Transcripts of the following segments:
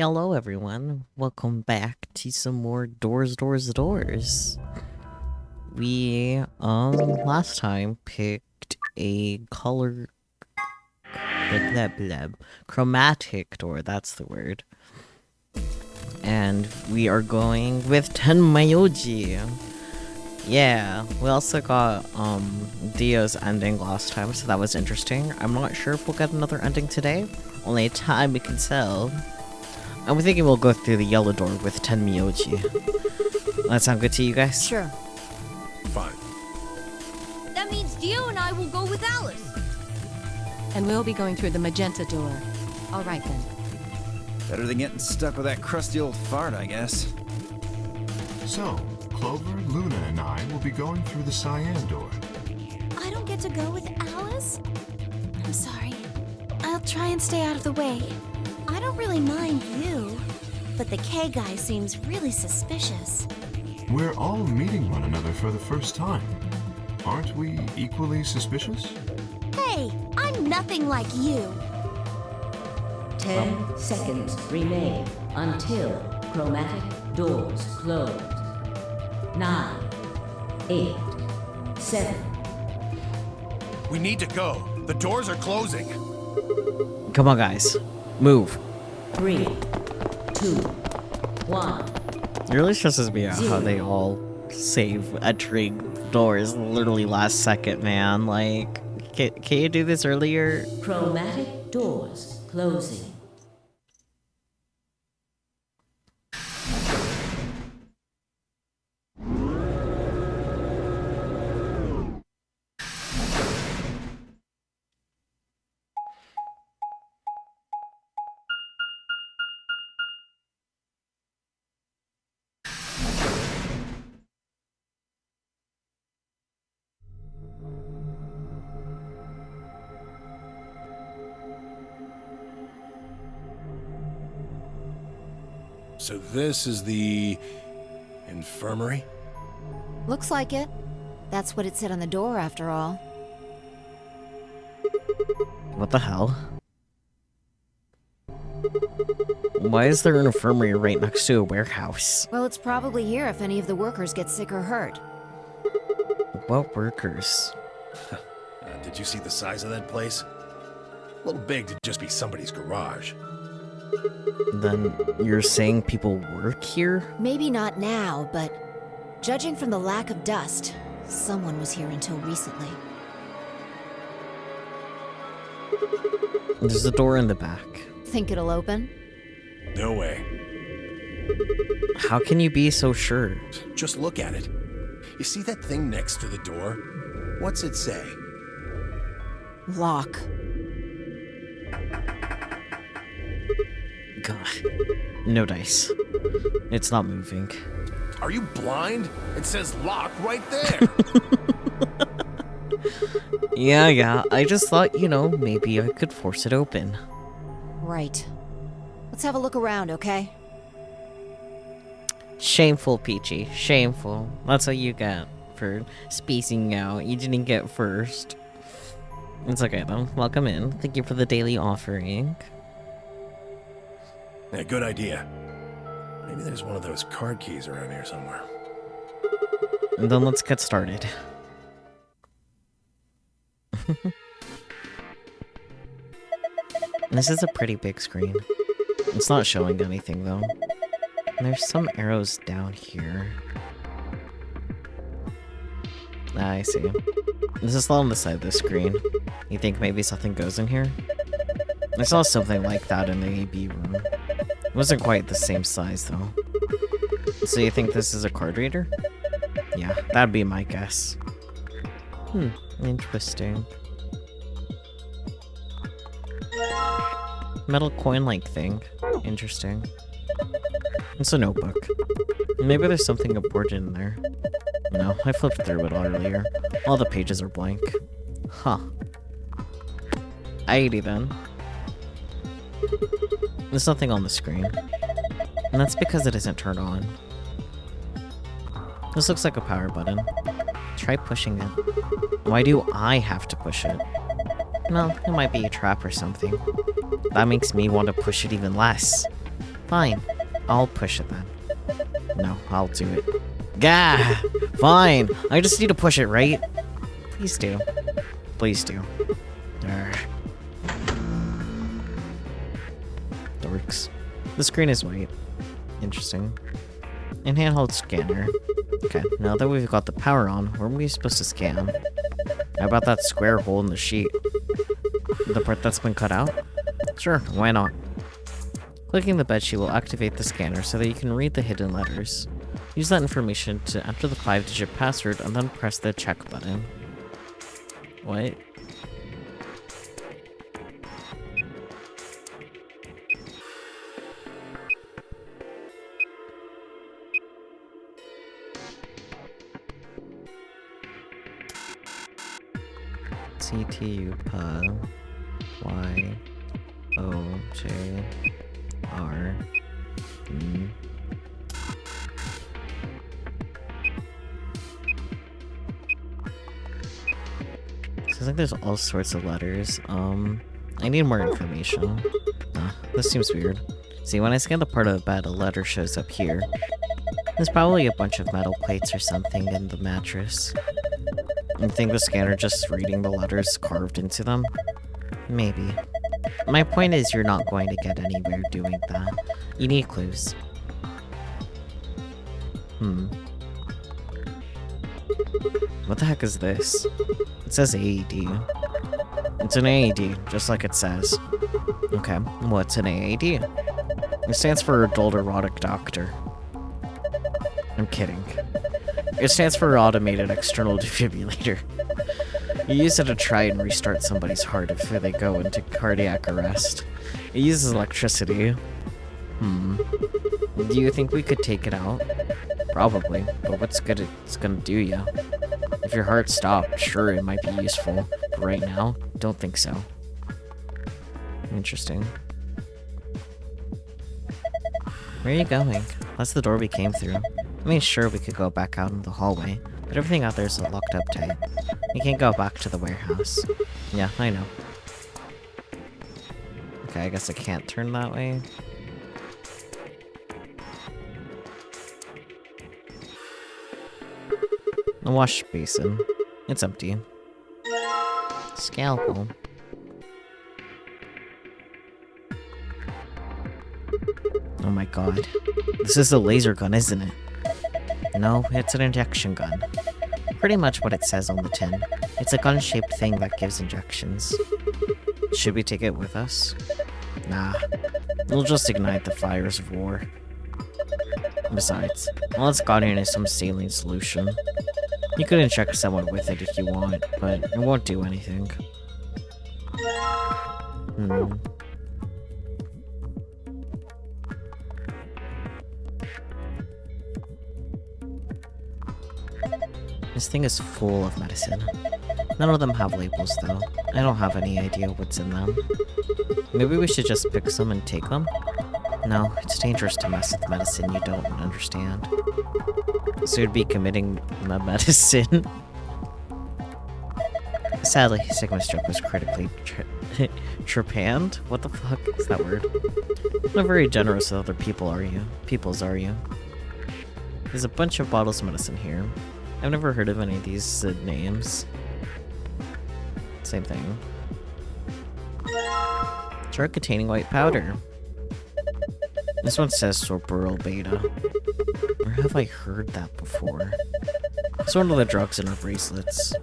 Hello everyone, welcome back to some more Doors. We, last time picked a chromatic door, that's the word. And we are going with Tenmayoji. Yeah, we also got, Dio's ending last time, so that was interesting. I'm not sure if we'll get another ending today, only time we can tell. I'm thinking we'll go through the yellow door with Tenmyoji. That sound good to you guys? Sure. Fine. That means Dio and I will go with Alice. And we'll be going through the magenta door. All right then. Better than getting stuck with that crusty old fart, I guess. So, Clover, Luna, and I will be going through the cyan door. I don't get to go with Alice? I'm sorry. I'll try and stay out of the way. I don't really mind you, but the K guy seems really suspicious. We're all meeting one another for the first time. Aren't we equally suspicious? Hey, I'm nothing like you. 10 seconds remain until chromatic doors close. 9, 8, 7. We need to go. The doors are closing. Come on, guys. Move. 3, 2, 1. It really stresses me out how they all save entering doors literally last second, man. Like, can you do this earlier? Chromatic doors closing. So this is the infirmary? Looks like it. That's what it said on the door, after all. What the hell? Why is there an infirmary right next to a warehouse? Well, it's probably here if any of the workers get sick or hurt. What workers? Did you see the size of that place? A little big to just be somebody's garage. Then you're saying people work here? Maybe not now, but judging from the lack of dust, someone was here until recently. There's a door in the back. Think it'll open? No way. How can you be so sure? Just look at it. You see that thing next to the door? What's it say? Lock. God. No dice. It's not moving. Are you blind? It says lock right there. Yeah. I just thought, maybe I could force it open. Right. Let's have a look around, okay? Shameful, Peachy. Shameful. That's what you get for spacing out. You didn't get first. It's okay, though. Welcome in. Thank you for the daily offering. Yeah, good idea. Maybe there's one of those card keys around here somewhere. And then let's get started. This is a pretty big screen. It's not showing anything, though. And there's some arrows down here. Ah, I see. This is all on the side of the screen. You think maybe something goes in here? I saw something like that in the AB room. It wasn't quite the same size, though. So you think this is a card reader? Yeah, that'd be my guess. Interesting. Metal coin-like thing. Interesting. It's a notebook. Maybe there's something important in there. No, I flipped through it earlier. All the pages are blank. Huh. Alrighty then. There's nothing on the screen. And that's because it isn't turned on. This looks like a power button. Try pushing it. Why do I have to push it? No, it might be a trap or something. That makes me want to push it even less. Fine. I'll push it then. No, I'll do it. Gah! Fine. I just need to push it, right? Please do. Please do. Arrgh. Dorks. The screen is white. Interesting. And handheld scanner. Okay, now that we've got the power on, where are we supposed to scan? How about that square hole in the sheet? The part that's been cut out? Sure, why not? Clicking the bedsheet will activate the scanner so that you can read the hidden letters. Use that information to enter the 5-digit password and then press the check button. What? CTU PA Y O J R E. Seems like there's all sorts of letters. I need more information. This seems weird. See, when I scan the part of the bed, a letter shows up here. There's probably a bunch of metal plates or something in the mattress. You think the scanner just reading the letters carved into them? Maybe. My point is you're not going to get anywhere doing that. You need clues. What the heck is this? It says AED. It's an AED, just like it says. Okay, what's an AED? It stands for Adult Erotic Doctor. I'm kidding. It stands for Automated External Defibrillator. You use it to try and restart somebody's heart if they go into cardiac arrest. It uses electricity. Do you think we could take it out? Probably, but what's good it's gonna do ya? If your heart stopped, sure, it might be useful, but right now, don't think so. Interesting. Where are you going? That's the door we came through. I mean, sure, we could go back out in the hallway, but everything out there is locked up tight. We can't go back to the warehouse. Yeah, I know. Okay, I guess I can't turn that way. A wash basin. It's empty. Scalpel. Oh my god. This is a laser gun, isn't it? No, it's an injection gun. Pretty much what it says on the tin. It's a gun-shaped thing that gives injections. Should we take it with us? Nah. We'll just ignite the fires of war. Besides, all it's got in is some saline solution. You could inject someone with it if you want, but it won't do anything. This thing is full of medicine. None of them have labels, though. I don't have any idea what's in them. Maybe we should just pick some and take them? No, it's dangerous to mess with medicine you don't understand. So you'd be committing medicine. Sadly, Sigma's joke was critically trepanned? What the fuck is that word? Not very generous with other people, are you? Are you? There's a bunch of bottles of medicine here. I've never heard of any of these names. Same thing. Drug containing white powder. This one says sorboryl beta. Where have I heard that before? It's one of the drugs in our bracelets.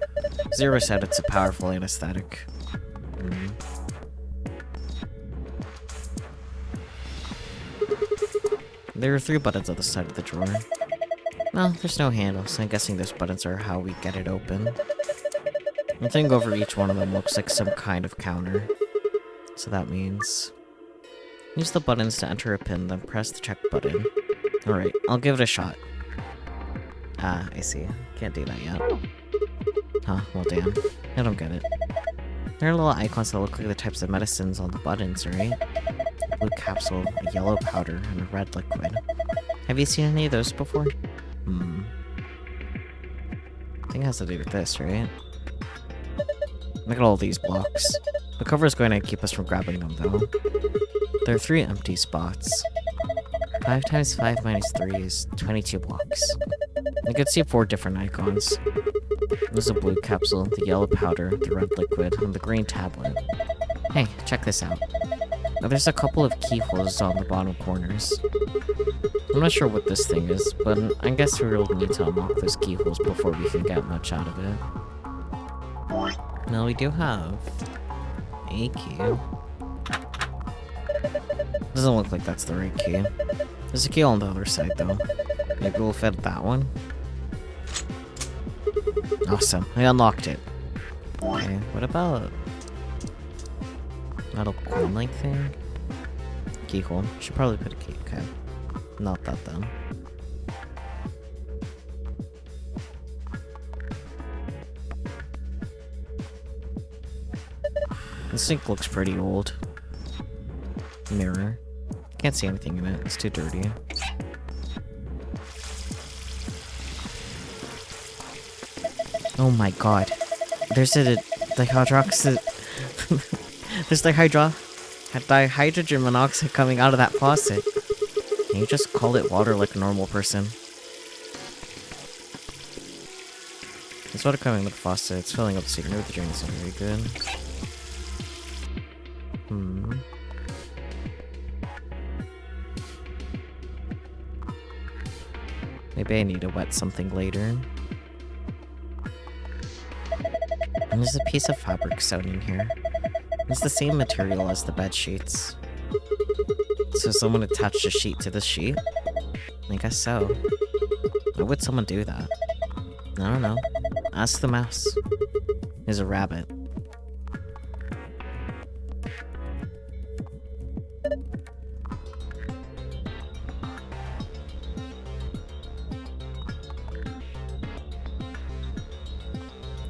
Zero said it's a powerful anesthetic. There are 3 buttons on the side of the drawer. Well, there's no handle, so I'm guessing those buttons are how we get it open. The thing over each one of them looks like some kind of counter. So that means... use the buttons to enter a pin, then press the check button. Alright, I'll give it a shot. Ah, I see. Can't do that yet. Huh, well damn. I don't get it. There are little icons that look like the types of medicines on the buttons, right? A blue capsule, a yellow powder, and a red liquid. Have you seen any of those before? I think it has to do with this, right? Look at all these blocks. The cover is going to keep us from grabbing them, though. There are 3 empty spots. 5 times 5 minus 3 is 22 blocks. You can see 4 different icons. There's a blue capsule, the yellow powder, the red liquid, and the green tablet. Hey, check this out. Now, there's a couple of keyholes on the bottom corners. I'm not sure what this thing is, but I guess we really need to unlock those keyholes before we can get much out of it. Now we do have a key. Doesn't look like that's the right key. There's a key on the other side though. Maybe we'll fit that one. Awesome, I unlocked it. Okay, what about metal coin-like thing? Keyhole. Should probably put a key. Okay. Not that then. This sink looks pretty old. Mirror. Can't see anything in it. It's too dirty. Oh my god. There's the hydroxide. There's dihydrogen monoxide coming out of that faucet. Can you just call it water like a normal person? There's water coming out of the faucet. It's filling up the secret. The drain isn't very good. Maybe I need to wet something later. And there's a piece of fabric sewn in here. It's the same material as the bed sheets. So someone attached a sheet to the sheet? I guess so. Why would someone do that? I don't know. Ask the mouse. There's a rabbit.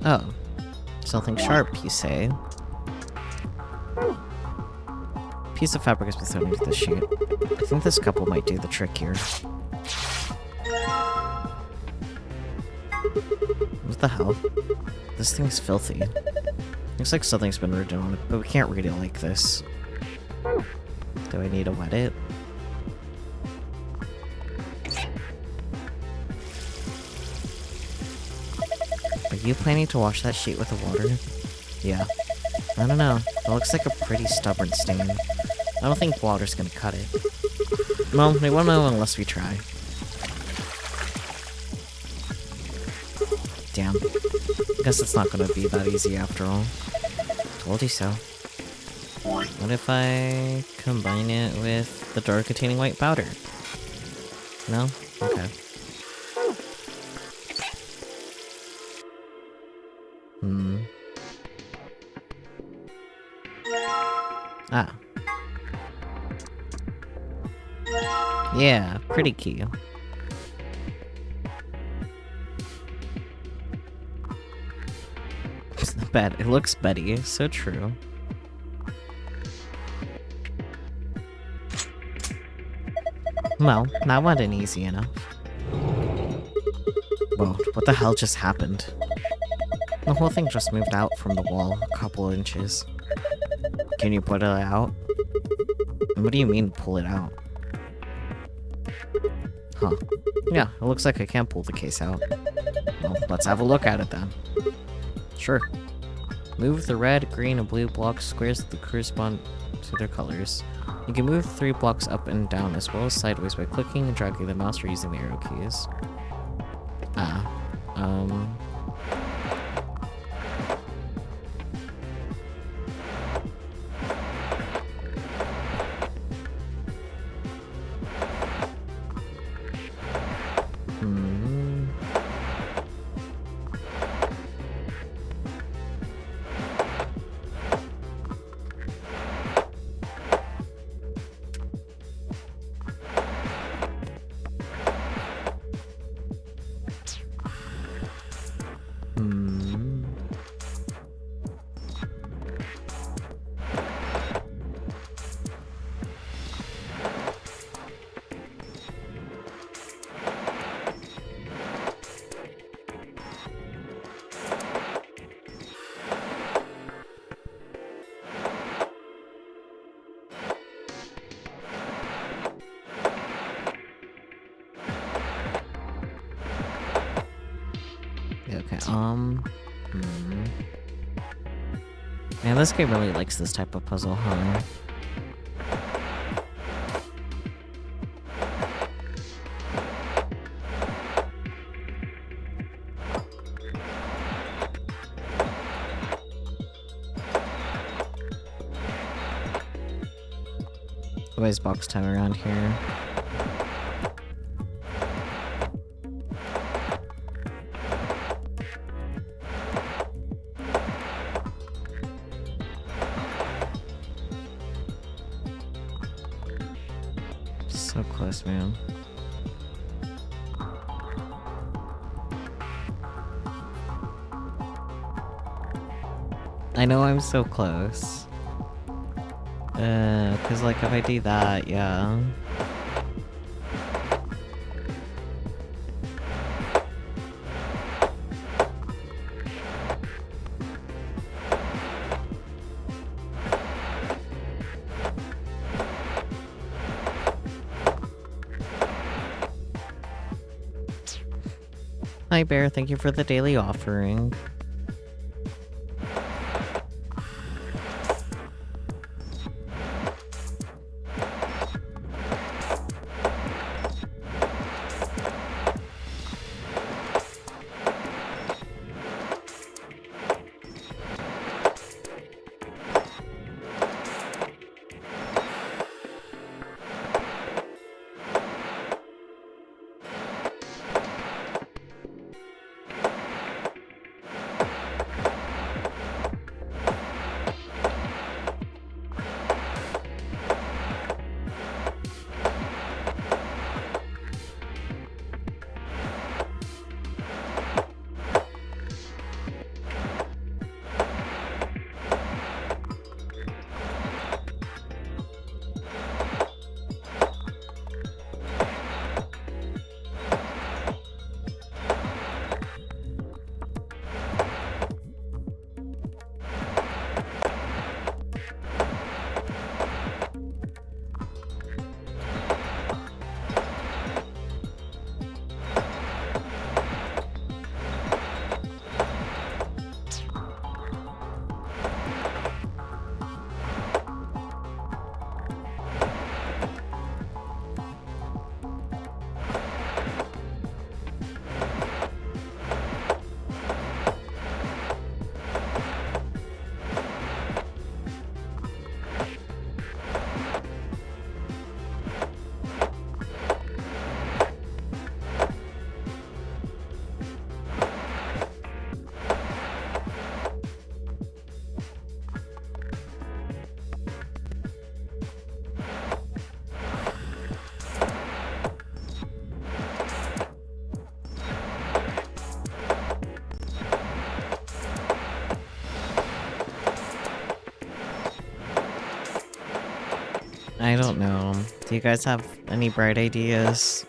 Oh. Something sharp, you say? Piece of fabric has been thrown into the sheet. I think this couple might do the trick here. What the hell? This thing's filthy. Looks like something's been written on it, but we can't read it like this. Do I need to wet it? Are you planning to wash that sheet with the water? Yeah. I don't know. It looks like a pretty stubborn stain. I don't think water's gonna cut it. Well, we won't know unless we try. Damn. Guess it's not gonna be that easy after all. Told you so. What if I combine it with the jar containing white powder? No? Okay. Ah. Yeah, pretty key. It's not bad. It looks Betty. So true. Well, that wasn't easy enough. Whoa, what the hell just happened? The whole thing just moved out from the wall a couple inches. Can you put it out? What do you mean, pull it out? Huh. Yeah, it looks like I can't pull the case out. Well, let's have a look at it then. Sure. Move the red, green, and blue block squares that correspond to their colors. You can move 3 blocks up and down as well as sideways by clicking and dragging the mouse or using the arrow keys. Man, this game really likes this type of puzzle, huh? Always box time around here. So close, man. I know I'm so close. Cause like if I do that, yeah. Hi Bear, thank you for the daily offering. I don't know. Do you guys have any bright ideas?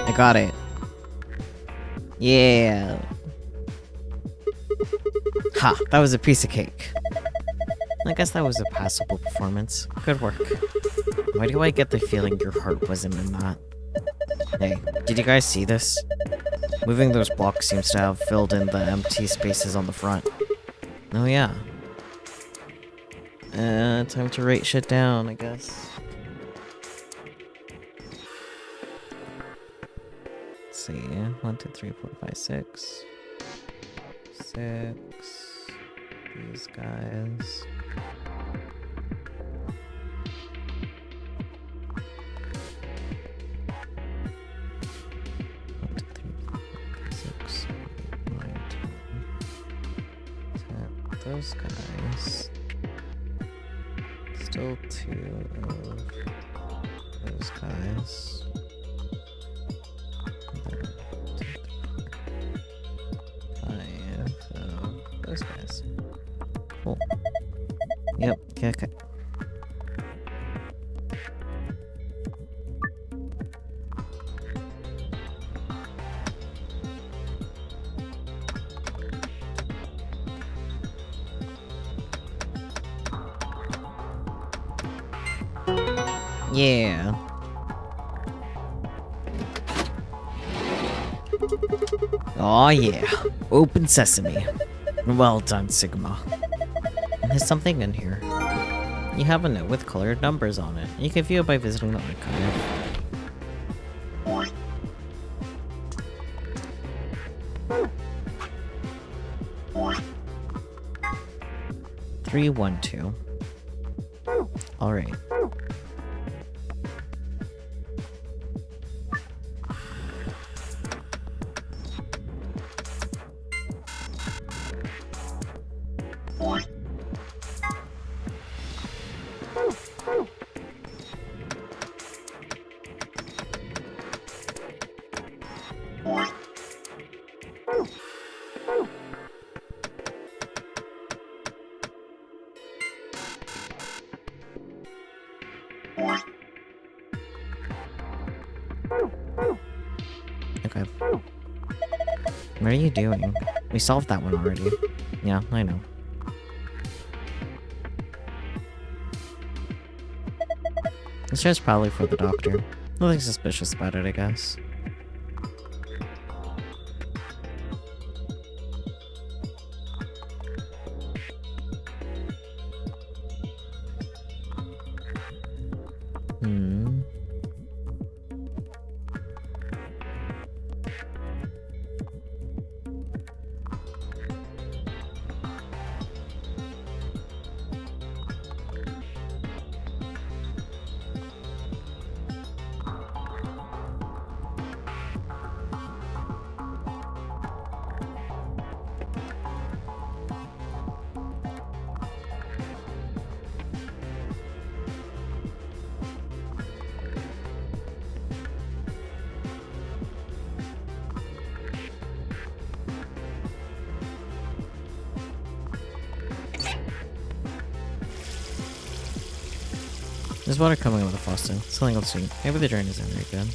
I got it. Yeah. Ha, that was a piece of cake. I guess that was a passable performance. Good work. Why do I get the feeling your heart wasn't in that? Hey, did you guys see this? Moving those blocks seems to have filled in the empty spaces on the front. Oh yeah. Time to write shit down, I guess. Let's see. 1, 2, 3, 4, 5, 6. 6. These guys. Those guys. Still 2 of those guys. 5 of those guys. Cool. Yep, okay. Yeah. Aw, yeah. Open sesame. Well done, Sigma. There's something in here. You have a note with colored numbers on it. You can view it by visiting the archive. Three, 1, 2. All right. Okay. What are you doing? We solved that one already. Yeah, I know. It's just probably for the doctor. Nothing suspicious about it, I guess. There's water coming out of the faucet. Something else soon. Maybe the drain isn't very good.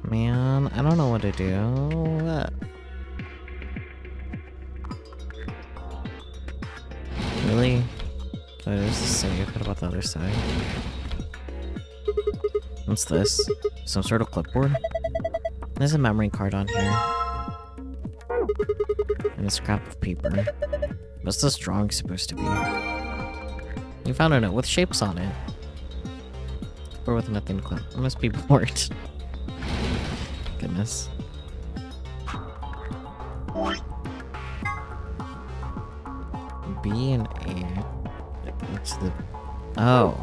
Man, I don't know what to do. Really? Oh, there's the save. What about the other side? What's this? Some sort of clipboard? There's a memory card on here. And a scrap of paper. What's this drawing supposed to be? You found a note with shapes on it. Or with nothing to clip. I must be bored. Goodness. B and A. It's the... Oh.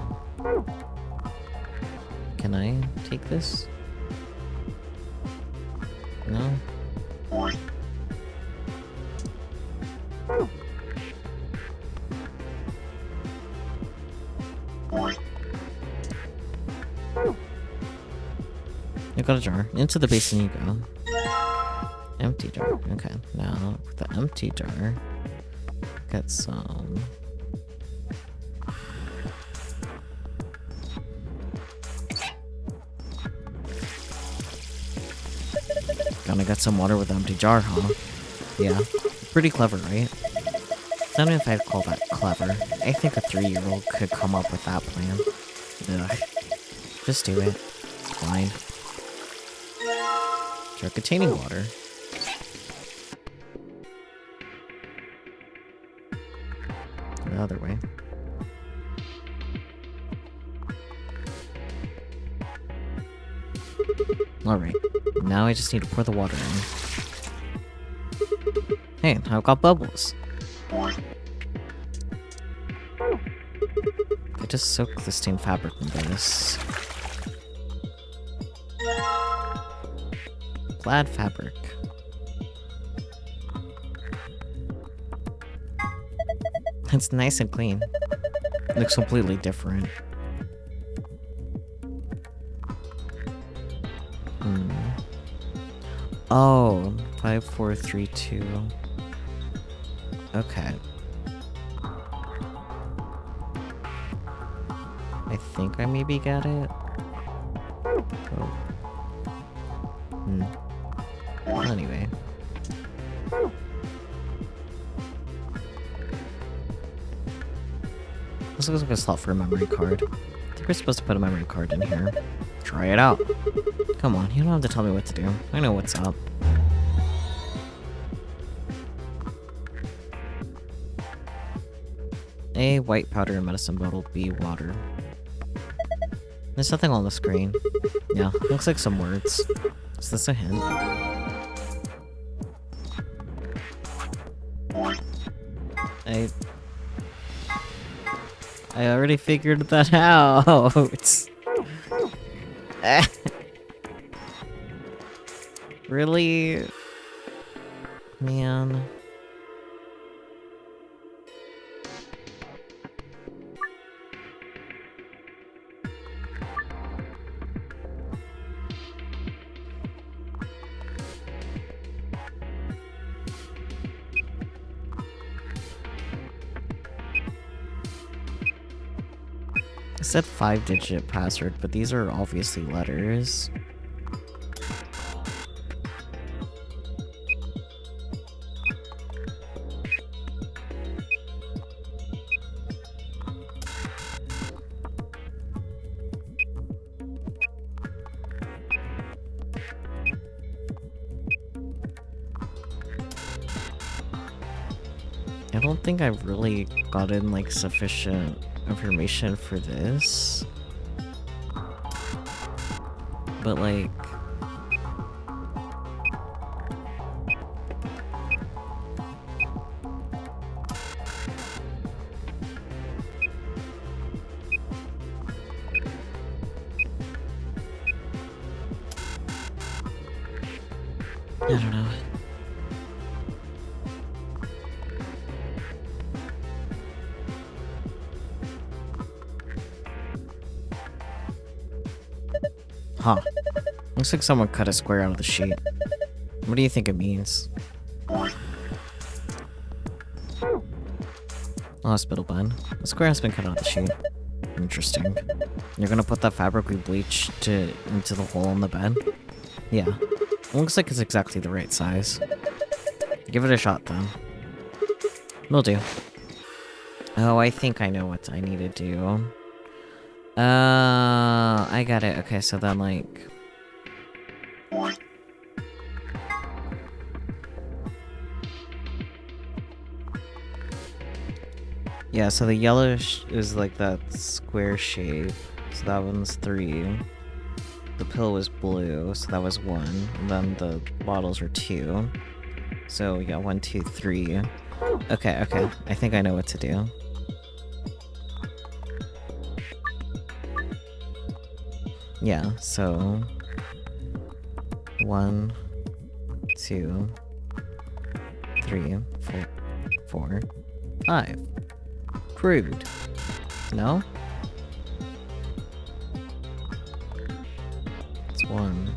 I take this? No? You got a jar. Into the basin you go. Empty jar. Okay, now with the empty jar, get some. Gonna get some water with the empty jar, huh? Yeah. Pretty clever, right? I don't know if I'd call that clever. I think a 3-year-old could come up with that plan. Ugh. Just do it. It's fine. Jar containing water. The other way. Alright. Now I just need to pour the water in. Hey, I've got bubbles. I just soak the stained fabric in this. Plaid fabric. It's nice and clean. Looks completely different. Oh, 5, 4, 3, 2. Okay. I think I maybe got it. Oh. Well, anyway. This looks like a slot for a memory card. I think we're supposed to put a memory card in here. Try it out. Come on, you don't have to tell me what to do. I know what's up. A, white powder and medicine bottle. B, water. There's nothing on the screen. Yeah, looks like some words. Is this a hint? I already figured that out. Really? Man. It said 5-digit password, but these are obviously letters. I don't think I've really gotten like sufficient information for this, but like I don't know. Huh. Looks like someone cut a square out of the sheet. What do you think it means? Hospital bed. The square has been cut out of the sheet. Interesting. You're gonna put that fabric we bleached into the hole in the bed? Yeah. It looks like it's exactly the right size. Give it a shot then. Will do. Oh, I think I know what I need to do. I got it. Okay, so then, like... Yeah, so the yellowish is like that square shape. So that one's 3. The pill was blue, so that was 1. And then the bottles are 2. So, yeah, 1, 2, 3. Okay, okay. I think I know what to do. Yeah, so 1, 2, 3, 4, 5. Crude. No? It's 1,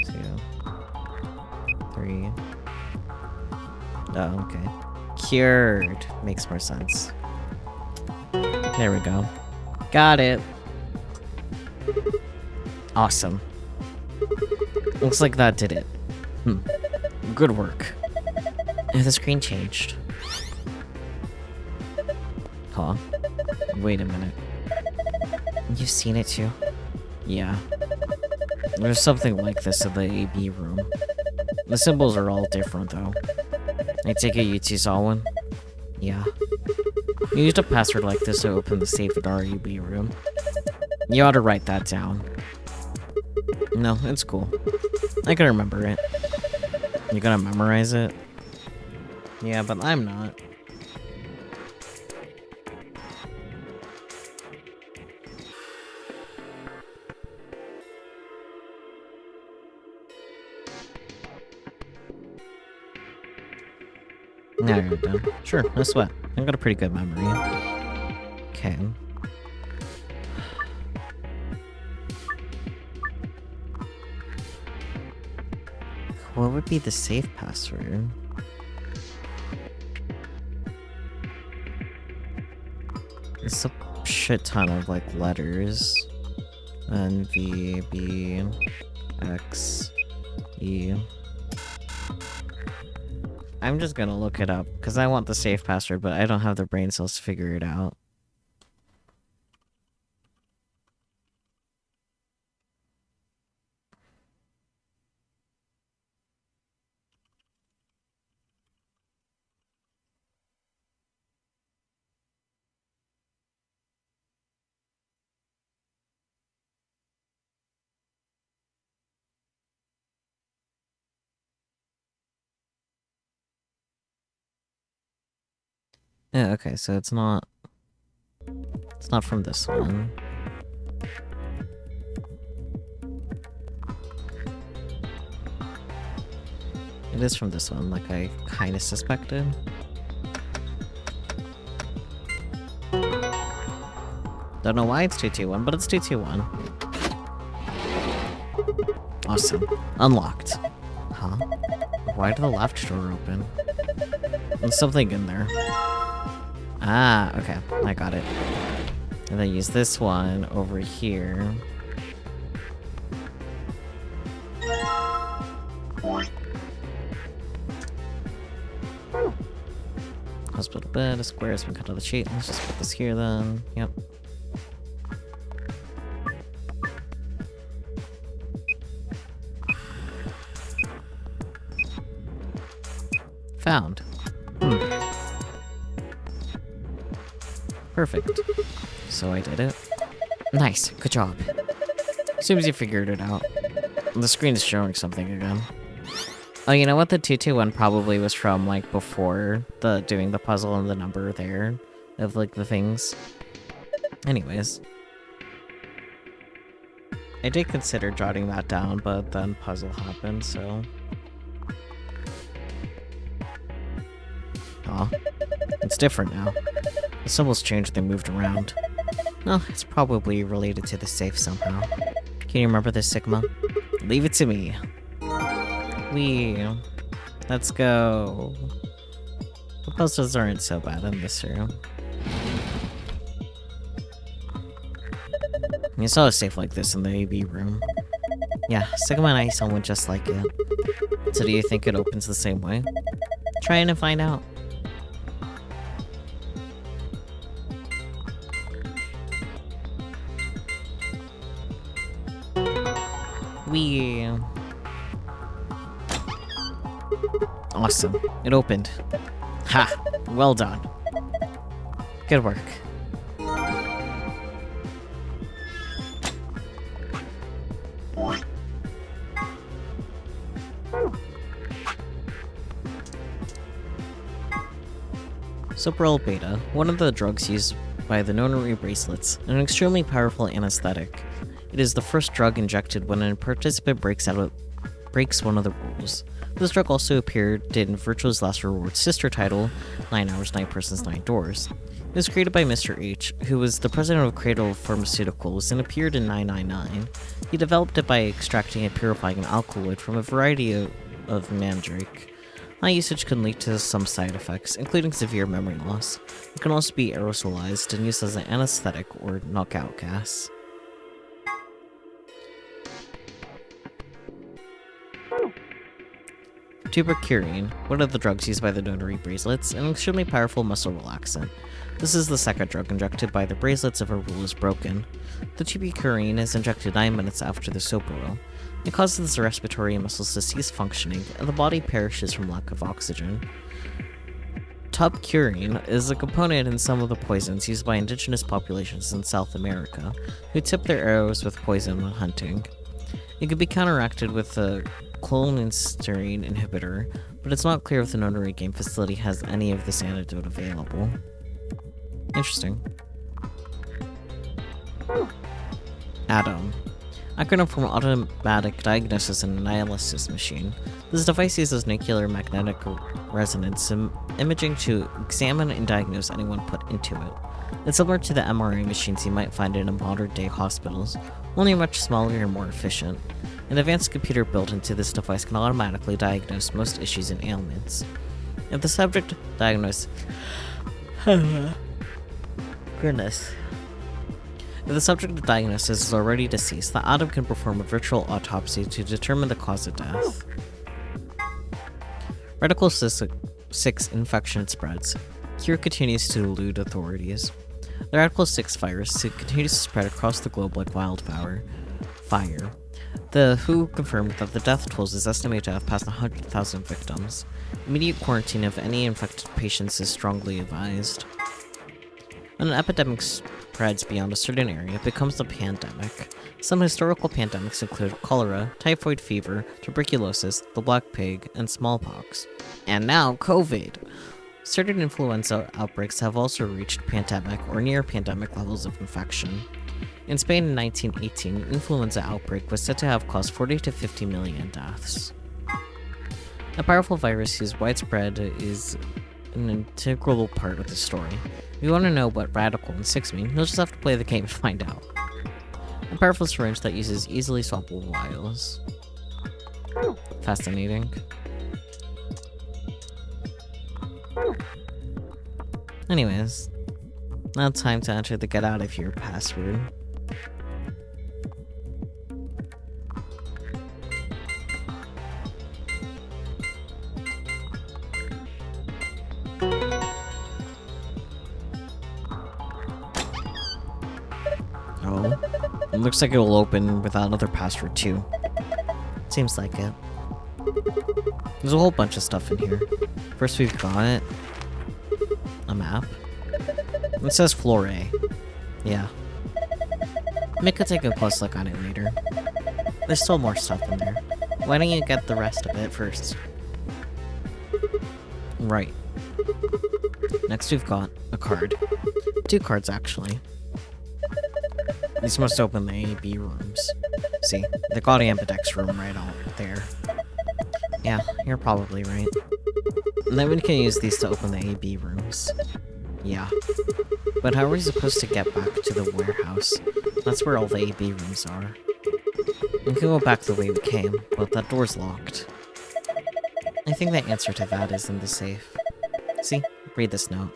2, 3. Oh, okay. Cured. Makes more sense. There we go. Got it. Awesome. Looks like that did it. Good work. The screen changed. Huh? Wait a minute. You've seen it too? Yeah. There's something like this in the AB room. The symbols are all different though. I take it you two saw one? Yeah. You used a password like this to open the safe in our AB room. You ought to write that down. No, it's cool. I can remember it. You gonna memorize it? Yeah, but I'm not. Now you're done. Sure, no sweat. I've got a pretty good memory. Okay. What would be the safe password? It's a shit ton of like letters. N, V, B, X, E. I'm just gonna look it up because I want the safe password, but I don't have the brain cells to figure it out. Yeah, okay, so it's not from this one. It is from this one, like I kind of suspected. Don't know why it's 221, but it's 221. Awesome. Unlocked. Huh? Why did the left door open? There's something in there. Ah, okay. I got it. And then use this one over here. Hospital bed, a square has been cut out of the sheet. Let's just put this here then. Yep. Found. Perfect. So I did it. Nice. Good job. Seems you figured it out. The screen is showing something again. Oh, you know what? The 221 probably was from, like, before doing the puzzle and the number there of, like, the things. Anyways. I did consider jotting that down, but then puzzle happened, so... Aw. It's different now. The symbols changed, they moved around. No, it's probably related to the safe somehow. Can you remember this, Sigma? Leave it to me. Let's go. The puzzles aren't so bad in this room. You saw a safe like this in the AB room. Yeah, Sigma and I saw one just like it. So do you think it opens the same way? Try and find out. Awesome. It opened. Ha! Well done. Good work. Soprol Beta, one of the drugs used by the notary bracelets, an extremely powerful anesthetic. It is the first drug injected when a participant breaks one of the rules. This drug also appeared in Virtual's Last Reward's sister title, 9 Hours, 9 Persons, 9 Doors. It was created by Mr. H, who was the president of Cradle Pharmaceuticals and appeared in 999. He developed it by extracting and purifying an alkaloid from a variety of mandrake. High usage can lead to some side effects, including severe memory loss. It can also be aerosolized and used as an anesthetic or knockout gas. Tuberculin, one of the drugs used by the notary bracelets, an extremely powerful muscle relaxant. This is the second drug injected by the bracelets if a rule is broken. The tuberculin is injected 9 minutes after the soap oil. It causes the respiratory muscles to cease functioning, and the body perishes from lack of oxygen. Tubcurin is a component in some of the poisons used by indigenous populations in South America, who tip their arrows with poison when hunting. It could be counteracted with a cholinesterine inhibitor, but it's not clear if the notary game facility has any of this antidote available. Interesting. ADAM. Acronym from Automatic Diagnosis and Analysis Machine. This device uses nuclear magnetic resonance imaging to examine and diagnose anyone put into it. It's similar to the MRI machines you might find in modern-day hospitals, only much smaller and more efficient. An advanced computer built into this device can automatically diagnose most issues and ailments. If the subject diagnosed... Goodness. If the subject of diagnosis is already deceased, the ADAM can perform a virtual autopsy to determine the cause of death. Reticle 6 infection spreads. Cure continues to elude authorities. The Reticle 6 virus continues to spread across the globe like wildfire. The WHO confirmed that the death tolls is estimated to have passed 100,000 victims. Immediate quarantine of any infected patients is strongly advised. When an epidemic spreads beyond a certain area, it becomes a pandemic. Some historical pandemics include cholera, typhoid fever, tuberculosis, the Black Plague, and smallpox. And now, COVID! Certain influenza outbreaks have also reached pandemic or near-pandemic levels of infection. In Spain in 1918, an influenza outbreak was said to have caused 40 to 50 million deaths. A powerful virus whose widespread is an integral part of the story. If you want to know what Reticle and 6 mean, you'll just have to play the game to find out. A powerful syringe that uses easily swappable vials. Fascinating. Anyways, now time to enter the get out of here password. Oh, it looks like it will open without another password too. Seems like it. There's a whole bunch of stuff in here. First we've got a map. It says floor A. Yeah. I could take a close look on it later. There's still more stuff in there. Why don't you get the rest of it first? Right. Next we've got a card. 2 cards actually. These must open the A, B rooms. See, they got Ambidex room right out there. Yeah, you're probably right. And then we can use these to open the A, B rooms. Yeah. But how are we supposed to get back to the warehouse? That's where all the A, B rooms are. We can go back the way we came, but that door's locked. I think the answer to that is in the safe. See? Read this note.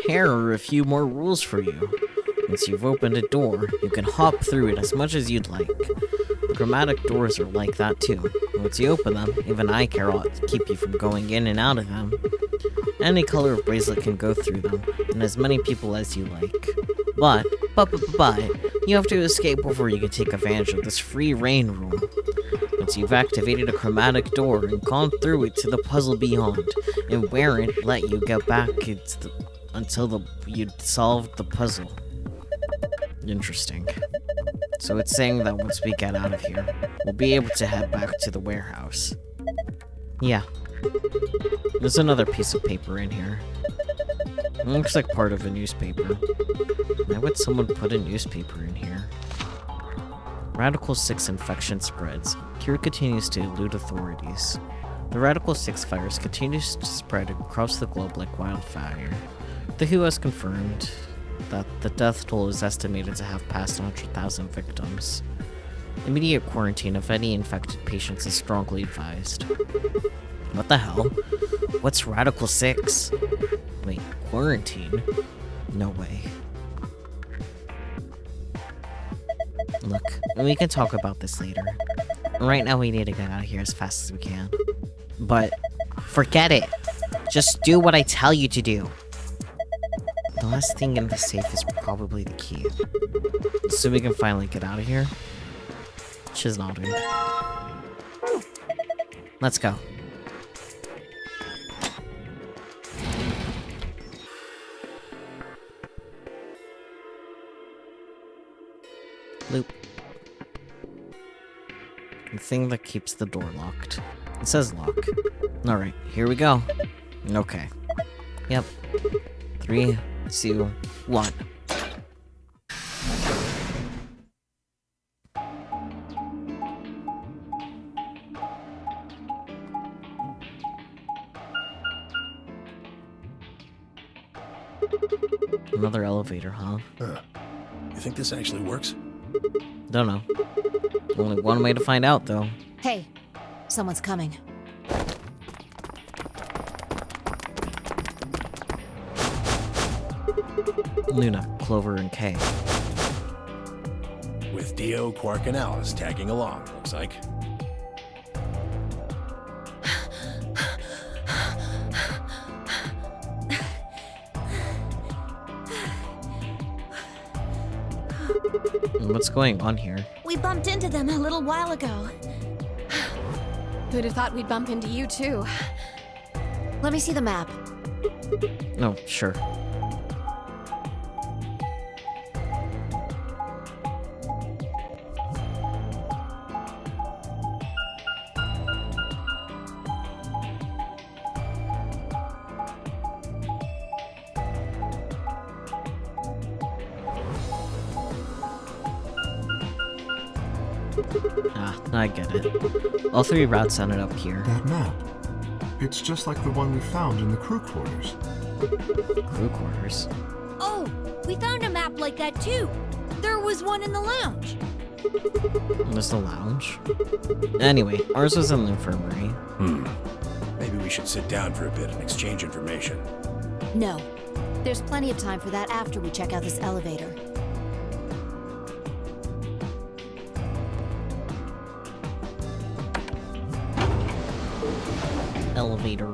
Here are a few more rules for you. Once you've opened a door, you can hop through it as much as you'd like. Chromatic doors are like that too. Once you open them, even I cannot keep you from going in and out of them. Any color of bracelet can go through them, and as many people as you like. But, you have to escape before you can take advantage of this free reign room. Once you've activated a chromatic door and gone through it to the puzzle beyond, it won't let you get back until you'd solved the puzzle. Interesting. So it's saying that once we get out of here, we'll be able to head back to the warehouse. Yeah. There's another piece of paper in here. Looks like part of a newspaper. Why would someone put a newspaper in here? Radical 6 infection spreads. Cure continues to elude authorities. The Radical 6 virus continues to spread across the globe like wildfire. The WHO has confirmed that the death toll is estimated to have passed 100,000 victims. Immediate quarantine of any infected patients is strongly advised. What the hell? What's Radical 6? Wait, quarantine? No way. Look, we can talk about this later. Right now we need to get out of here as fast as we can. But, forget it! Just do what I tell you to do! The last thing in the safe is probably the key. So we can finally get out of here. She's nodding. Let's go. Loop. The thing that keeps the door locked. It says lock. Alright, here we go. Okay. Yep. 3, 2, 1. Another elevator, huh? You think this actually works? Don't know. Only one way to find out, though. Hey, someone's coming. Luna, Clover, and Kay. With Dio, Quark, and Alice tagging along, looks like. What's going on here? We bumped into them a little while ago. Who'd have thought we'd bump into you, too? Let me see the map. Oh, sure. Ah, I get it. All 3 routes ended up here. That map. It's just like the one we found in the crew quarters. Crew quarters. Oh, we found a map like that too. There was one in the lounge. There's the lounge. Anyway, ours was in the infirmary. Maybe we should sit down for a bit and exchange information. No. There's plenty of time for that after we check out this elevator. Elevator.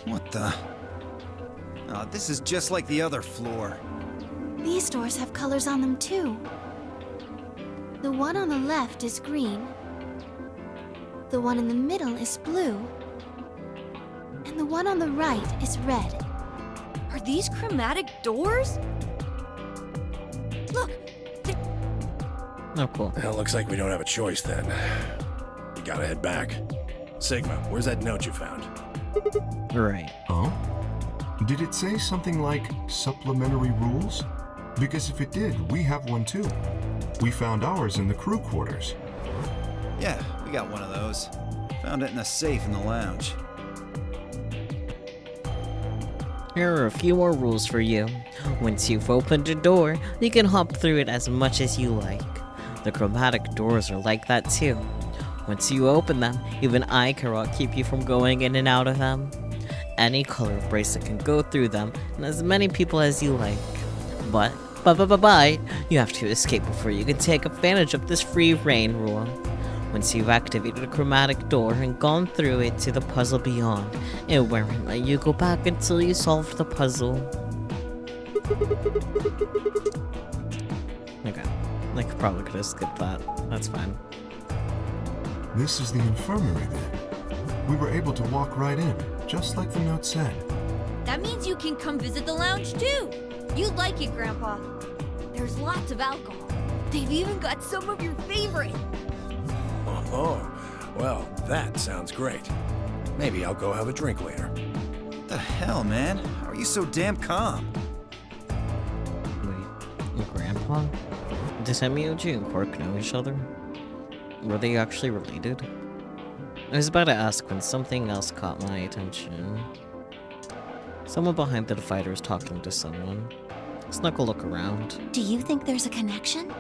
What the? Oh, this is just like the other floor. These doors have colors on them too. The one on the left is green. The one in the middle is blue. And the one on the right is red. Are these chromatic doors? Look! Oh, cool. Well, looks like we don't have a choice then. We gotta head back. Sigma, where's that note you found? Right. Oh? Did it say something like supplementary rules? Because if it did, we have one too. We found ours in the crew quarters. Yeah, we got one of those. Found it in a safe in the lounge. Here are a few more rules for you. Once you've opened a door, you can hop through it as much as you like. The chromatic doors are like that too. Once you open them, even I cannot keep you from going in and out of them. Any color of bracelet can go through them, and as many people as you like. But, you have to escape before you can take advantage of this free reign rule. Once you've activated a chromatic door and gone through it to the puzzle beyond, it won't let you go back until you solve the puzzle. Okay, I probably could have skipped that. That's fine. This is the infirmary then. We were able to walk right in. just like the note said. That means you can come visit the lounge too. You'd like it, Grandpa. There's lots of alcohol. They've even got some of your favorite. Oh, well, that sounds great. Maybe I'll go have a drink later. What the hell, man? How are you so damn calm? Wait, Grandpa? Does Semioji and Quark know each other? Were they actually related? I was about to ask when something else caught my attention. Someone behind the divider is talking to someone. Snuck a look around. Do you think there's a connection?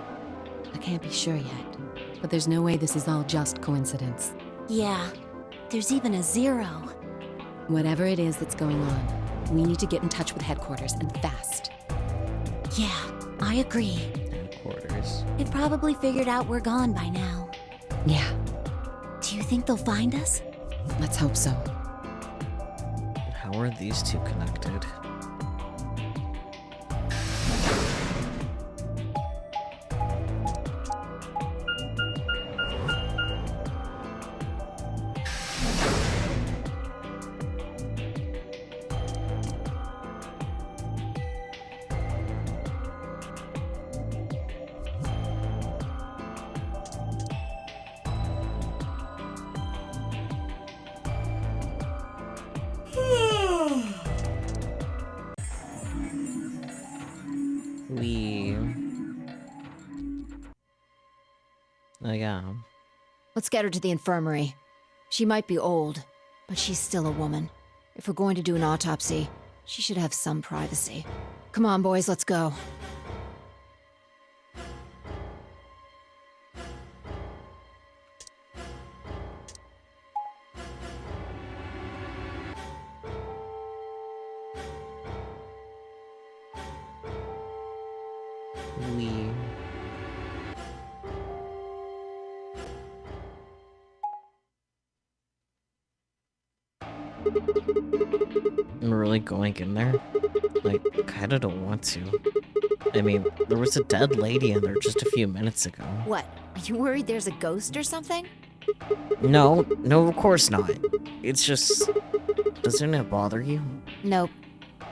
I can't be sure yet, but there's no way this is all just coincidence. Yeah. There's even a 0. Whatever it is that's going on, we need to get in touch with headquarters, and fast. Yeah, I agree. Headquarters. They've probably figured out we're gone by now. Yeah, Do you think they'll find us? let's hope so. How are these two connected? Oh yeah. Let's get her to the infirmary. She might be old, but she's still a woman. If we're going to do an autopsy, she should have some privacy. Come on, boys, let's go. I'm really going in there? Like, kinda don't want to. I mean, there was a dead lady in there just a few minutes ago. What? Are you worried there's a ghost or something? No, of course not. It's just... Doesn't it bother you? Nope.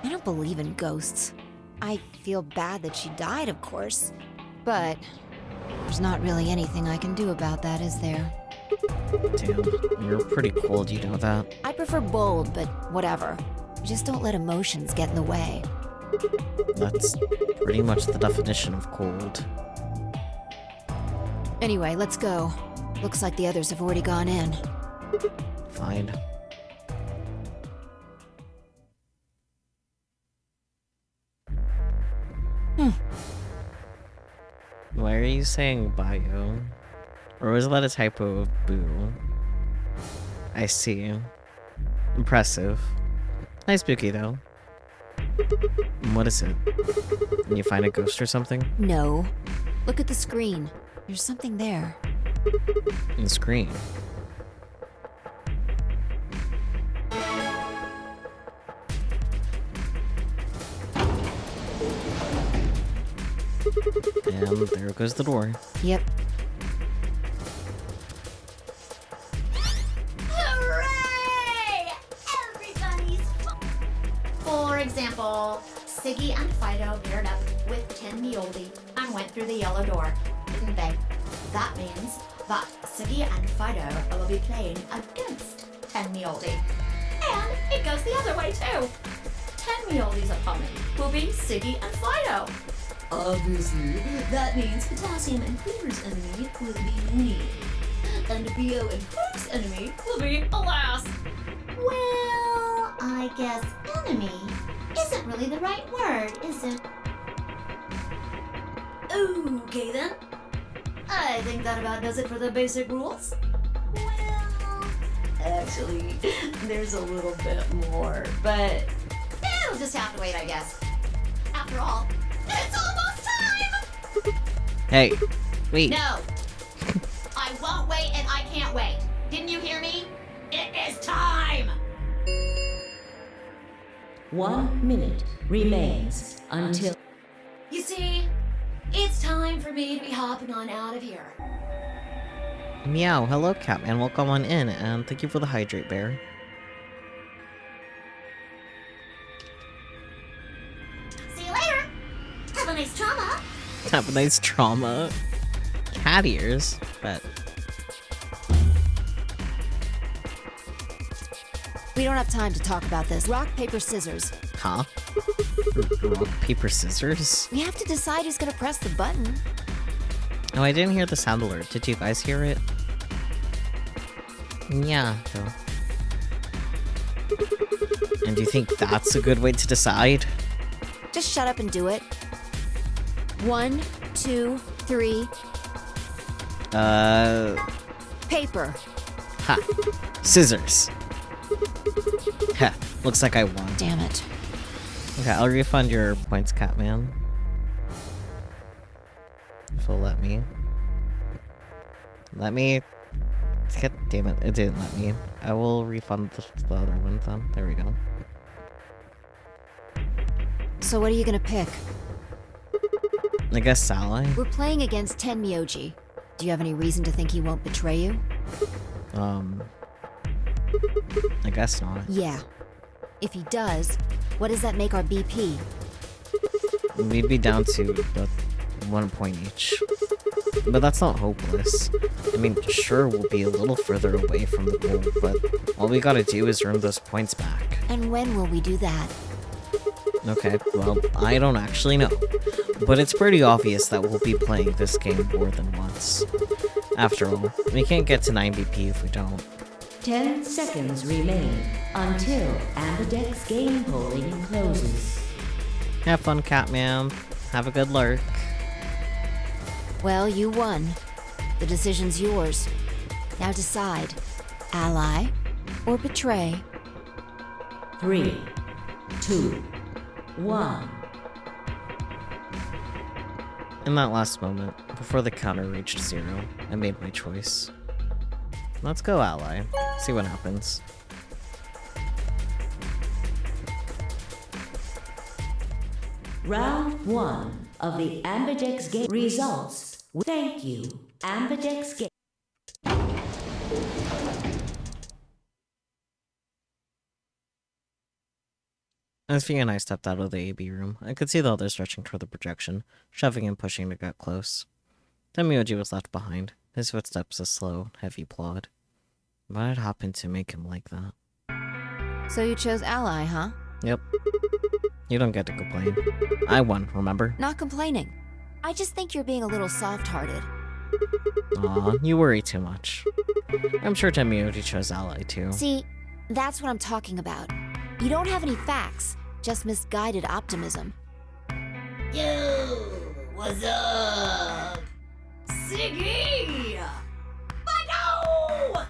I don't believe in ghosts. I feel bad that she died, of course. But there's not really anything I can do about that, is there? Damn, you're pretty cold, you know that. I prefer bold, but whatever. Just don't let emotions get in the way. That's pretty much the definition of cold. Anyway, let's go. Looks like the others have already gone in. Fine. Why are you saying bio? Or was that a typo of boo? I see. Impressive. Nice spooky though. What is it? Can you find a ghost or something? No. Look at the screen. There's something there. The screen. And there goes the door. Yep. Hooray! Everybody's For example, Siggy and Fido paired up with Tin Muley and went through the yellow door, didn't they? That means that Siggy and Fido will be playing against Tin Muley. And it goes the other way too. Tin Muley's opponent will be Siggy and Fido. Obviously, that means Potassium and Peter's enemy will be me. And Bio and Quark's enemy will be Alas. Well, I guess enemy isn't really the right word, is it? Okay then. I think that about does it for the basic rules. Well, actually, there's a little bit more, but it'll just have to wait, I guess. After all, it's almost time! Hey, wait. No! I won't wait and I can't wait. Didn't you hear me? It is time! 1 minute remains until... You see, it's time for me to be hopping on out of here. Meow, hello Catman, welcome on in, and thank you for the hydrate bear. Have a nice trauma. Cat ears, but We don't have time to talk about this. Rock, paper, scissors. huh? Rock, paper, scissors? We have to decide who's gonna press the button. Oh, I didn't hear the sound alert. Did you guys hear it? Yeah, though. And do you think that's a good way to decide? Just shut up and do it. 1, 2, 3. Paper. Ha. Scissors. Ha. Looks like I won. Damn it. Okay, I'll refund your points, Catman. If it'll let me. Let me. God damn it, it didn't let me. I will refund the other one then. There we go. So what are you gonna pick? I guess Sally. We're playing against Tenmyoji. Do you have any reason to think he won't betray you? I guess not. Yeah. If he does, what does that make our BP? We'd be down to about 1 point each. But that's not hopeless. I mean, sure, we'll be a little further away from the goal, but all we gotta do is earn those points back. And when will we do that? Okay, well, I don't actually know. But it's pretty obvious that we'll be playing this game more than once. After all, we can't get to 9 BP if we don't. 10 seconds remain until Ambidex game polling closes. Have fun, Catman. Have a good lurk. Well, you won. The decision's yours. Now decide. Ally or betray? 3, 2, 1. In that last moment, before the counter reached 0, I made my choice. Let's go Ally. See what happens. Round 1 of the Ambidex game results. Thank you, Ambidex game. As Fia and I stepped out of the AB room, I could see the others stretching toward the projection, shoving and pushing to get close. Tenmyoji was left behind, his footsteps a slow, heavy plod. What had happened to make him like that? So you chose Ally, huh? Yep. You don't get to complain. I won, remember? Not complaining. I just think you're being a little soft-hearted. Aw, you worry too much. I'm sure Tenmyoji chose Ally too. See, that's what I'm talking about. You don't have any facts, just misguided optimism. Yo, what's up? Siggy! Fido!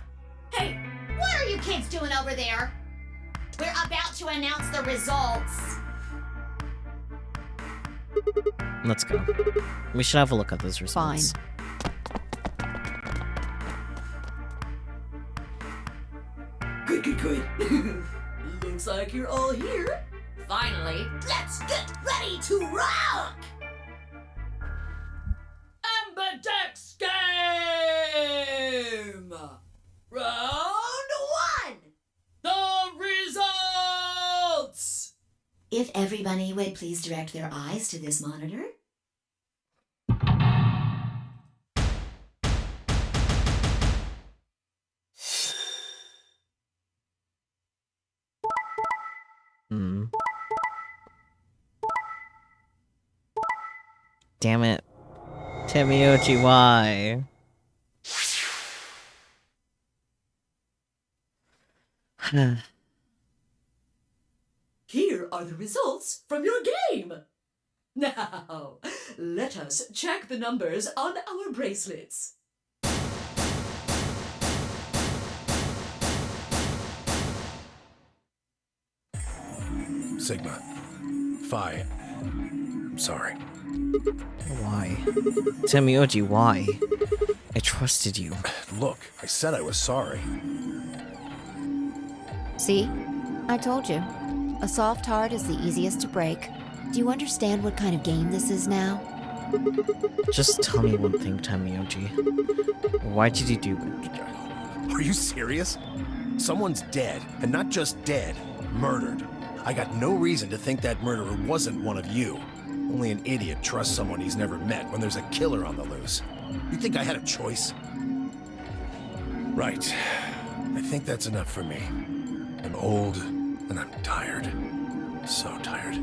Hey, what are you kids doing over there? We're about to announce the results. Let's go. We should have a look at those results. Fine. Good. Looks like you're all here. Finally, Let's get ready to rock! Ambidex game! Round 1! The results! If everybody would please direct their eyes to this monitor. Damn it. Tenmyoji, why? Here are the results from your game. Now, let us check the numbers on our bracelets. Sigma. Phi. I'm sorry. Why? Tenmyoji, why? I trusted you. Look, I said I was sorry. See? I told you. A soft heart is the easiest to break. Do you understand what kind of game this is now? Just tell me one thing, Tenmyoji. Why did you do it? Are you serious? Someone's dead, and not just dead, murdered. I got no reason to think that murderer wasn't one of you. Only an idiot trusts someone he's never met when there's a killer on the loose. You think I had a choice? Right. I think that's enough for me. I'm old, and I'm tired. So tired.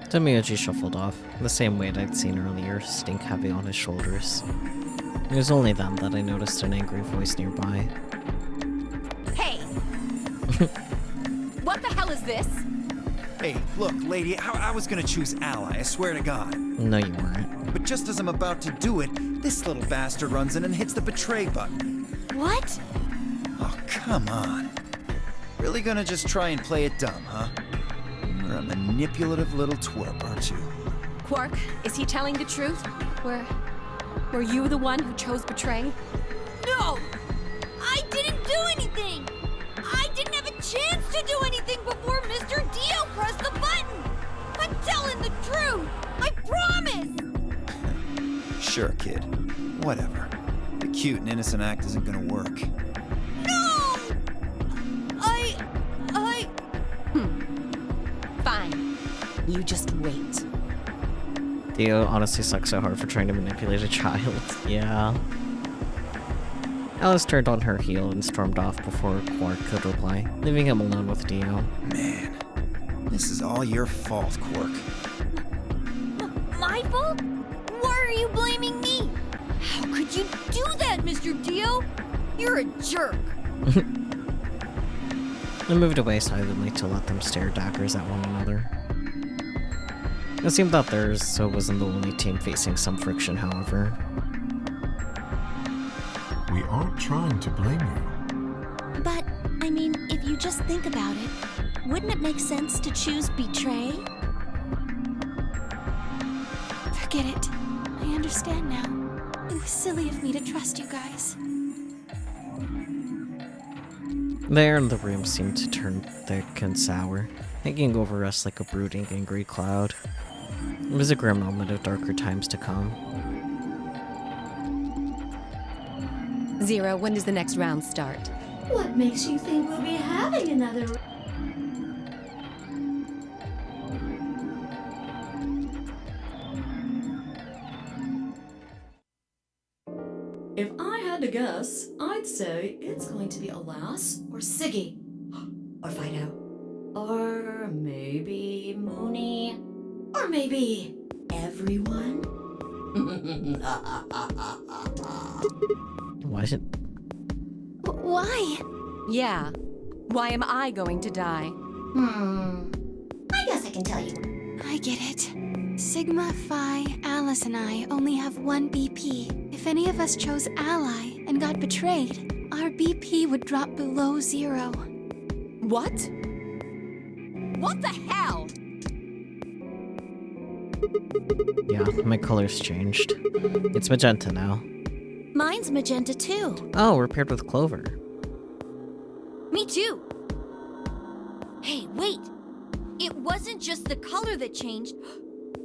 Tomoyoji shuffled off, the same weight I'd seen earlier, stink heavy on his shoulders. It was only then that I noticed an angry voice nearby. Hey! What the hell is this? Hey, look, lady, I was gonna choose ally, I swear to God. No, you weren't. But just as I'm about to do it, this little bastard runs in and hits the betray button. What? Oh, come on. Really gonna just try and play it dumb, huh? You're a manipulative little twerp, aren't you? Quark, is he telling the truth? Were you the one who chose betray? No! I didn't do anything! I didn't have a chance to do anything before Mr. Dio pressed the button! I'm telling the truth! I promise! Sure, kid. Whatever. The cute and innocent act isn't gonna work. No! Fine. You just wait. Dio honestly sucks so hard for trying to manipulate a child. Yeah. Alice turned on her heel and stormed off before Quark could reply, leaving him alone with Dio. Man, this is all your fault, Quark. My fault? Why are you blaming me? How could you do that, Mr. Dio? You're a jerk. I moved away silently to let them stare daggers at one another. It seemed that theirs wasn't the only team facing some friction, however. We aren't trying to blame you. But, I mean, if you just think about it, wouldn't it make sense to choose betray? Forget it. I understand now. It was silly of me to trust you guys. The air in the room seemed to turn thick and sour, hanging over us like a brooding, angry cloud. It was a grim moment of darker times to come. Zero, when does the next round start? What makes you think we'll be having another? If I had to guess, I'd say it's going to be Alas or Siggy. Or Fido. Or maybe Mooney. Or maybe everyone. What? Why? Yeah. Why am I going to die? I guess I can tell you. I get it. Sigma, Phi, Alice, and I only have one BP. If any of us chose Ally and got betrayed, our BP would drop below 0. What? What the hell? Yeah, my color's changed. It's magenta now. Mine's magenta too. Oh, we're paired with Clover. Me too. Hey, wait. It wasn't just the color that changed.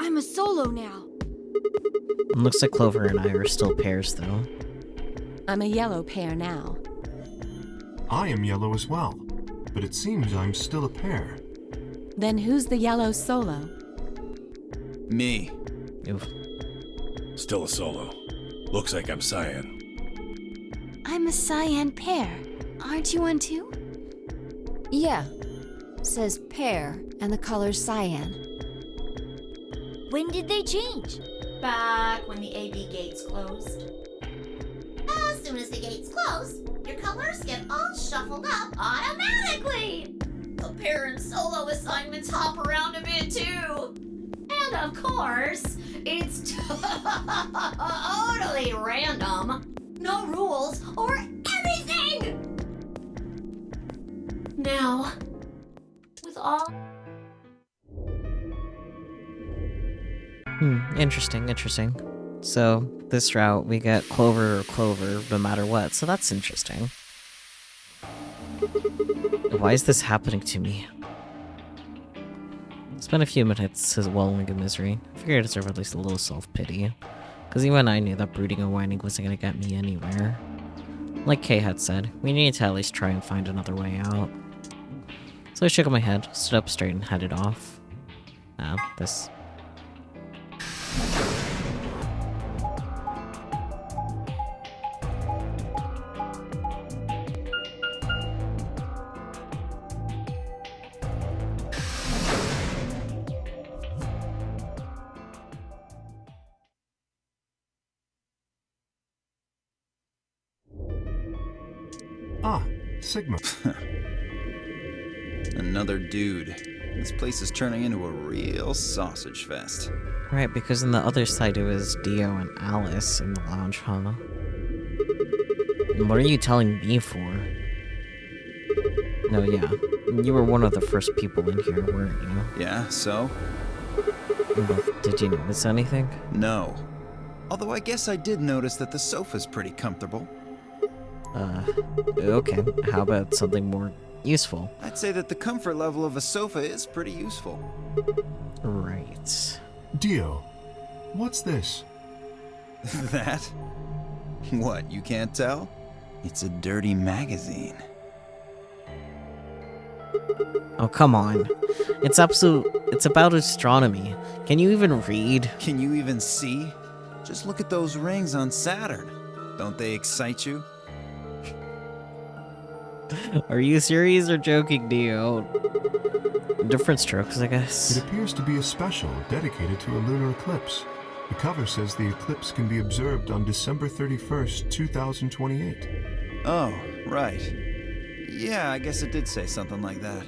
I'm a solo now. It looks like Clover and I are still pairs, though. I'm a yellow pair now. I am yellow as well, but it seems I'm still a pair. Then who's the yellow solo? Me. Oof. Still a solo. Looks like I'm cyan. I'm a cyan pair. Aren't you one too? Yeah. Says pear, and the color's cyan. When did they change? Back when the AB gates closed. As soon as the gates close, your colors get all shuffled up automatically. The pair and solo assignments hop around a bit too. And of course, it's totally random. No rules or anything. Now, with all... Interesting. So, this route, we get Clover or Clover no matter what, so that's interesting. Why is this happening to me? Spent a few minutes wallowing in misery. I figured I deserve at least a little self-pity. Because even I knew that brooding and whining wasn't going to get me anywhere. Like Kay had said, we needed to at least try and find another way out. So I shook my head, stood up straight, and headed off. This. Ah, Sigma. Another dude. This place is turning into a real sausage fest. Right, because on the other side it was Dio and Alice in the lounge, huh? What are you telling me for? No, yeah. You were one of the first people in here, weren't you? Yeah, so? Well, did you notice anything? No. Although I guess I did notice that the sofa's pretty comfortable. Okay. How about something more useful? I'd say that the comfort level of a sofa is pretty useful. Right. Dio, what's this? That? What, you can't tell? It's a dirty magazine. Oh, come on. It's about astronomy. Can you even read? Can you even see? Just look at those rings on Saturn. Don't they excite you? Are you serious or joking, Dio? Different strokes, I guess. It appears to be a special dedicated to a lunar eclipse. The cover says the eclipse can be observed on December 31st, 2028. Oh, right. Yeah, I guess it did say something like that.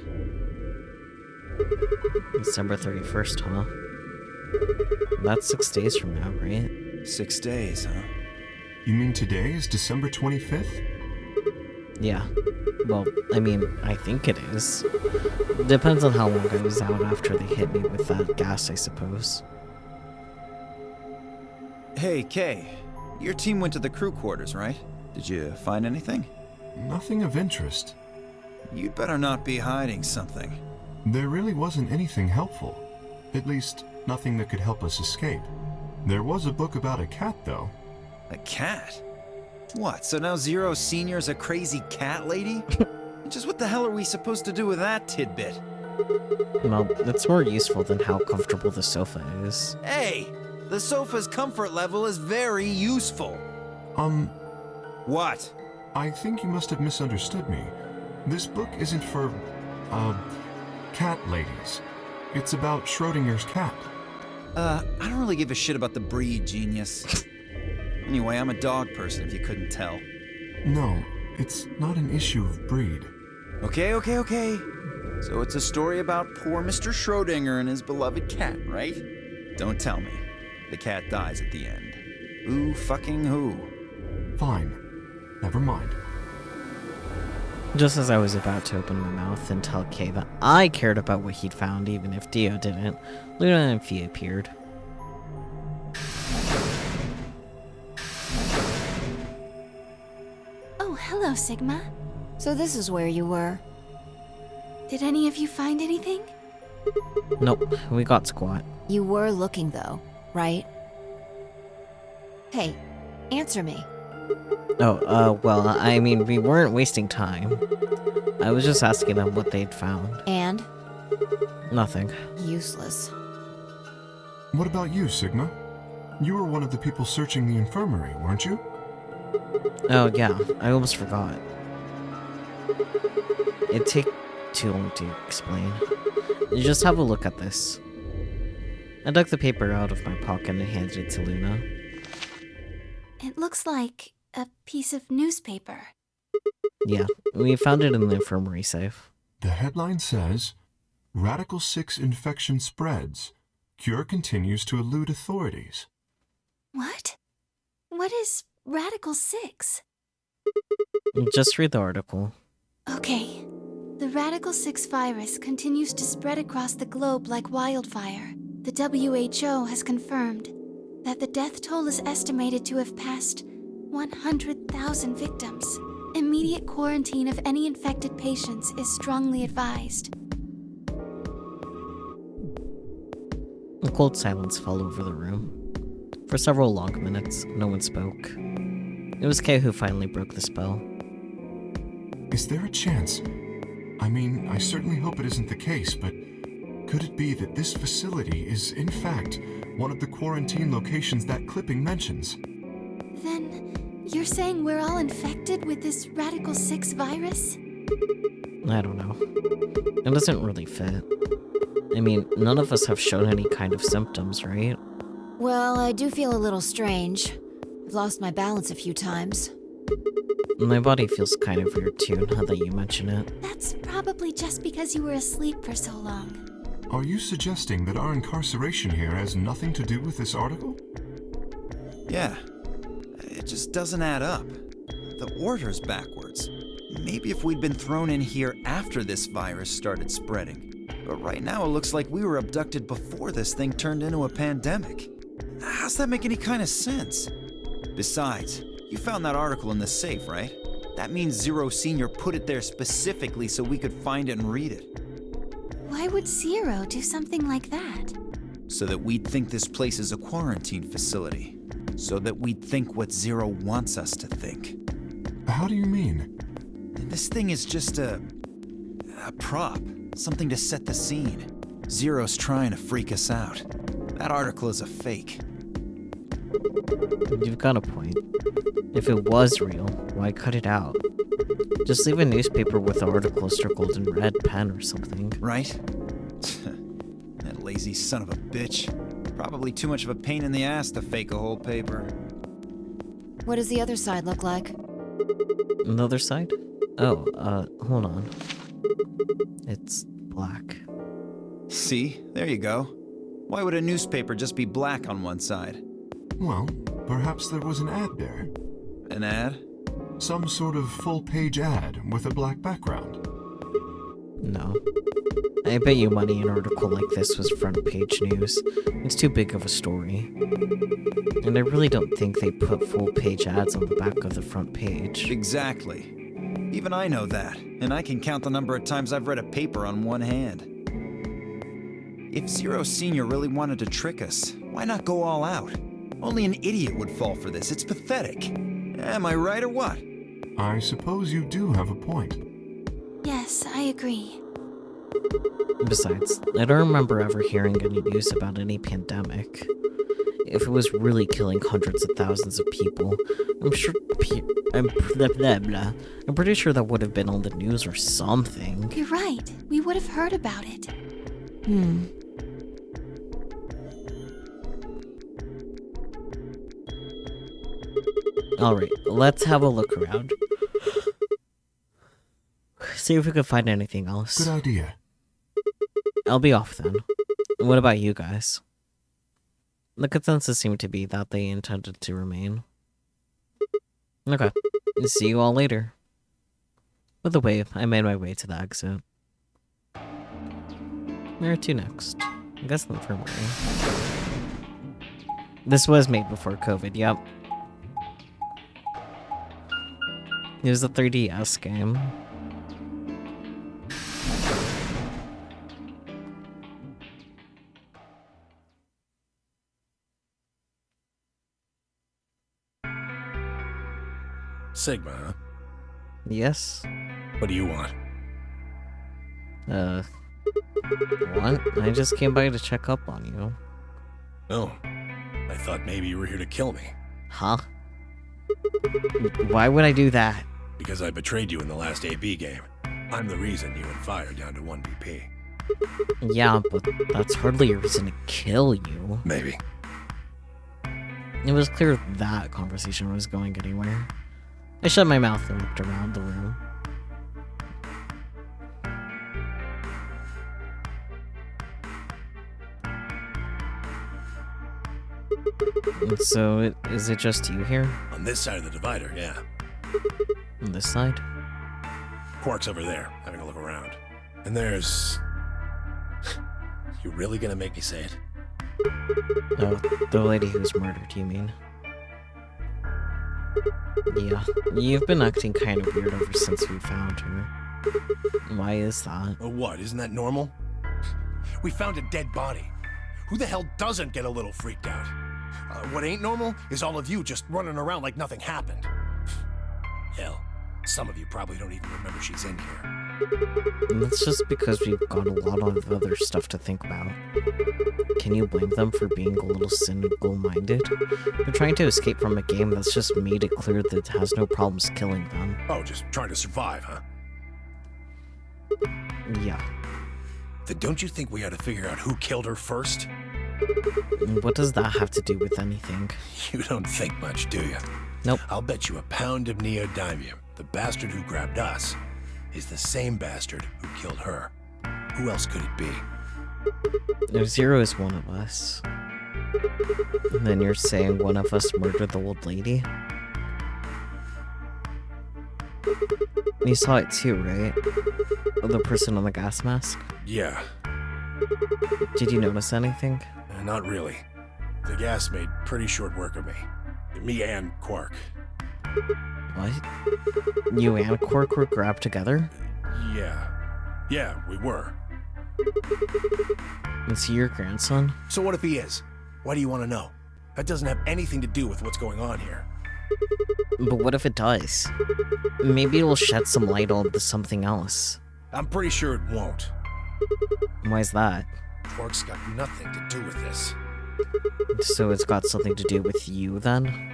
December 31st, huh? That's 6 days from now, right? 6 days, huh? You mean today is December 25th? Yeah. Well, I mean, I think it is. Depends on how long I was out after they hit me with that gas, I suppose. Hey, Kay. Your team went to the crew quarters, right? Did you find anything? Nothing of interest. You'd better not be hiding something. There really wasn't anything helpful. At least, nothing that could help us escape. There was a book about a cat, though. A cat? What, so now Zero Senior's a crazy cat lady? Just what the hell are we supposed to do with that tidbit? Well, it's more useful than how comfortable the sofa is. Hey! The sofa's comfort level is very useful. What? I think you must have misunderstood me. This book isn't for, cat ladies. It's about Schrodinger's cat. I don't really give a shit about the breed, genius. Anyway, I'm a dog person, if you couldn't tell. No, it's not an issue of breed. Okay. So it's a story about poor Mr. Schrodinger and his beloved cat, right? Don't tell me. The cat dies at the end. Who fucking who? Fine. Never mind. Just as I was about to open my mouth and tell Kay that I cared about what he'd found, even if Dio didn't, Luna and Fee appeared. Oh, hello, Sigma. So this is where you were. Did any of you find anything? Nope, we got squat. You were looking, though, right? Hey, answer me. Oh, well, I mean, we weren't wasting time. I was just asking them what they'd found. And? Nothing. Useless. What about you, Sigma? You were one of the people searching the infirmary, weren't you? Oh, yeah, I almost forgot. It'd take too long to explain. You just have a look at this. I dug the paper out of my pocket and handed it to Luna. It looks like a piece of newspaper. Yeah, we found it in the infirmary safe. The headline says, Radical 6 infection spreads. Cure continues to elude authorities. What? What is Radical 6? Just read the article. Okay. The Radical 6 virus continues to spread across the globe like wildfire. The WHO has confirmed that the death toll is estimated to have passed 100,000 victims. Immediate quarantine of any infected patients is strongly advised. A cold silence fell over the room. For several long minutes, no one spoke. It was Kay who finally broke the spell. Is there a chance? I mean, I certainly hope it isn't the case, but Could it be that this facility is, in fact, one of the quarantine locations that clipping mentions? Then, you're saying we're all infected with this Radical 6 virus? I don't know. It doesn't really fit. I mean, none of us have shown any kind of symptoms, right? Well, I do feel a little strange. I've lost my balance a few times. My body feels kind of weird too, now that you mention it. That's probably just because you were asleep for so long. Are you suggesting that our incarceration here has nothing to do with this article? Yeah. It just doesn't add up. The order's backwards. Maybe if we'd been thrown in here after this virus started spreading. But right now it looks like we were abducted before this thing turned into a pandemic. How's that make any kind of sense? Besides, you found that article in the safe, right? That means Zero Senior put it there specifically so we could find it and read it. Why would Zero do something like that? So that we'd think this place is a quarantine facility. So that we'd think what Zero wants us to think. How do you mean? This thing is just a prop. Something to set the scene. Zero's trying to freak us out. That article is a fake. You've got a point. If it was real, why cut it out? Just leave a newspaper with the article circled in red pen or something. Right? That lazy son of a bitch. Probably too much of a pain in the ass to fake a whole paper. What does the other side look like? The other side? Oh, hold on. It's black. See? There you go. Why would a newspaper just be black on one side? Well, perhaps there was an ad there. An ad? Some sort of full-page ad with a black background. No. I bet you money an article like this was front-page news. It's too big of a story. And I really don't think they put full-page ads on the back of the front page. Exactly. Even I know that, and I can count the number of times I've read a paper on one hand. If Zero Senior really wanted to trick us, why not go all out? Only an idiot would fall for this. It's pathetic. Am I right or what? I suppose you do have a point. Yes, I agree. Besides, I don't remember ever hearing any news about any pandemic. If it was really killing hundreds of thousands of people, I'm sure I'm pretty sure that would have been on the news or something. You're right. We would have heard about it. Alright, let's have a look around. See if we can find anything else. Good idea. I'll be off then. What about you guys? The consensus seemed to be that they intended to remain. Okay. See you all later. With a wave, I made my way to the exit. Where to next? I guess the infirmary. This was made before COVID, yep. It was a 3DS game. Sigma, huh? Yes? What do you want? What? I just came by to check up on you. Oh, I thought maybe you were here to kill me. Huh? Why would I do that? Because I betrayed you in the last AB game. I'm the reason you and Fire down to 1 BP. Yeah, but that's hardly a reason to kill you. Maybe. It was clear that conversation was going anywhere. I shut my mouth and looked around the room. So, is it just you here? On this side of the divider, yeah. On this side? Quark's over there, having a look around. And there's... You really gonna make me say it? Oh, the lady who was murdered, you mean? Yeah, you've been acting kind of weird ever since we found her. Why is that? Oh, what? Isn't that normal? We found a dead body. Who the hell doesn't get a little freaked out? What ain't normal is all of you just running around like nothing happened. Hell, some of you probably don't even remember she's in here. And that's just because we've got a lot of other stuff to think about. Can you blame them for being a little cynical-minded? They're trying to escape from a game that's just made it clear that it has no problems killing them. Oh, just trying to survive, huh? Yeah. Then don't you think we ought to figure out who killed her first? What does that have to do with anything? You don't think much, do you? Nope. I'll bet you a pound of neodymium the bastard who grabbed us is the same bastard who killed her. Who else could it be? No, Zero is one of us. And then you're saying one of us murdered the old lady? You saw it too, right? The person on the gas mask? Yeah. Did you notice anything? Not really. The gas made pretty short work of me. Me and Quark. What? You and Quark were grabbed together? Yeah. Yeah, we were. Is he your grandson? So what if he is? Why do you want to know? That doesn't have anything to do with what's going on here. But what if it does? Maybe it'll shed some light on something else. I'm pretty sure it won't. Why's that? Quark's got nothing to do with this. So it's got something to do with you, then?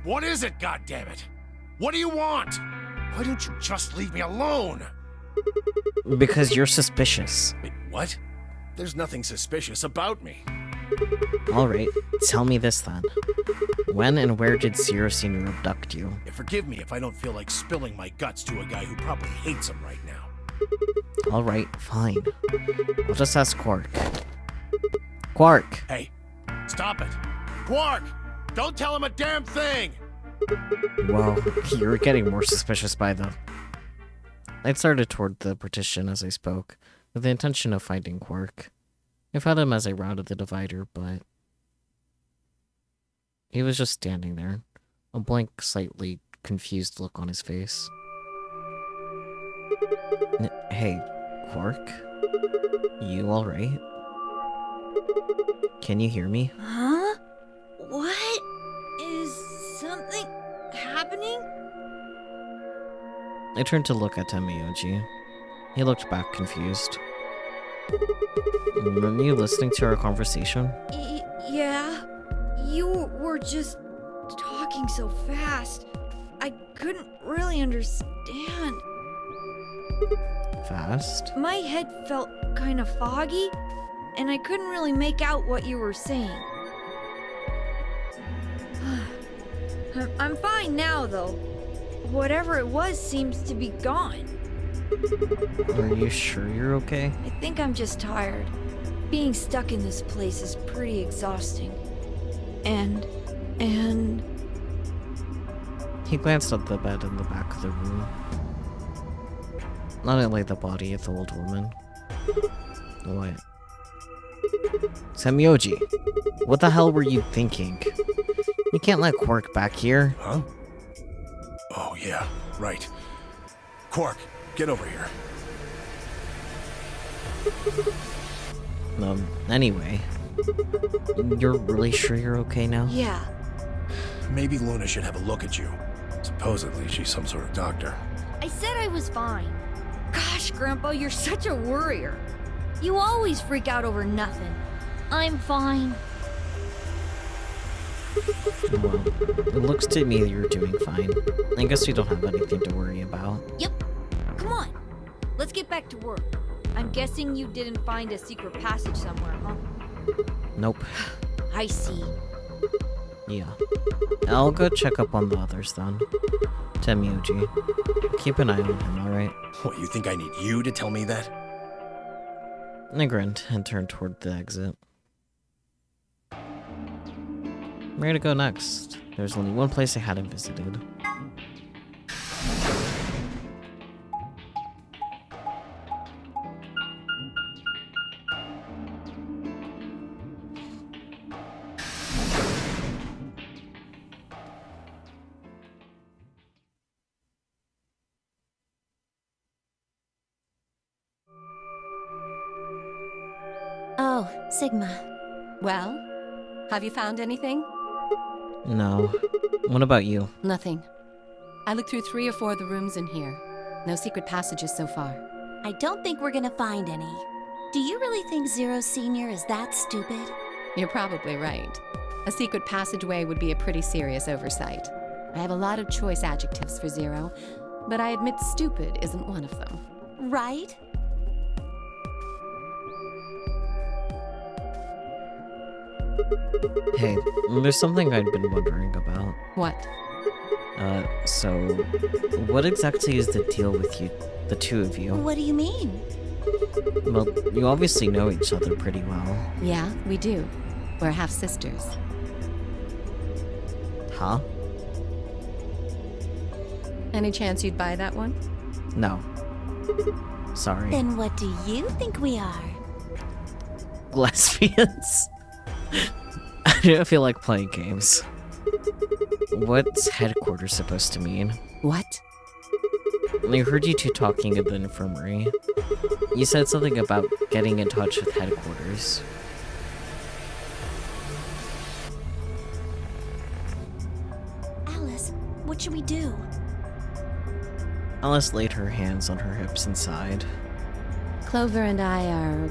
What is it, goddammit? What do you want? Why don't you just leave me alone? Because you're suspicious. Wait, what? There's nothing suspicious about me. Alright, tell me this then. When and where did Zero Senior abduct you? Forgive me if I don't feel like spilling my guts to a guy who probably hates him right now. Alright, fine. I'll just ask Quark. Quark! Hey, stop it! Quark! Don't tell him a damn thing! Whoa, you're getting more suspicious by the... I started toward the partition as I spoke, with the intention of finding Quark. I found him as I rounded the divider, but... he was just standing there, a blank, slightly confused look on his face. Hey, Quark? You alright? Can you hear me? Huh? What? Is something happening? I turned to look at Tamayoji. He looked back confused. Were you listening to our conversation? Yeah. You were just talking so fast. I couldn't really understand. Fast? My head felt kind of foggy, and I couldn't really make out what you were saying. I'm fine now, though. Whatever it was seems to be gone. Are you sure you're okay? I think I'm just tired. Being stuck in this place is pretty exhausting. And... He glanced at the bed in the back of the room. Not only the body of the old woman. What? Semyoji, what the hell were you thinking? You can't let Quark back here. Huh? Oh, yeah, right. Quark, get over here. Anyway. You're really sure you're okay now? Yeah. Maybe Luna should have a look at you. Supposedly, she's some sort of doctor. I said I was fine. Gosh, Grandpa, you're such a worrier. You always freak out over nothing. I'm fine. Well, it looks to me that you're doing fine. I guess we don't have anything to worry about. Yep. Come on. Let's get back to work. I'm guessing you didn't find a secret passage somewhere, huh? Nope. I see. Yeah. I'll go check up on the others then. Temyuji. Keep an eye on him, alright? What, you think I need you to tell me that? I grinned and turned toward the exit. Where to go next? There's only one place I hadn't visited. Oh, Sigma. Well, have you found anything? No. What about you? Nothing. I looked through 3 or 4 of the rooms in here. No secret passages so far. I don't think we're gonna find any. Do you really think Zero Senior is that stupid? You're probably right. A secret passageway would be a pretty serious oversight. I have a lot of choice adjectives for Zero, but I admit stupid isn't one of them. Right? Hey, there's something I'd been wondering about. What? So, what exactly is the deal with you, the two of you? What do you mean? Well, you obviously know each other pretty well. Yeah, we do. We're half-sisters. Huh? Any chance you'd buy that one? No. Sorry. Then what do you think we are? Lesbians? I don't feel like playing games. What's headquarters supposed to mean? What? I heard you two talking in the infirmary. You said something about getting in touch with headquarters. Alice, what should we do? Alice laid her hands on her hips and sighed. Clover and I are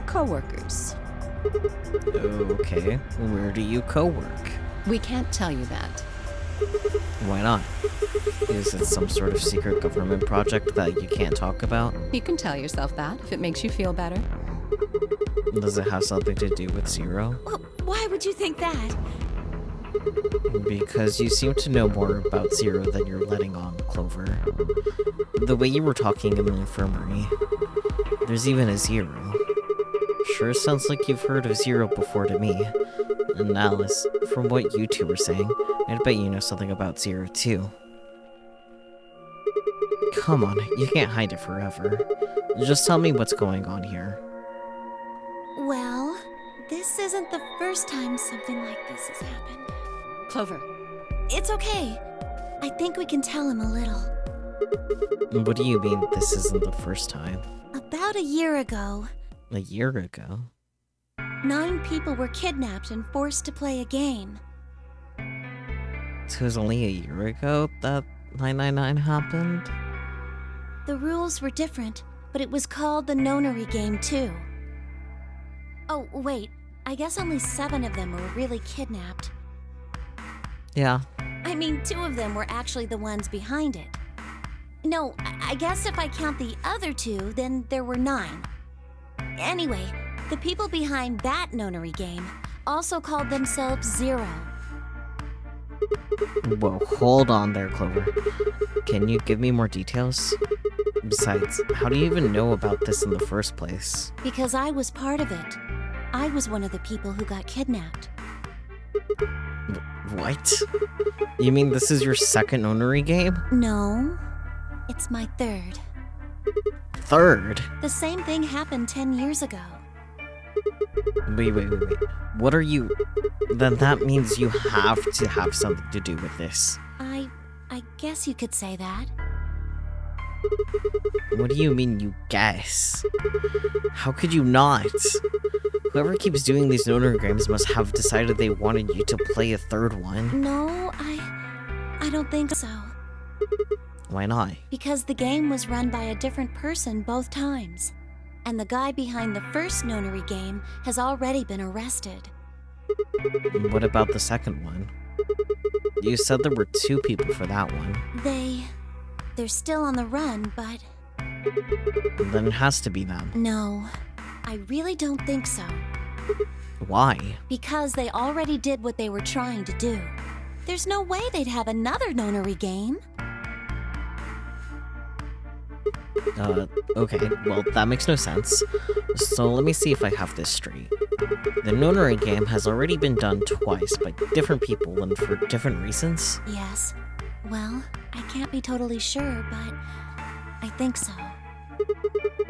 co-workers. Okay, where do you co-work? We can't tell you that. Why not? Is it some sort of secret government project that you can't talk about? You can tell yourself that if it makes you feel better. Does it have something to do with Zero? Well, why would you think that? Because you seem to know more about Zero than you're letting on, Clover. The way you were talking in the infirmary. There's even a Zero. Sure sounds like you've heard of Zero before to me. And Alice, from what you two were saying, I'd bet you know something about Zero too. Come on, you can't hide it forever. Just tell me what's going on here. Well, this isn't the first time something like this has happened. Clover. It's okay. I think we can tell him a little. What do you mean this isn't the first time? About a year ago, A year ago? 9 people were kidnapped and forced to play a game. So it was only a year ago that 999 happened? The rules were different, but it was called the nonary game too. Oh, wait. I guess only 7 of them were really kidnapped. Yeah. I mean, 2 of them were actually the ones behind it. No, I guess if I count the other 2, then there were 9. Anyway, the people behind that nonary game also called themselves Zero. Whoa, hold on there, Clover. Can you give me more details? Besides, how do you even know about this in the first place? Because I was part of it. I was one of the people who got kidnapped. What? You mean this is your second nonary game? No, it's my 3rd. 3rd? The same thing happened 10 years ago. Wait. What are you... Then that means you have to have something to do with this. I guess you could say that. What do you mean you guess? How could you not? Whoever keeps doing these nonary games must have decided they wanted you to play a 3rd one. No, I don't think so. Why not? Because the game was run by a different person both times. And the guy behind the first nonary game has already been arrested. What about the second one? You said there were 2 people for that one. They're still on the run, but... Then it has to be them. No, I really don't think so. Why? Because they already did what they were trying to do. There's no way they'd have another nonary game. Okay, well, that makes no sense. So let me see if I have this straight. The nonary game has already been done twice by different people and for different reasons? Yes. Well, I can't be totally sure, but I think so.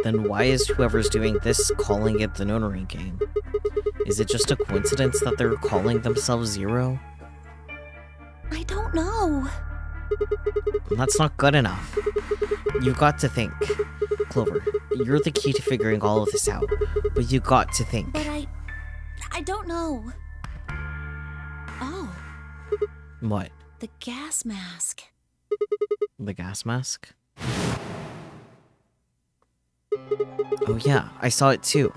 Then why is whoever's doing this calling it the nonary game? Is it just a coincidence that they're calling themselves Zero? I don't know. That's not good enough. You've got to think. Clover, you're the key to figuring all of this out, but you got to think. But I don't know. Oh. What? The gas mask. The gas mask? Oh yeah, I saw it too.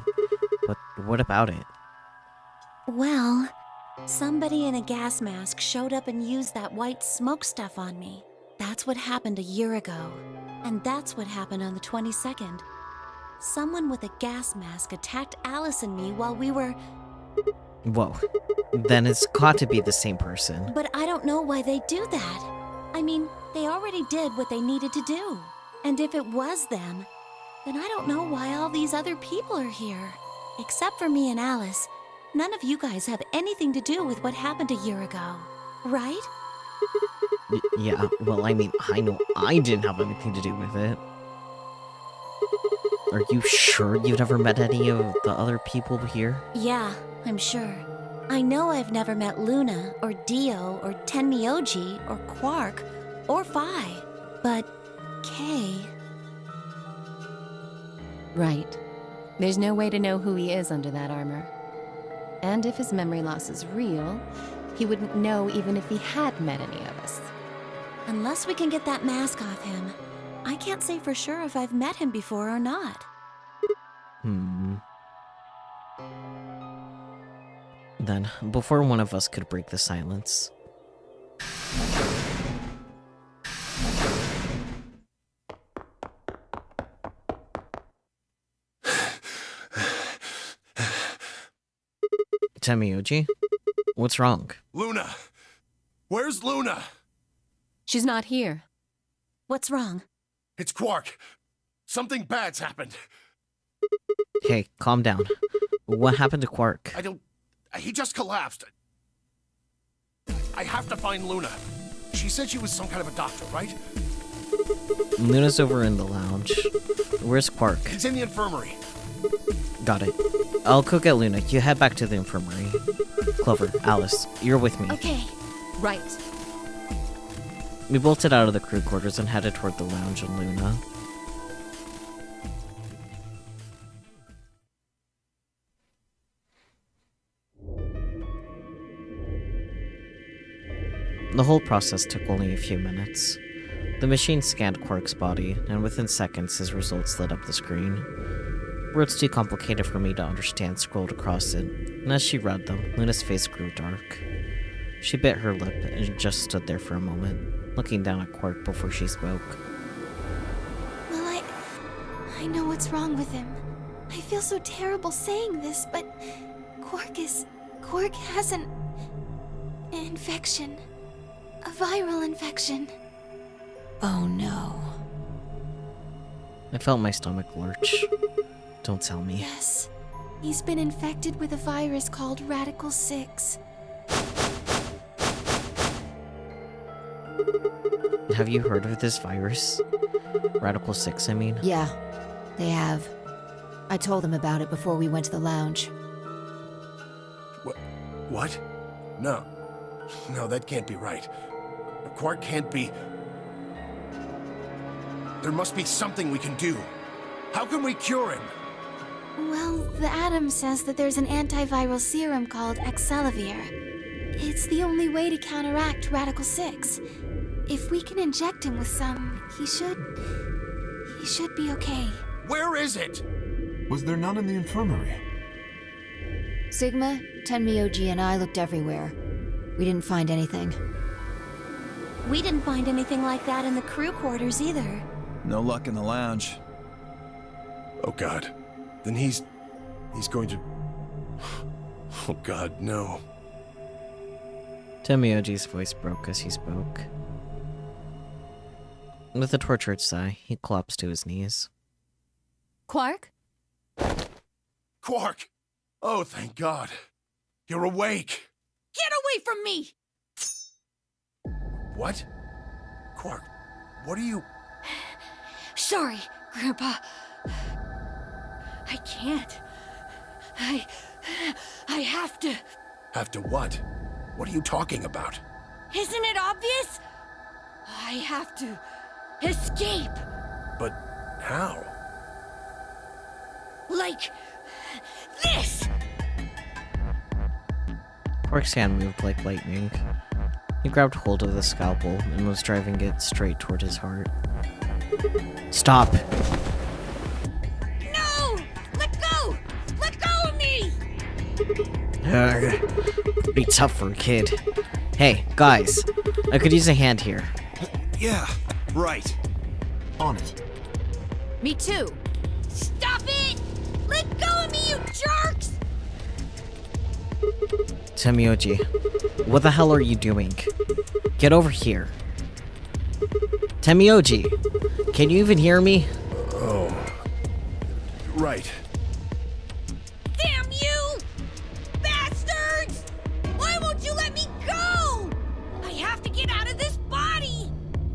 But what about it? Well, somebody in a gas mask showed up and used that white smoke stuff on me. That's what happened a year ago. And that's what happened on the 22nd. Someone with a gas mask attacked Alice and me while we were... Whoa. Then it's got to be the same person. But I don't know why they do that. I mean, they already did what they needed to do. And if it was them, then I don't know why all these other people are here. Except for me and Alice, none of you guys have anything to do with what happened a year ago, right? Yeah, well, I mean, I know I didn't have anything to do with it. Are you sure you've never met any of the other people here? Yeah, I'm sure. I know I've never met Luna, or Dio, or Tenmyoji, or Quark, or Phi. But Kay... Right. There's no way to know who he is under that armor. And if his memory loss is real, he wouldn't know even if he had met any of us. Unless we can get that mask off him, I can't say for sure if I've met him before or not. Then, before one of us could break the silence... Tenmyoji? What's wrong? Luna! Where's Luna? She's not here. What's wrong? It's Quark. Something bad's happened. Hey, calm down. What happened to Quark? He just collapsed. I have to find Luna. She said she was some kind of a doctor, right? Luna's over in the lounge. Where's Quark? He's in the infirmary. Got it. I'll go get Luna. You head back to the infirmary. Clover, Alice, you're with me. Okay. Right. We bolted out of the crew quarters and headed toward the lounge and Luna. The whole process took only a few minutes. The machine scanned Quark's body, and within seconds his results lit up the screen. Words too complicated for me to understand scrolled across it, and as she read them, Luna's face grew dark. She bit her lip and just stood there for a moment, looking down at Quark before she spoke. Well, I know what's wrong with him. I feel so terrible saying this, but Quark has an infection. A viral infection. Oh no. I felt my stomach lurch. Don't tell me. Yes. He's been infected with a virus called Radical 6. Have you heard of this virus? Radical 6, I mean? Yeah, they have. I told them about it before we went to the lounge. What? No. No, that can't be right. Quark can't be... There must be something we can do. How can we cure him? Well, the Atom says that there's an antiviral serum called Axelavir. It's the only way to counteract Radical 6. If we can inject him with some, he should be okay. Where is it? Was there none in the infirmary? Sigma, Tenmyoji, and I looked everywhere. We didn't find anything. We didn't find anything like that in the crew quarters either. No luck in the lounge. Oh God. Then he's going to... Oh God, no. Tenmyoji's voice broke as he spoke. With a tortured sigh, he collapsed to his knees. Quark? Quark! Oh, thank God. You're awake. Get away from me! What? Quark, what are you... Sorry, Grandpa. I can't. I have to. Have to what? What are you talking about? Isn't it obvious? I have to escape. But how? Like this! Quark's hand moved like lightning. He grabbed hold of the scalpel and was driving it straight toward his heart. Stop. No! Let go! Let go of me! Pretty tough for a kid. Hey, guys. I could use a hand here. Yeah, right. On it. Me too. Stop it! Let go of me, you jerks! Temioji, what the hell are you doing? Get over here. Temioji, can you even hear me? Oh. Right. Damn you! Bastards! Why won't you let me go? I have to get out of this body!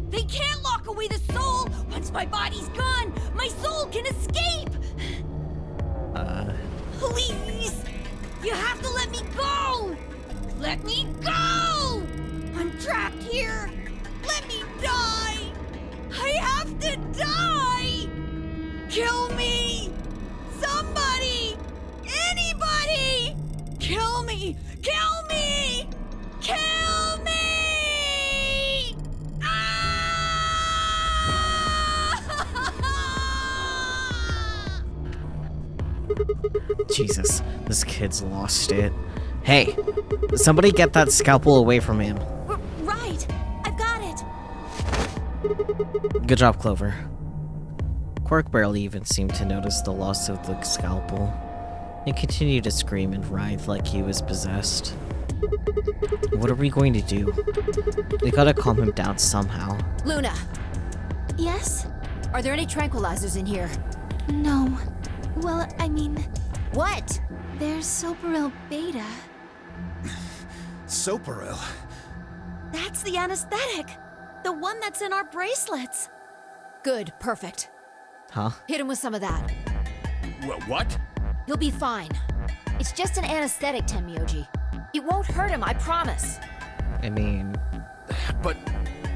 They can't lock away the soul! Once my body's gone, my soul can escape! Please! You have to let me go! Let me go! I'm trapped here! Let me die! I have to die! Kill me! Somebody! Anybody! Kill me! Kill me! Kill me! Jesus, this kid's lost it. Hey, somebody get that scalpel away from him. Right! I've got it! Good job, Clover. Quark barely even seemed to notice the loss of the scalpel. He continued to scream and writhe like he was possessed. What are we going to do? We gotta calm him down somehow. Luna, Yes? are there any tranquilizers in here? No. Well, I mean, What? there's Soparil Beta. Soparil? That's the anesthetic! The one that's in our bracelets! Good, perfect. Huh? Hit him with some of that. What? He'll be fine. It's just an anesthetic, Temioji. It won't hurt him, I promise. I mean... But...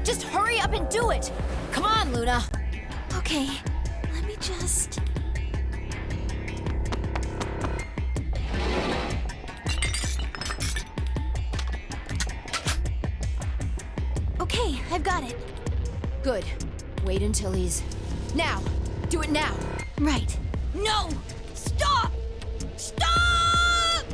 Just hurry up and do it! Come on, Luna! Okay, let me just... Okay, I've got it. Good. Wait until he's... Now! Do it now! Right. No! Stop! Stop!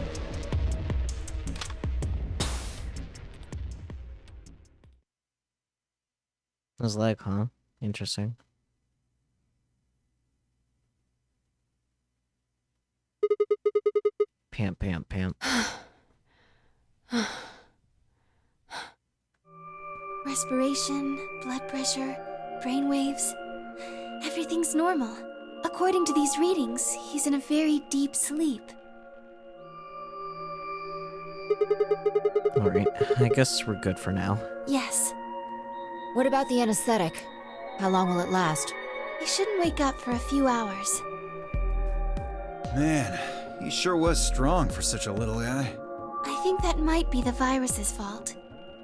His leg, huh? Interesting. Pant, pant, pant. Respiration, blood pressure, brain waves. Everything's normal. According to these readings, he's in a very deep sleep. Alright, I guess we're good for now. Yes. What about the anesthetic? How long will it last? He shouldn't wake up for a few hours. Man, he sure was strong for such a little guy. I think that might be the virus's fault.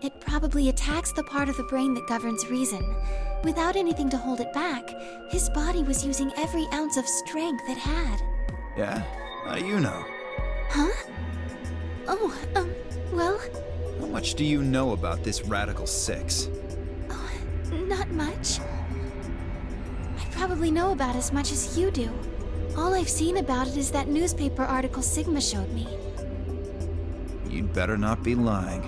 It probably attacks the part of the brain that governs reason. Without anything to hold it back, his body was using every ounce of strength it had. Yeah? How do you know? Huh? Oh, well, How much do you know about this Radical 6? not much. I probably know about as much as you do. All I've seen about it is that newspaper article Sigma showed me. You'd better not be lying.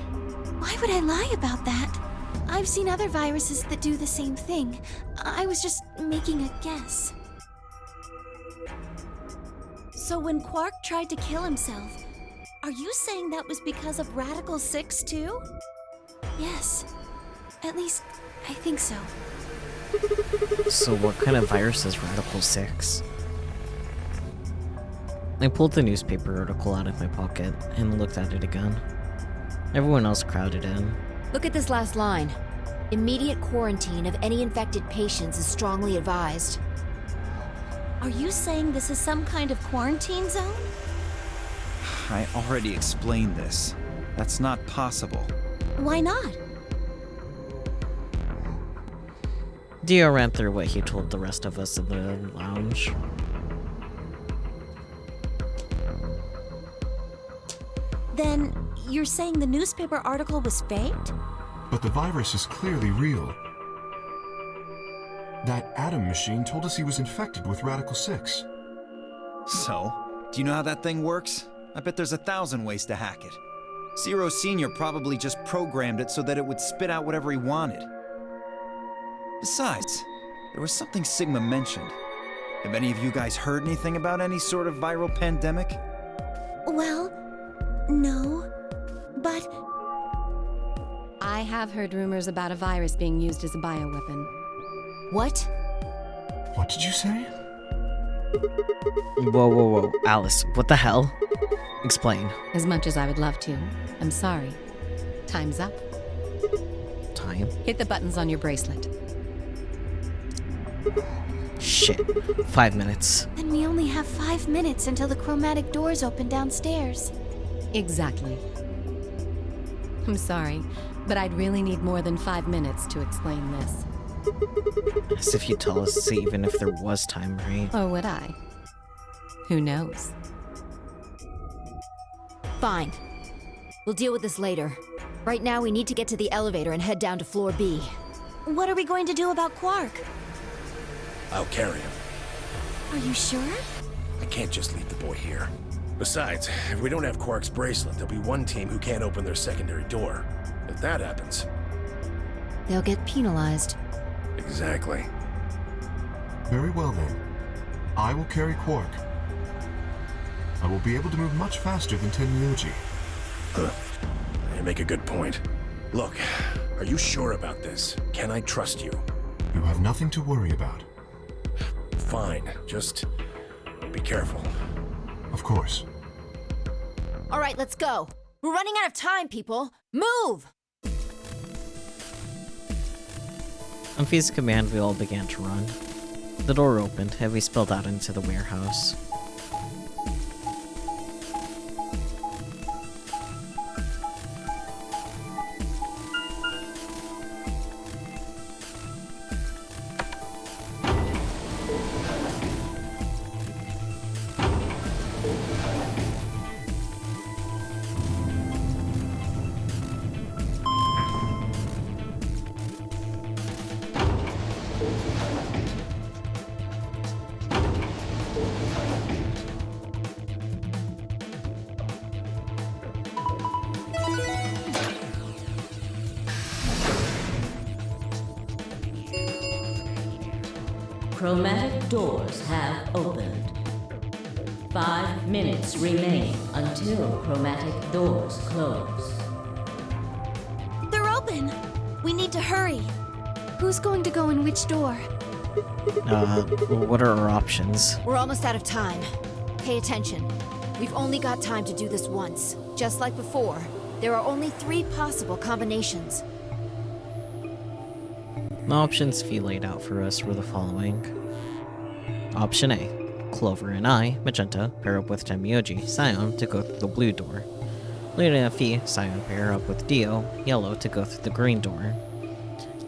Why would I lie about that? I've seen other viruses that do the same thing. I was just making a guess. So when Quark tried to kill himself, are you saying that was because of Radical 6 too? Yes. At least, I think so. So what kind of virus is Radical 6? I pulled the newspaper article out of my pocket and looked at it again. Everyone else crowded in. Look at this last line. Immediate quarantine of any infected patients is strongly advised. Are you saying this is some kind of quarantine zone? I already explained this. That's not possible. Why not? Dio ran through what he told the rest of us in the lounge. Then you're saying the newspaper article was faked? But the virus is clearly real. That Atom machine told us he was infected with Radical 6. So, do you know how that thing works? I bet there's 1,000 ways to hack it. Zero Senior probably just programmed it so that it would spit out whatever he wanted. Besides, there was something Sigma mentioned. Have any of you guys heard anything about any sort of viral pandemic? Well, no. But I have heard rumors about a virus being used as a bioweapon. What? What did you say? Whoa. Alice, what the hell? Explain. As much as I would love to. I'm sorry. Time's up. Time? Hit the buttons on your bracelet. Shit. 5 minutes. And we only have 5 minutes until the chromatic doors open downstairs. Exactly. I'm sorry, but I'd really need more than 5 minutes to explain this. As if you'd tell us even if there was time, right? Or would I? Who knows? Fine. We'll deal with this later. Right now, we need to get to the elevator and head down to floor B. what are we going to do about Quark? I'll carry him. Are you sure? I can't just leave the boy here. Besides, if we don't have Quark's bracelet, there'll be one team who can't open their secondary door. If that happens... They'll get penalized. Exactly. Very well then. I will carry Quark. I will be able to move much faster than Tenmyoji. You make a good point. Look, are you sure about this? Can I trust you? You have nothing to worry about. Fine, just be careful. Of course. All right, let's go. We're running out of time, people. Move! On Fi's command, we all began to run. The door opened, and we spilled out into the warehouse. Chromatic doors have opened. 5 minutes remain until chromatic doors close. They're open! We need to hurry. Who's going to go in which door? What are our options? We're almost out of time. Pay attention. We've only got time to do this once. Just like before, there are only 3 possible combinations. The options Fi laid out for us were the following. Option A. Clover and I, Magenta, pair up with Tenmyoji, Cyan, to go through the blue door. Luna and Fi, Cyan, pair up with Dio, Yellow, to go through the green door.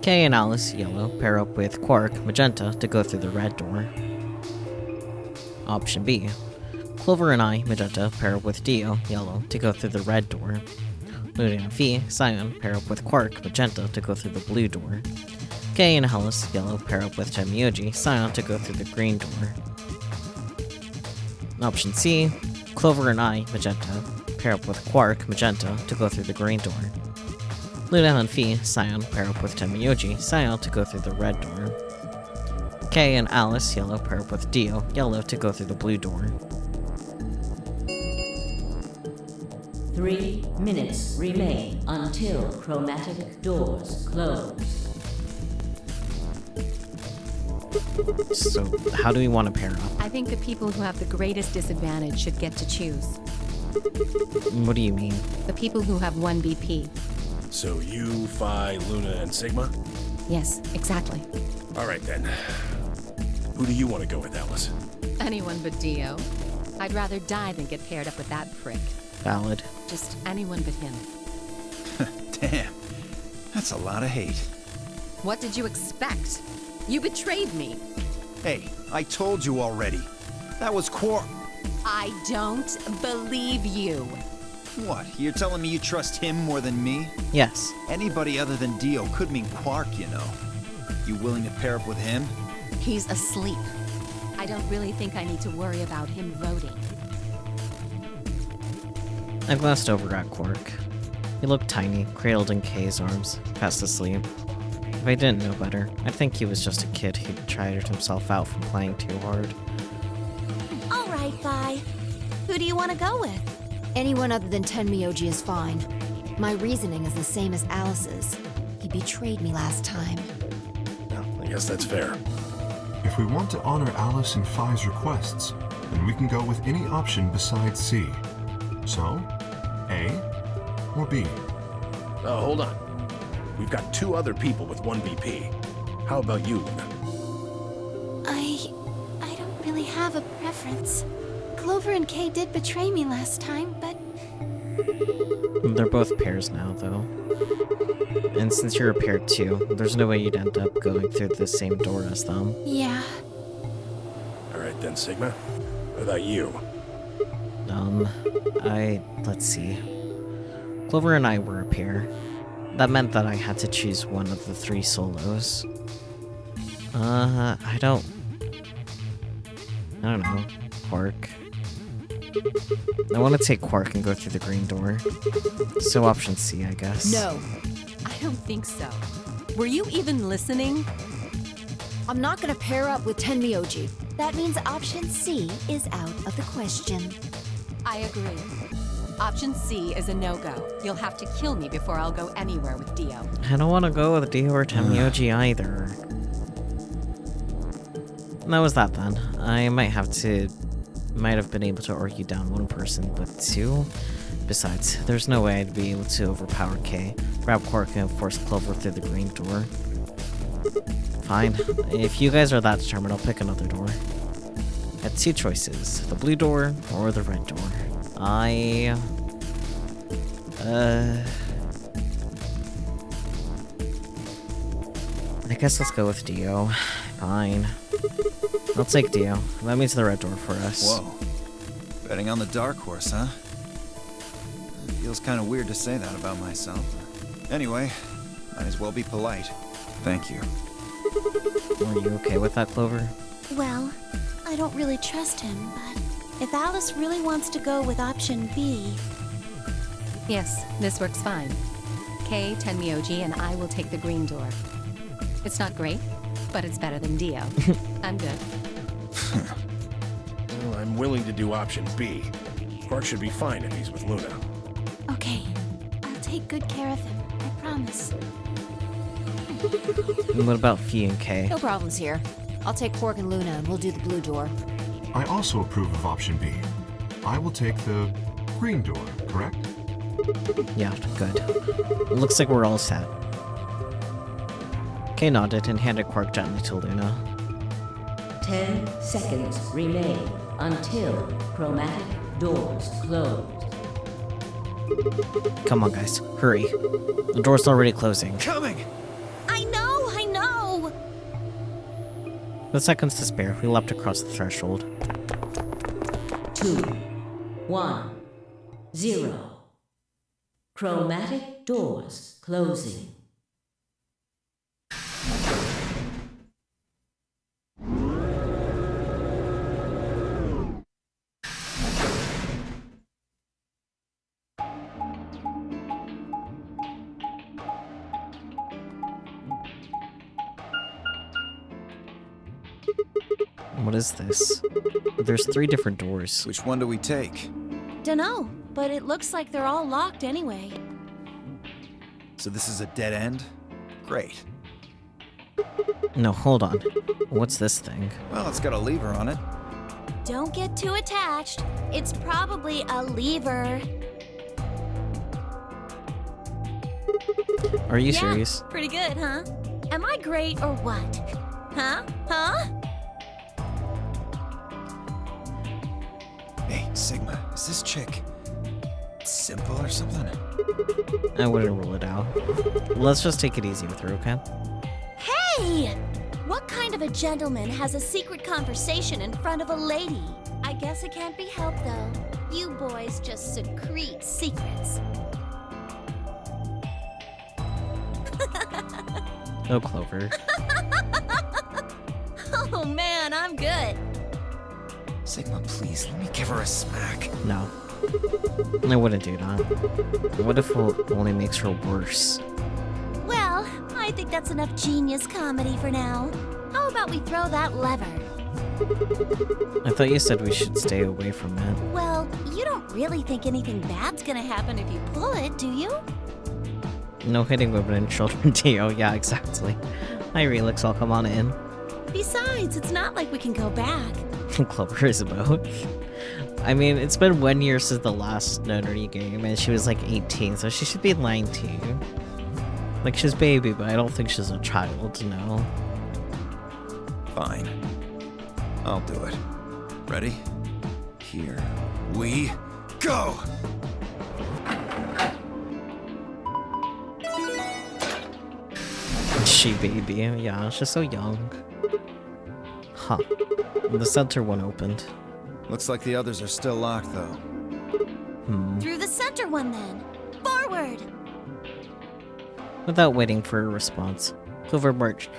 Kay and Alice, Yellow, pair up with Quark, Magenta, to go through the red door. Option B. Clover and I, Magenta, pair up with Dio, Yellow, to go through the red door. Luna and Fi, Cyan, pair up with Quark, Magenta, to go through the blue door. Kay and Alice, Yellow, pair up with Tenmyoji, Cyan, to go through the green door. Option C. Clover and I, Magenta, pair up with Quark, Magenta, to go through the green door. Luna and Fi, Cyan, pair up with Tenmyoji, Cyan, to go through the red door. Kay and Alice, Yellow, pair up with Dio, Yellow, to go through the blue door. 3 minutes remain until chromatic doors close. So, how do we want to pair up? I think the people who have the greatest disadvantage should get to choose. What do you mean? The people who have 1 BP. So you, Phi, Luna, and Sigma? Yes, exactly. All right then. Who do you want to go with, Alice? Anyone but Dio. I'd rather die than get paired up with that prick. Valid. Just anyone but him. Damn, that's a lot of hate. What did you expect? You betrayed me. Hey, I told you already. That was Quark. I don't believe you. What, you're telling me you trust him more than me? Yes. Anybody other than Dio could mean Quark, you know. You willing to pair up with him? He's asleep. I don't really think I need to worry about him voting. I glanced over at Quark. He looked tiny, cradled in Kay's arms, fast asleep. If I didn't know better, I'd think he was just a kid who'd tired himself out from playing too hard. All right, Vi. Who do you want to go with? Anyone other than Tenmyoji is fine. My reasoning is the same as Alice's. He betrayed me last time. Well, I guess that's fair. If we want to honor Alice and Phi's requests, then we can go with any option besides C. So, A or B? Hold on. We've got 2 other people with 1 BP. How about you, Luna? I don't really have a preference. Clover and Kay did betray me last time, but They're both pairs now, though. And since you're a pair too, there's no way you'd end up going through the same door as them. yeah. Alright then, Sigma. What about you? Let's see. Clover and I were a pair. That meant that I had to choose one of the 3 solos. I don't know. Quark. I want to take Quark and go through the green door. So option C, I guess. No, I don't think so. Were you even listening? I'm not gonna pair up with Tenmyoji. That means option C is out of the question. I agree. Option C is a no-go. You'll have to kill me before I'll go anywhere with Dio. I don't want to go with Dio or Tenmyoji either. And that was that then. I might have been able to argue down one person, but 2? Besides, there's no way I'd be able to overpower Kay, grab Quark, and force Clover through the green door. Fine. If you guys are that determined, I'll pick another door. I had 2 choices, the blue door or the red door. I guess let's go with Dio. Fine. I'll take Dio. That means the red door for us. Whoa. Betting on the dark horse, huh? Feels kind of weird to say that about myself. Anyway, might as well be polite. Thank you. Are you okay with that, Clover? Well, I don't really trust him, but if Alice really wants to go with option B... Yes, this works fine. Kay, Tenmyoji, and I will take the green door. It's not great, but it's better than Dio. I'm good. Well, I'm willing to do option B. Quark should be fine if he's with Luna. Okay. I'll take good care of him. I promise. And what about Phi and Kay? No problems here. I'll take Quark and Luna and we'll do the blue door. I also approve of option B. I will take the green door, correct? Yeah, good. Looks like we're all set. Kay nodded and handed Quark gently to Luna. 10 seconds remain until chromatic doors close. Come on, guys. Hurry. The door's already closing. Coming! I know! With seconds to spare, we leapt across the threshold. 2, 1, 0. Chromatic doors closing. What is this? There's 3 different doors. Which one do we take? Dunno, but it looks like they're all locked anyway. So this is a dead end? Great. No, hold on. What's this thing? Well, it's got a lever on it. Don't get too attached. It's probably a lever. Are you serious? Pretty good, huh? Am I great or what? Huh? Hey, Sigma, is this chick simple or something? I wouldn't rule it out. Let's just take it easy with her, okay? Hey! What kind of a gentleman has a secret conversation in front of a lady? I guess it can't be helped, though. You boys just secrete secrets. Oh, Clover. Oh, Oh man, I'm good. Sigma, please, let me give her a smack. No. I wouldn't do that. What if it only makes her worse? Well, I think that's enough genius comedy for now. How about we throw that lever? I thought you said we should stay away from it. Well, you don't really think anything bad's gonna happen if you pull it, do you? No hitting women and children, Dio. Yeah, exactly. Hi, Relix, I'll come on in. Besides, it's not like we can go back. Clover is about. I mean, it's been 1 year since the last Notary game, and she was like 18, so she should be 19. Like, she's baby, but I don't think she's a child, no. Fine. I'll do it. Ready? Here we go! She baby, yeah, she's so young. Huh. The center one opened. Looks like the others are still locked, though. Through the center one, then. Forward! Without waiting for a response, Clover marched.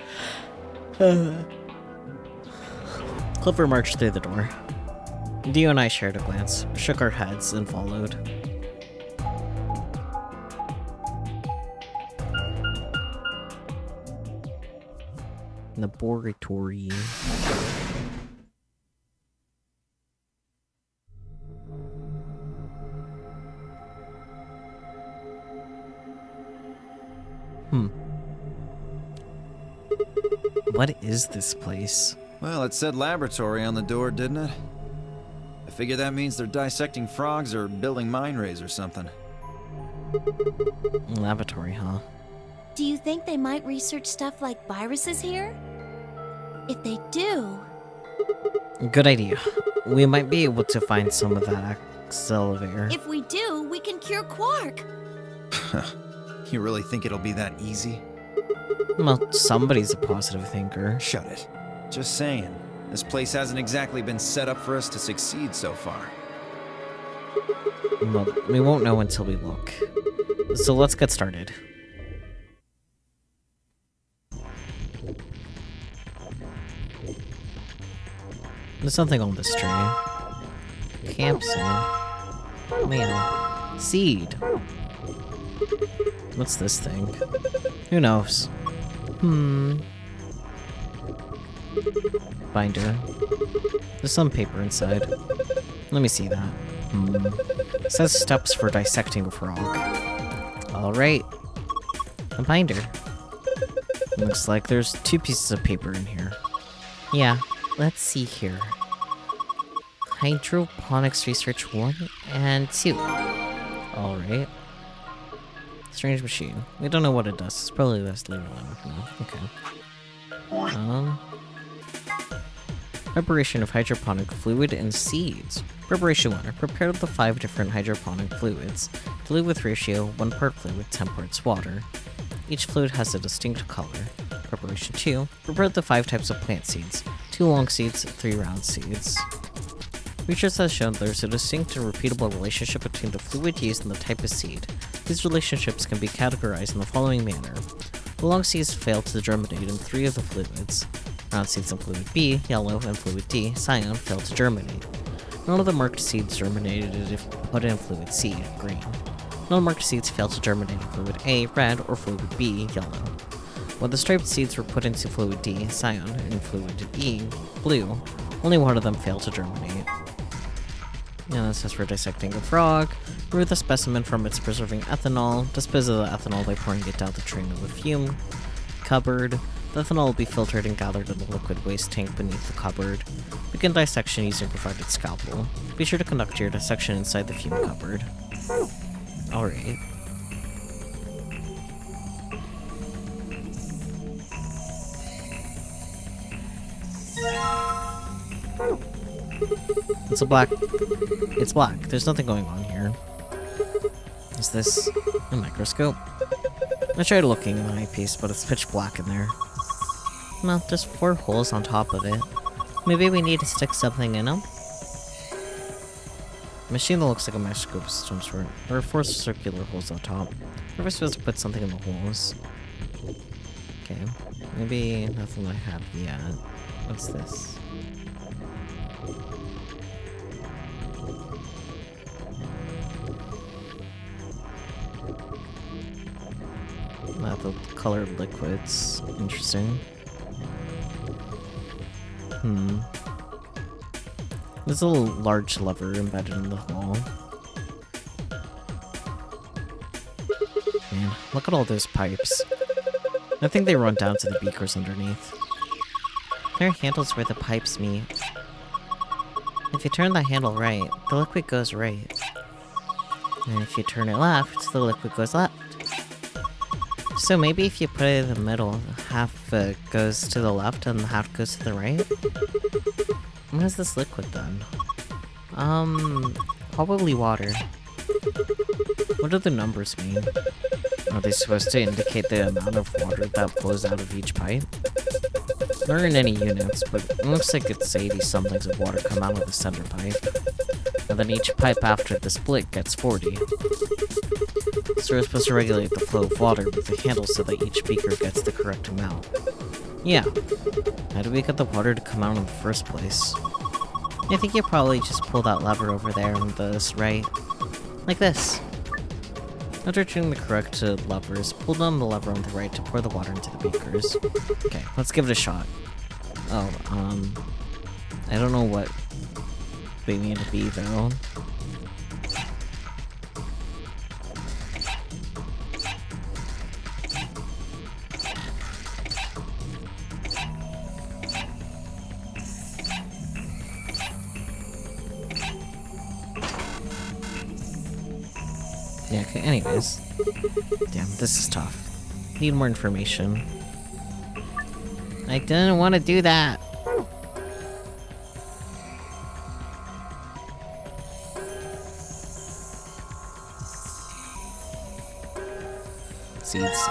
Clover marched through the door. Dio and I shared a glance, shook our heads, and followed. Laboratory. What is this place? Well, it said laboratory on the door, didn't it? I figure that means they're dissecting frogs or building mine rays or something. Laboratory, huh? Do you think they might research stuff like viruses here? If they do... Good idea. We might be able to find some of that accelerator. If we do, we can cure Quark. You really think it'll be that easy? Well, somebody's a positive thinker. Shut it. Just saying. This place hasn't exactly been set up for us to succeed so far. Well, we won't know until we look. So let's get started. There's something on this tree. Capsule. Mail. Seed. What's this thing? Who knows? Binder. There's some paper inside. Let me see that. It says steps for dissecting a frog. Alright. A binder. Looks like there's 2 pieces of paper in here. Yeah, let's see here. Hydroponics Research 1 and 2. Alright. Strange machine. We don't know what it does. It's probably less leave it alone. No. Okay. Preparation of hydroponic fluid and seeds. Preparation 1. Prepare the 5 different hydroponic fluids. Dilute with ratio 1 part fluid, 10 parts water. Each fluid has a distinct color. Preparation 2. Prepare the 5 types of plant seeds. 2 long seeds, 3 round seeds. Research has shown there's a distinct and repeatable relationship between the fluid used and the type of seed. These relationships can be categorized in the following manner. The long seeds fail to germinate in 3 of the fluids. Round seeds in fluid B, yellow, and fluid D, cyan, fail to germinate. None of the marked seeds germinated if put in fluid C, green. None marked seeds fail to germinate in fluid A, red, or fluid B, yellow. When the striped seeds were put into fluid D, cyan, and fluid E, blue, only one of them failed to germinate. And this is for dissecting a frog. Remove the specimen from its preserving ethanol. Dispose of the ethanol by pouring it down the drain of the fume cupboard. The ethanol will be filtered and gathered in the liquid waste tank beneath the cupboard. Begin dissection using provided scalpel. Be sure to conduct your dissection inside the fume cupboard. Alright. It's black. There's nothing going on here. Is this a microscope? I tried looking in my eyepiece, but it's pitch black in there. Well, there's 4 holes on top of it. Maybe we need to stick something in them? A machine that looks like a microscope of some sort. There are 4 circular holes on top. We're supposed to put something in the holes. Okay. Maybe nothing I have yet. What's this? The colored liquids. Interesting. There's a large lever embedded in the wall. Man, look at all those pipes. I think they run down to the beakers underneath. There are handles where the pipes meet. If you turn the handle right, the liquid goes right. And if you turn it left, the liquid goes left. So maybe if you put it in the middle, half goes to the left and half goes to the right? What is this liquid then? Probably water. What do the numbers mean? Are they supposed to indicate the amount of water that flows out of each pipe? There aren't any units, but it looks like it's 80-somethings of water come out of the center pipe. And then each pipe after the split gets 40. So we're supposed to regulate the flow of water with the handle so that each beaker gets the correct amount. Yeah. How do we get the water to come out in the first place? I think you probably just pull that lever over there on the right. Like this. After turning the correct levers, pull down the lever on the right to pour the water into the beakers. Okay, let's give it a shot. Oh, I don't know what they need to be, though. Yeah, okay, anyways. Damn, this is tough. Need more information. I didn't want to do that. Seeds.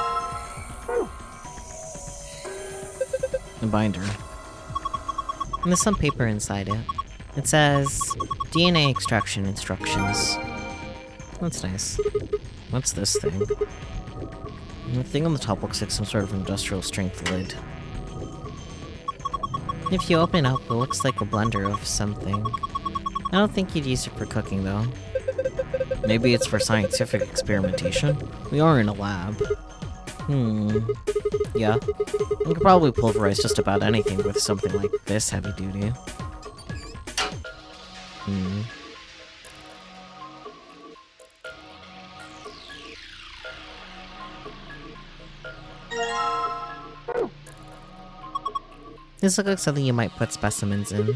A binder. And there's some paper inside it. It says DNA extraction instructions. That's nice. What's this thing? The thing on the top looks like some sort of industrial strength lid. If you open it up, it looks like a blender of something. I don't think you'd use it for cooking, though. Maybe it's for scientific experimentation? We are in a lab. Yeah. You could probably pulverize just about anything with something like this heavy duty. This looks like something you might put specimens in.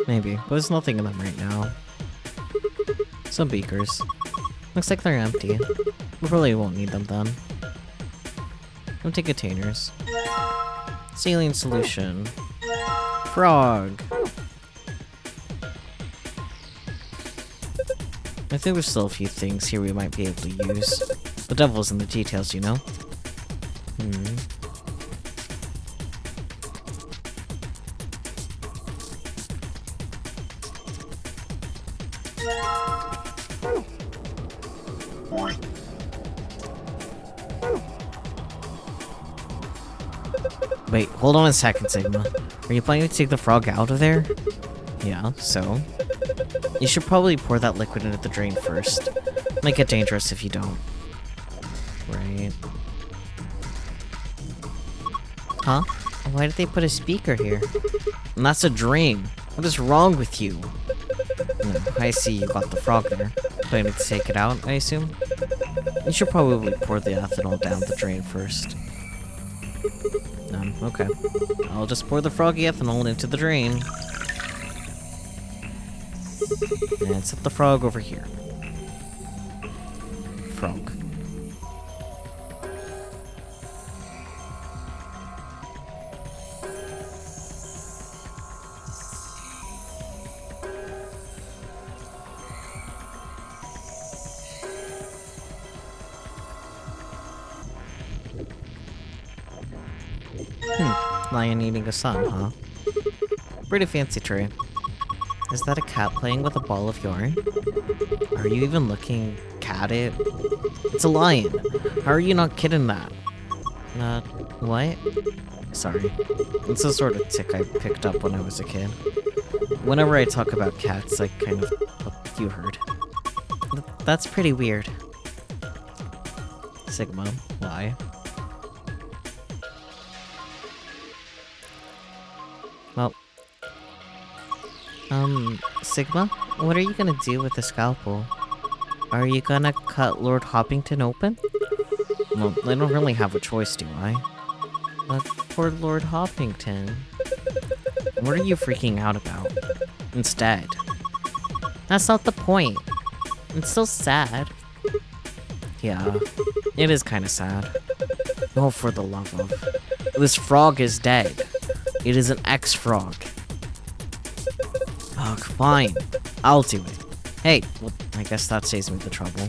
Maybe, but there's nothing in them right now. Some beakers. Looks like they're empty. We probably won't need them then. Empty containers. Saline solution. Frog! I think there's still a few things here we might be able to use. The devil's in the details, you know? Wait, hold on a second, Sigma. Are you planning to take the frog out of there? Yeah, so? You should probably pour that liquid into the drain first. Might get dangerous if you don't. Right. Huh? Why did they put a speaker here? And that's a drain. What is wrong with you? No, I see you got the frog there. Planning to take it out, I assume? You should probably pour the ethanol down the drain first. Okay. I'll just pour the froggy ethanol into the drain. And set the frog over here. Frog. Lion eating a sun, huh? Pretty fancy tree. Is that a cat playing with a ball of yarn? Are you even looking at it? It's a lion. How are you not kidding that? What? Sorry. It's a sort of tick I picked up when I was a kid. Whenever I talk about cats, I kind of... You heard. That's pretty weird. Sigma, why? Well... Sigma? What are you gonna do with the scalpel? Are you gonna cut Lord Hoppington open? Well, I don't really have a choice, do I? But poor Lord Hoppington. What are you freaking out about? Instead. That's not the point. It's still sad. Yeah, it is kinda sad. Oh, for the love of... This frog is dead. It is an ex-frog. Oh, fine. I'll do it. Hey, well, I guess that saves me the trouble.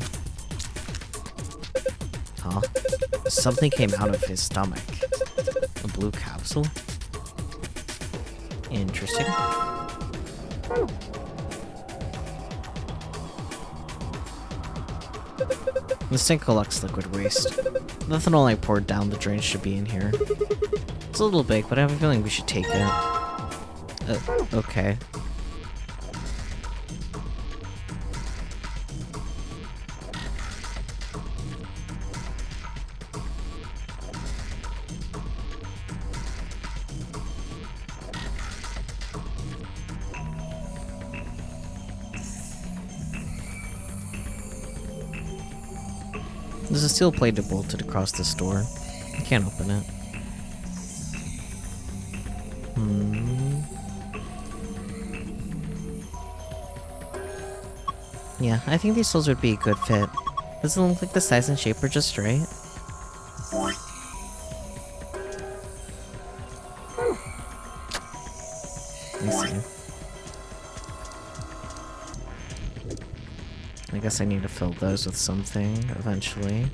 Huh? Something came out of his stomach. A blue capsule? Interesting. This thing collects liquid waste. Ethanol I poured down the drain should be in here. It's a little big, but I have a feeling we should take it. Okay. There's a steel plate bolted across this door. I can't open it. Yeah, I think these tools would be a good fit. Does it look like the size and shape are just right? Let's see. I guess I need to fill those with something eventually.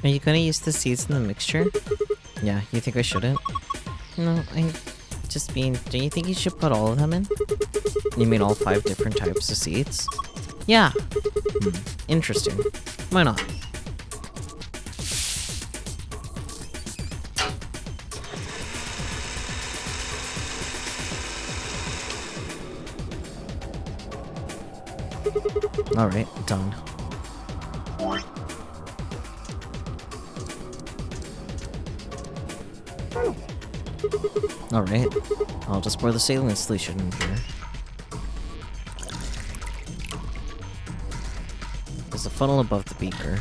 Are you gonna use the seeds in the mixture? Yeah, you think I shouldn't? No, I just mean, do you think you should put all of them in? You mean all 5 different types of seeds? Yeah. Interesting. Why not? Alright, done. Alright, I'll just pour the saline solution in here. There's a funnel above the beaker.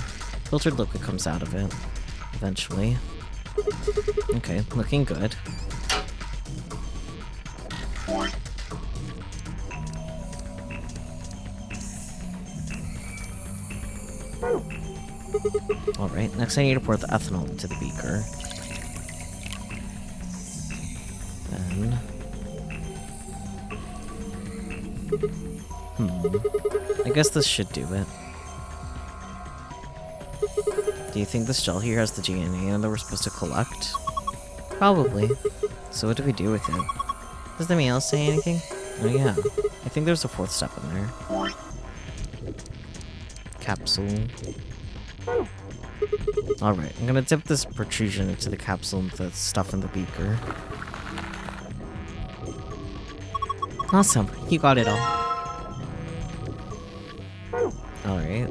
Filtered liquid comes out of it, eventually. Okay, looking good. Alright, next I need to pour the ethanol into the beaker. Then... I guess this should do it. Do you think this gel here has the DNA that we're supposed to collect? Probably. So what do we do with it? Does the mail say anything? Oh yeah, I think there's a 4th step in there. Capsule. Alright, I'm gonna dip this protrusion into the capsule and the stuff in the beaker. Awesome, you got it all. Alright.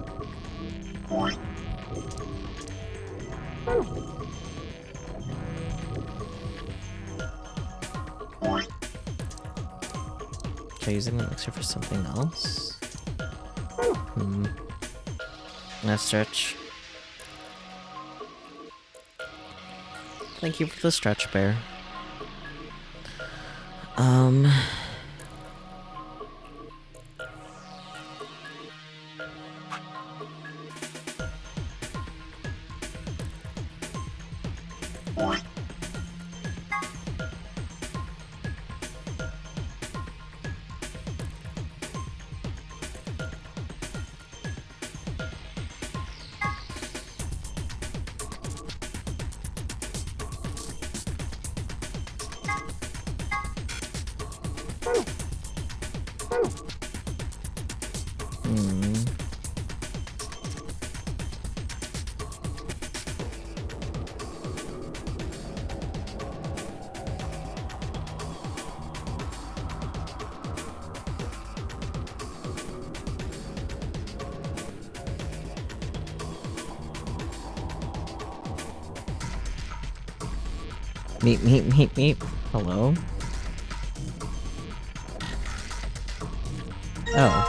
Okay, using the mixer for something else? Nice stretch. Thank you for the stretch, bear. Meep. Hello? Oh.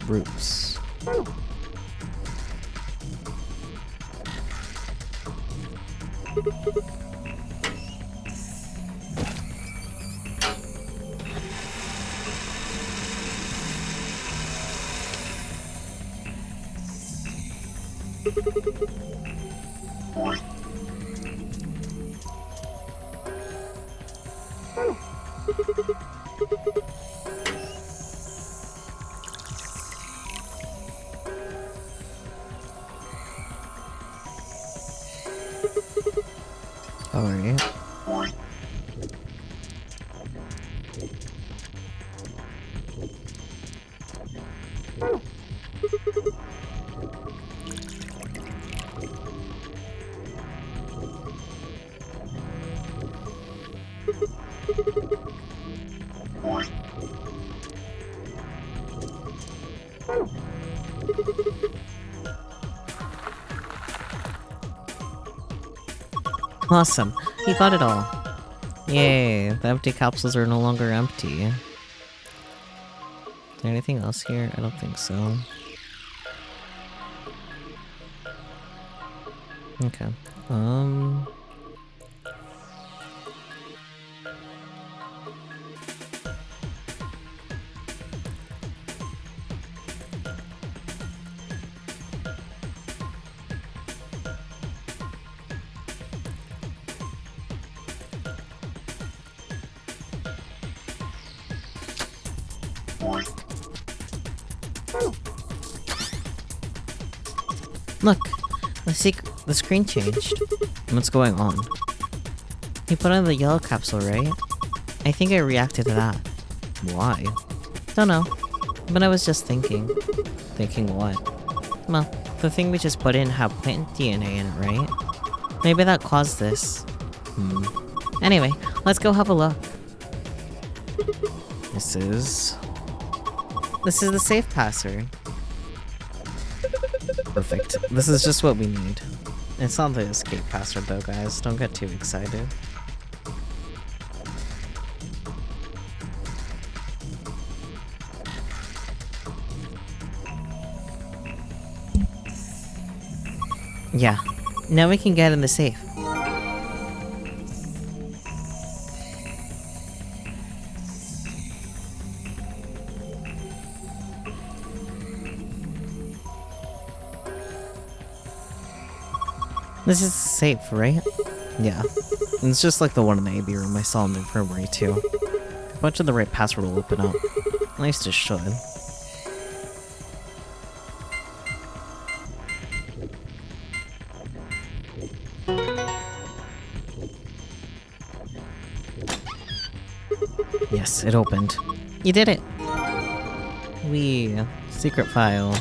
Roots. Alright. Awesome. He got it all. Yay, the empty capsules are no longer empty. Is there anything else here? I don't think so. Okay. Look, the screen changed. What's going on? He put on the yellow capsule, right? I think I reacted to that. Why? Don't know. But I was just thinking. Thinking what? Well, the thing we just put in had plant DNA in it, right? Maybe that caused this. Anyway, let's go have a look. This is the safe password. Perfect. This is just what we need. It's not the escape password though, guys. Don't get too excited. Yeah. Now we can get in the safe. This is safe, right? Yeah. And it's just like the one in the AB room I saw in the infirmary, too. A bunch of the right password will open up. At least it should. Yes, it opened. You did it! Secret file.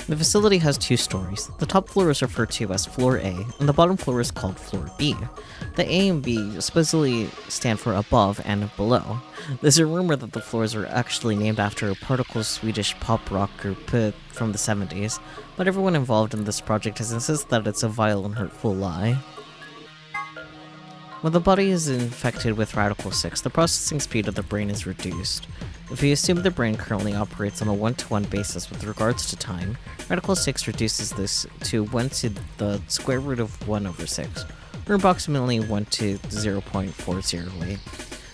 The facility has 2 stories. The top floor is referred to as Floor A, and the bottom floor is called Floor B. The A and B supposedly stand for above and below. There's a rumor that the floors are actually named after a particle Swedish pop rock group from the 70s, but everyone involved in this project has insisted that it's a vile and hurtful lie. When the body is infected with Radical 6, the processing speed of the brain is reduced. If we assume the brain currently operates on a 1-to-1 basis with regards to time, Radical 6 reduces this to 1 to the square root of 1 over 6, or approximately 1 to 0.408.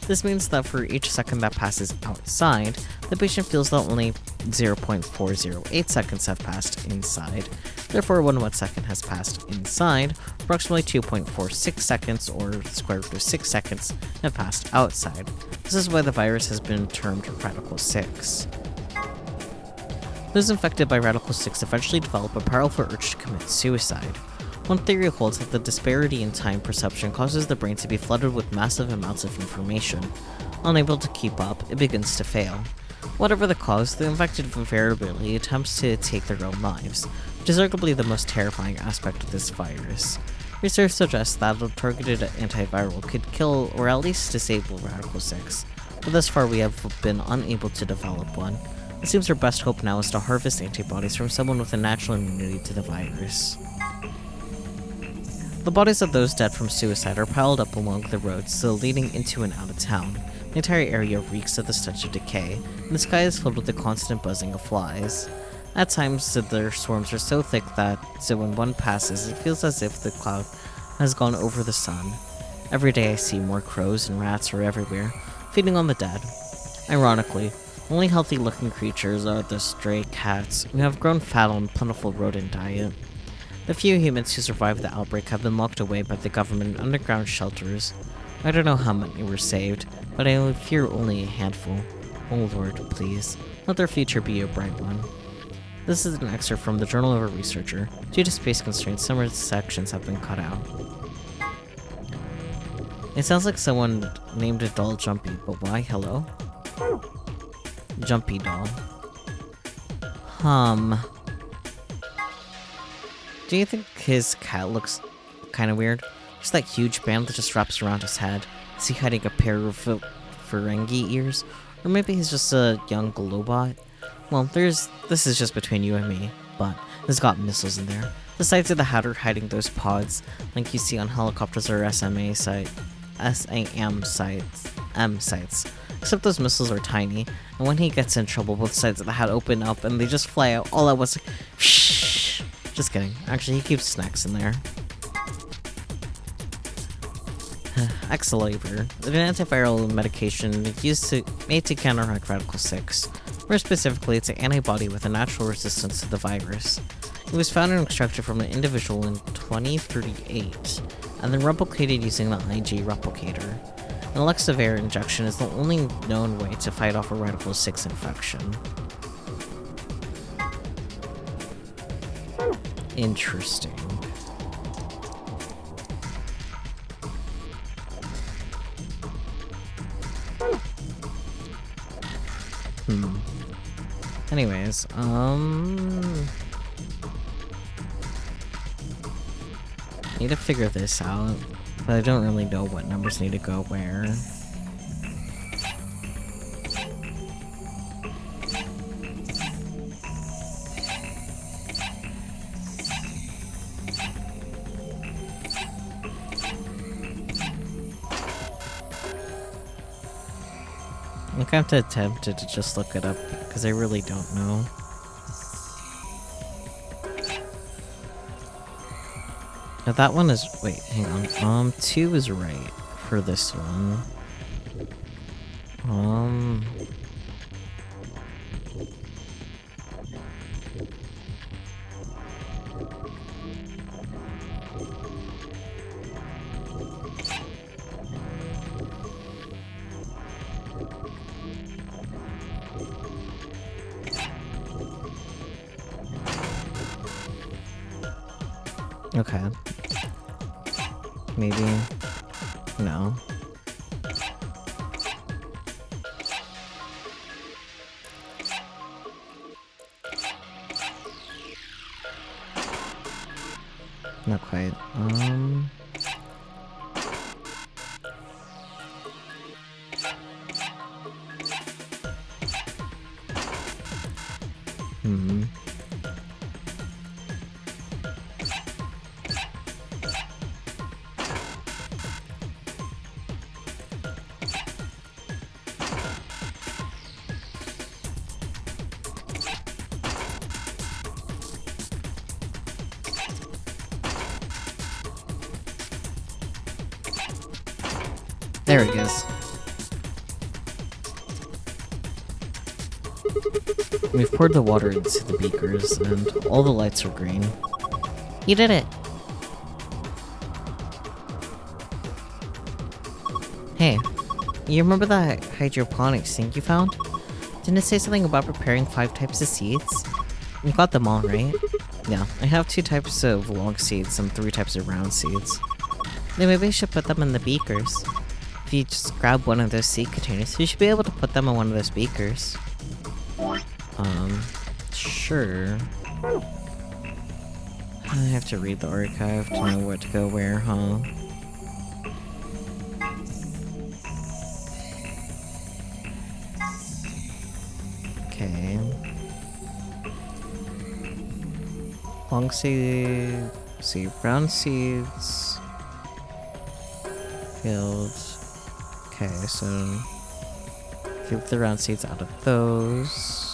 This means that for each second that passes outside, the patient feels that only 0.408 seconds have passed inside. Therefore, when 1 second has passed inside, approximately 2.46 seconds, or square root of 6 seconds, have passed outside. This is why the virus has been termed Radical 6. Those infected by Radical 6 eventually develop a powerful urge to commit suicide. One theory holds that the disparity in time perception causes the brain to be flooded with massive amounts of information. Unable to keep up, it begins to fail. Whatever the cause, the infected invariably attempts to take their own lives, which is arguably the most terrifying aspect of this virus. Research suggests that a targeted antiviral could kill or at least disable Radical 6, but thus far we have been unable to develop one. It seems our best hope now is to harvest antibodies from someone with a natural immunity to the virus. The bodies of those dead from suicide are piled up along the roads leading into and out of town. The entire area reeks of the stench of decay, and the sky is filled with the constant buzzing of flies. At times, their swarms are so thick that when one passes, it feels as if the cloud has gone over the sun. Every day I see more crows and rats are everywhere, feeding on the dead. Ironically, the only healthy-looking creatures are the stray cats, who have grown fat on plentiful rodent diet. The few humans who survived the outbreak have been locked away by the government in underground shelters. I don't know how many were saved, but I fear only a handful. Oh Lord, please, let their future be a bright one. This is an excerpt from the Journal of a Researcher. Due to space constraints, some of its sections have been cut out. It sounds like someone named a doll Jumpy, but why? Hello? Jumpy doll. Do you think his cat looks kind of weird? Just that huge band that just wraps around his head. Is he hiding a pair of Ferengi ears? Or maybe he's just a young globot? Well, this is just between you and me, but it's got missiles in there. The sides of the hat are hiding those pods, like you see on helicopters or SAM sites. Except those missiles are tiny, and when he gets in trouble, both sides of the hat open up and they just fly out all at once. Just kidding. Actually, he keeps snacks in there. Excalibur, an antiviral medication made to counteract Radical 6. More specifically, it's an antibody with a natural resistance to the virus. It was found and extracted from an individual in 2038, and then replicated using the IG replicator. An Elixivir injection is the only known way to fight off a Radical 6 infection. Interesting. Anyways, need to figure this out, but I don't really know what numbers need to go where. I'm going to attempt to just look it up, because I really don't know. Now that one is- wait, hang on. 2 is right for this one. Okay. Maybe. No. Not quite. There it is. We've poured the water into the beakers, and all the lights are green. You did it! Hey, you remember that hydroponic sink you found? Didn't it say something about preparing 5 types of seeds? You got them all, right? Yeah, I have 2 types of long seeds and 3 types of round seeds. Then maybe I should put them in the beakers. If you just grab one of those seed containers, you should be able to put them in one of those beakers. Sure. I have to read the archive to know what to go where, huh? Okay. Long seed, brown seeds, field. Okay, so keep the round seeds out of those.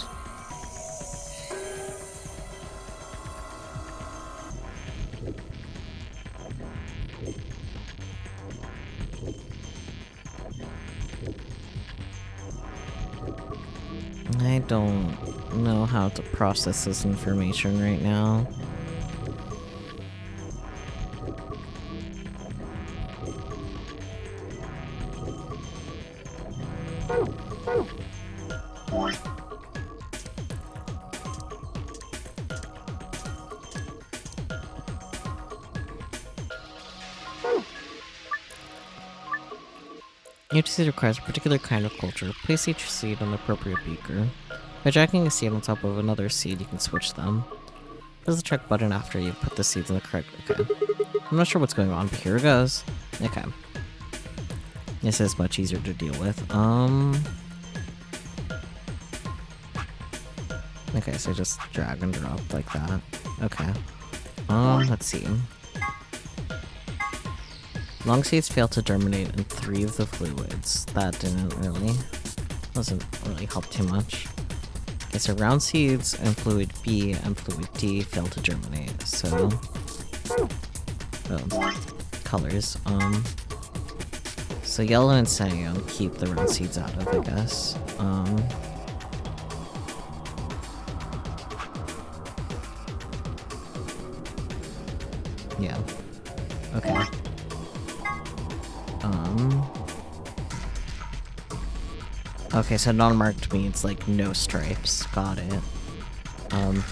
I don't know how to process this information right now. Each seed requires a particular kind of culture. Place each seed on the appropriate beaker. By dragging a seed on top of another seed, you can switch them. Press the check button after you put the seeds in the correct... Okay. I'm not sure what's going on, but here it goes. Okay. This is much easier to deal with. Okay, so just drag and drop like that. Okay. Let's see. Long seeds failed to germinate in 3 of the fluids. That doesn't really help too much. Okay, so round seeds and fluid B and fluid D failed to germinate, so... colors, so yellow and cyan keep the round seeds out of, I guess. Yeah. Okay. Okay, so non-marked means, like, no stripes. Got it.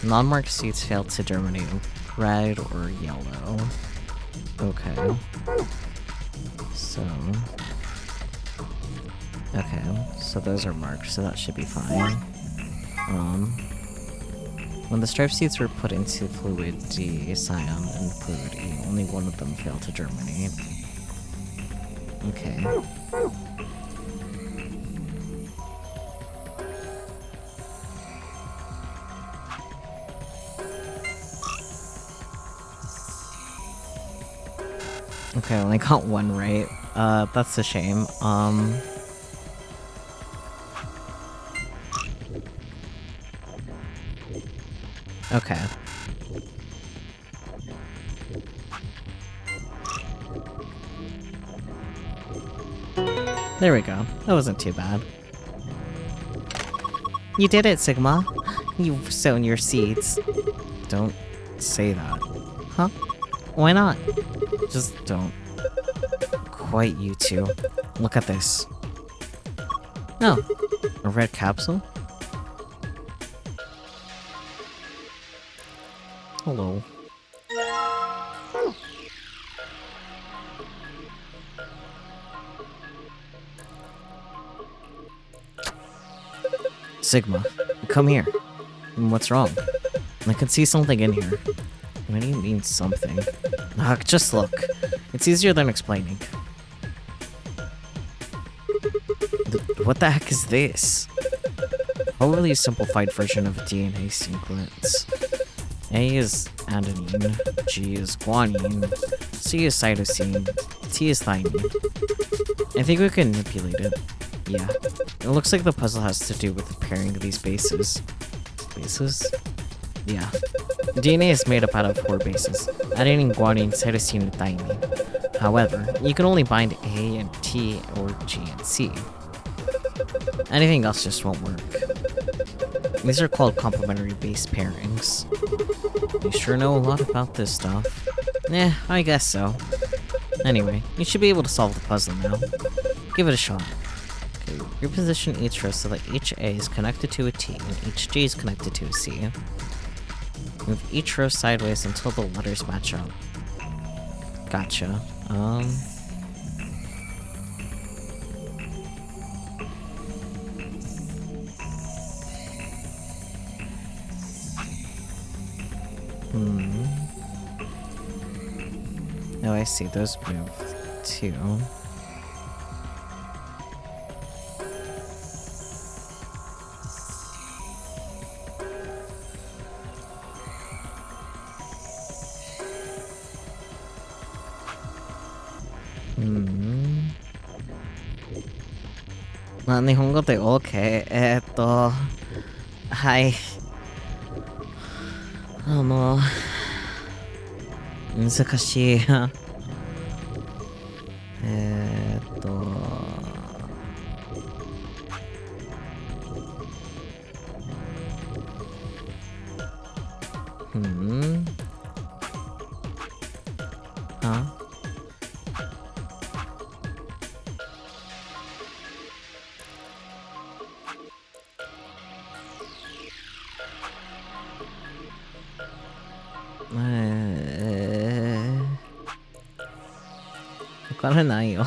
Non-marked seeds failed to germinate in red or yellow. Okay. So... okay, so those are marked, so that should be fine. When the striped seeds were put into fluid D, cyan, and fluid E, only one of them failed to germinate. Okay. Okay, I only got one right. That's a shame. Okay. There we go. That wasn't too bad. You did it, Sigma. You've sown your seeds. Don't say that. Huh? Why not? Just don't. Quite you two. Look at this. Oh, a red capsule? Hello. Sigma, come here. What's wrong? I can see something in here. What do you mean something? Just look. It's easier than explaining. What the heck is this? Probably a simplified version of a DNA sequence. A is adenine, G is guanine, C is cytosine, T is thymine. I think we can manipulate it. Yeah. It looks like the puzzle has to do with pairing these bases. Bases? Yeah. DNA is made up out of 4 bases: adenine, guanine, cytosine, and thymine. However, you can only bind A and T or G and C. Anything else just won't work. These are called complementary base pairings. You sure know a lot about this stuff. I guess so. Anyway, you should be able to solve the puzzle now. Give it a shot. Okay, reposition each row so that each A is connected to a T and each G is connected to a C. Move each row sideways until the letters match up. Gotcha. Oh, I see. Those move too. Ma 日本語で OK。はい。難しい。わからないよ。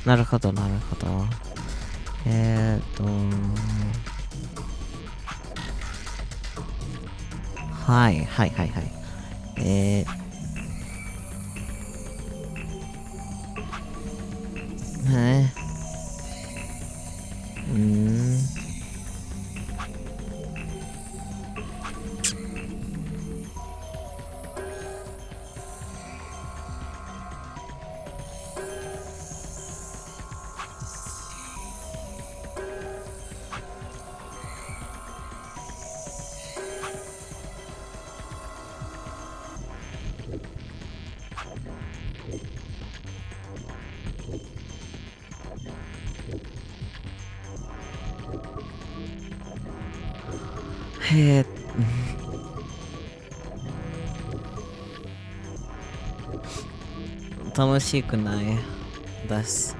なるほど、なるほど。はい、はい、はい、はい。楽しくないです。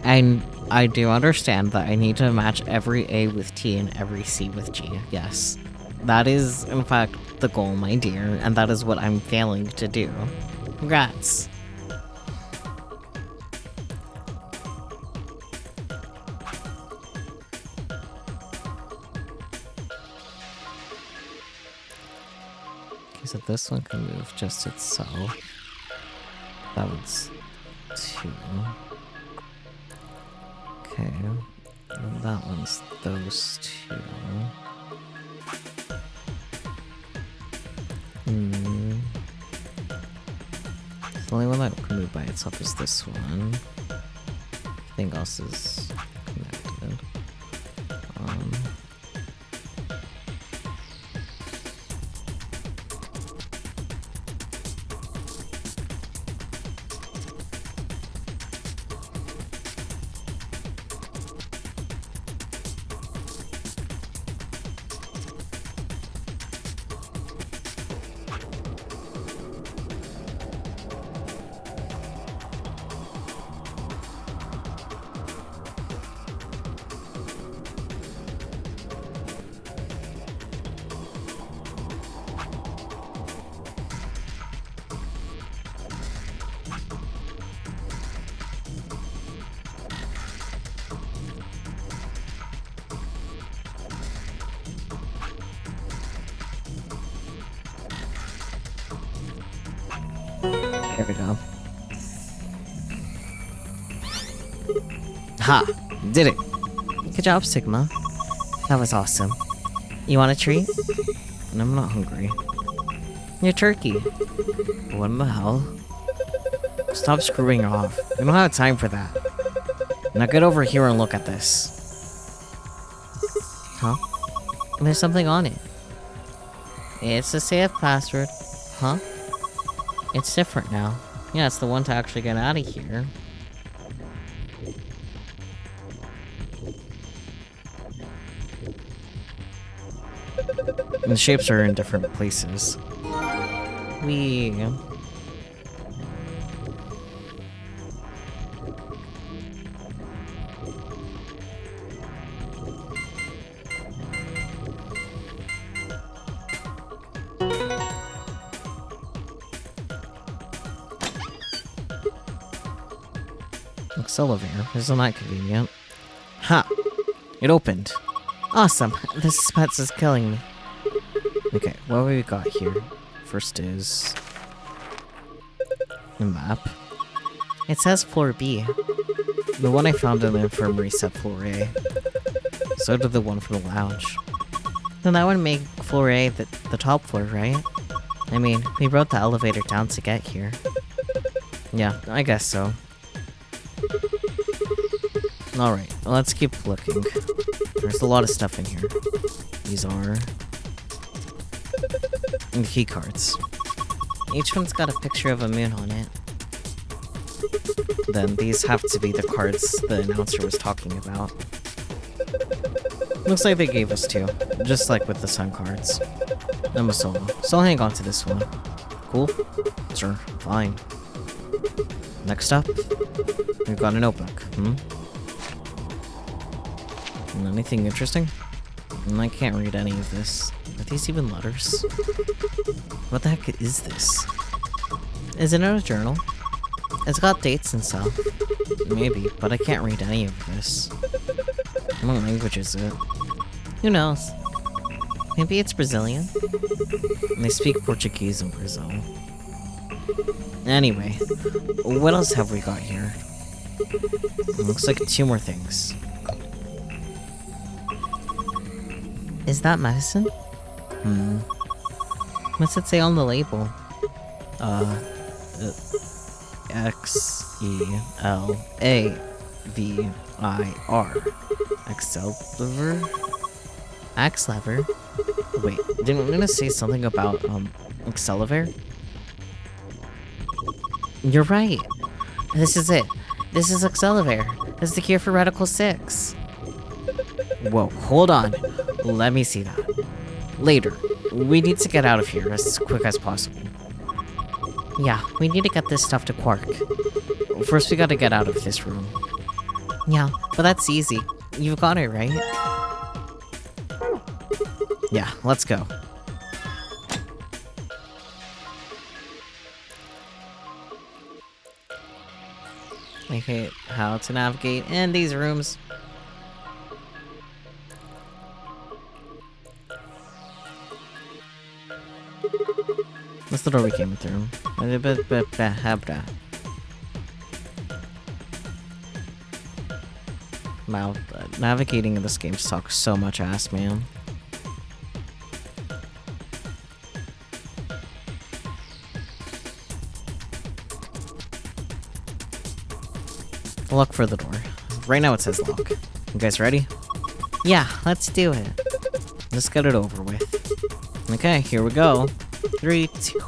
And I do understand that I need to match every A with T and every C with G, yes. That is, in fact, the goal, my dear, and that is what I'm failing to do. Congrats. Okay, so this one can move just itself. That was 2. Okay, and that one's those 2. The only one that can move by itself is this one. Everything else is connected. There we go. Ha! Did it! Good job, Sigma. That was awesome. You want a treat? And I'm not hungry. You're turkey. What in the hell? Stop screwing off. We don't have time for that. Now get over here and look at this. Huh? There's something on it. It's a safe password. Huh? It's different now. Yeah, it's the one to actually get out of here. And the shapes are in different places. Elevator. Isn't that convenient? Ha! It opened. Awesome. This suspense is killing me. Okay, what have we got here? First is the map. It says floor B. The one I found in the infirmary said floor A. So did the one from the lounge. Then that would make floor A the top floor, right? I mean, we rode the elevator down to get here. Yeah, I guess so. Alright, let's keep looking. There's a lot of stuff in here. These are the key cards. Each one's got a picture of a moon on it. Then these have to be the cards the announcer was talking about. Looks like they gave us 2, just like with the sun cards. I'm a solo, so I'll hang on to this one. Cool? Sure, fine. Next up, we've got a notebook. Anything interesting? I can't read any of this. Are these even letters? What the heck is this? Is it a journal? It's got dates and stuff. Maybe, but I can't read any of this. What language is it? Who knows? Maybe it's Brazilian? And they speak Portuguese in Brazil. Anyway, what else have we got here? It looks like 2 more things. Is that medicine? What's it say on the label? X-E-L-A-V-I-R. Excalibur? Axe lever? Wait, didn't we gonna say something about, Excalibur? You're right. This is it. This is Excalibur. This is the cure for Radical 6. Whoa, hold on. Let me see that. Later. We need to get out of here as quick as possible. Yeah, we need to get this stuff to Quark. First, we gotta get out of this room. Yeah, but that's easy. You've got it, right? Yeah, let's go. Okay, how to navigate in these rooms. That's the door we came through. Wow, navigating in this game sucks so much ass, man. Look for the door. Right now it says lock. You guys ready? Yeah, let's do it. Let's get it over with. Okay, here we go. 3, 2...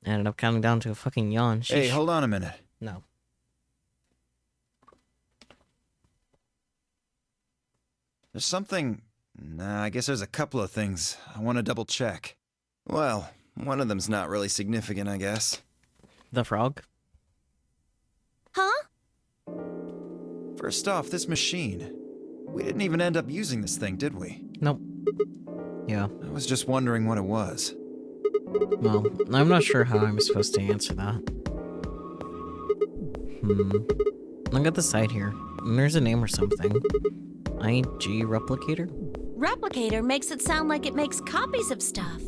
Ended up counting down to a fucking yawn. Sheesh. Hey, hold on a minute. No. There's something... Nah, I guess there's a couple of things I want to double check. Well, one of them's not really significant, I guess. The frog? Huh? First off, this machine. We didn't even end up using this thing, did we? Nope. Yeah. I was just wondering what it was. Well, I'm not sure how I'm supposed to answer that. Look at the side here. There's a name or something. IG Replicator? Replicator makes it sound like it makes copies of stuff.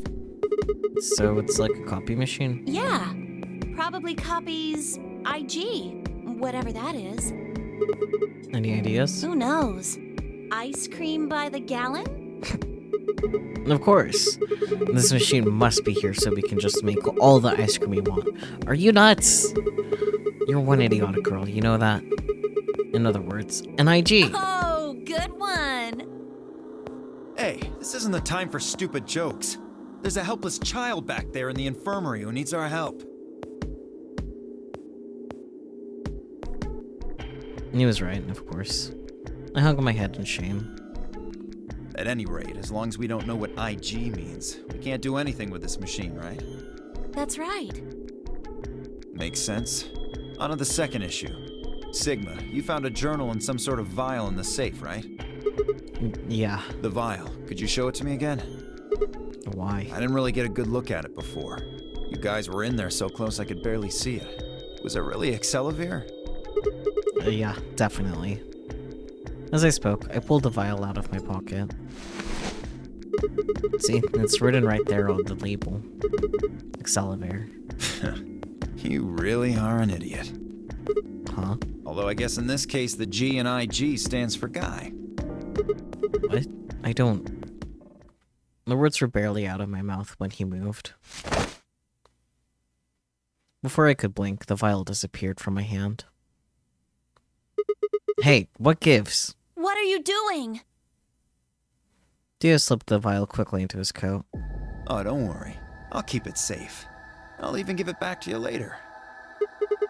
So it's like a copy machine? Yeah. Probably copies IG, whatever that is. Any ideas? Who knows? Ice cream by the gallon? Of course. This machine must be here so we can just make all the ice cream we want. Are you nuts? You're one idiotic girl, you know that? In other words, an IG. Oh, good one. Hey, this isn't the time for stupid jokes. There's a helpless child back there in the infirmary who needs our help. He was right, of course. I hung my head in shame. At any rate, as long as we don't know what IG means, we can't do anything with this machine, right? That's right. Makes sense. On to the second issue. Sigma, you found a journal and some sort of vial in the safe, right? Yeah. The vial. Could you show it to me again? Why? I didn't really get a good look at it before. You guys were in there so close I could barely see it. Was it really Excalibur? Yeah, definitely. As I spoke, I pulled the vial out of my pocket. See, it's written right there on the label. Excalibur. You really are an idiot. Huh? Although I guess in this case the G in IG stands for guy. What? I don't... The words were barely out of my mouth when he moved. Before I could blink, the vial disappeared from my hand. Hey, what gives? What are you doing? Dio slipped the vial quickly into his coat. Oh, don't worry. I'll keep it safe. I'll even give it back to you later.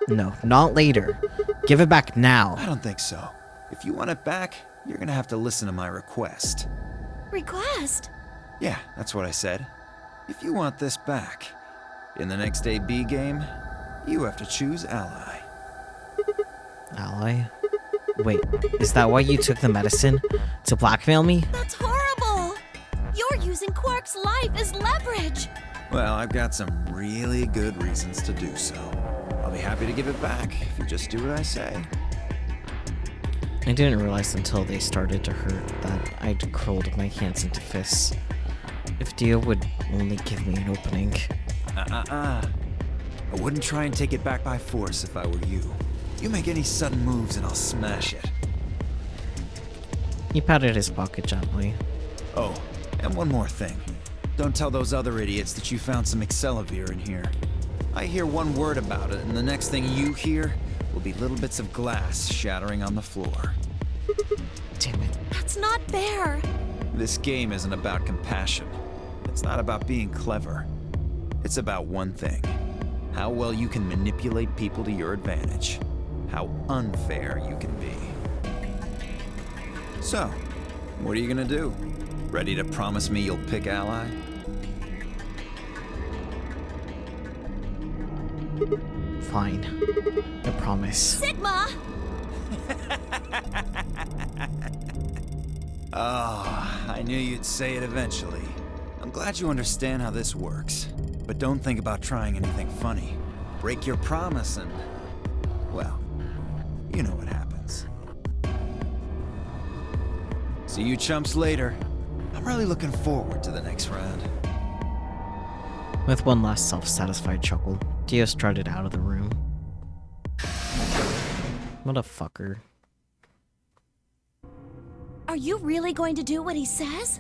No, not later. Give it back now. I don't think so. If you want it back, you're gonna have to listen to my request. Request? Yeah, that's what I said. If you want this back, in the next AB game, you have to choose ally. Ally? Wait, is that why you took the medicine? To blackmail me? That's horrible! You're using Quark Quark's life is leverage. Well, I've got some really good reasons to do so. I'll be happy to give it back if you just do what I say. I didn't realize until they started to hurt that I'd curled my hands into fists. If Dio would only give me an opening. I wouldn't try and take it back by force if I were you. You make any sudden moves and I'll smash it. He patted his pocket gently. Oh, and one more thing. Don't tell those other idiots that you found some Excelavir in here. I hear one word about it, and the next thing you hear will be little bits of glass shattering on the floor. Damn it. That's not fair. This game isn't about compassion. It's not about being clever. It's about one thing. How well you can manipulate people to your advantage. How unfair you can be. So, what are you gonna do? Ready to promise me you'll pick Ally? Fine. I promise. Sigma! Oh, I knew you'd say it eventually. I'm glad you understand how this works. But don't think about trying anything funny. Break your promise and, well, you know what happens. See you chumps later. I'm really looking forward to the next round. With one last self-satisfied chuckle, Dio strutted out of the room. What a fucker. Are you really going to do what he says?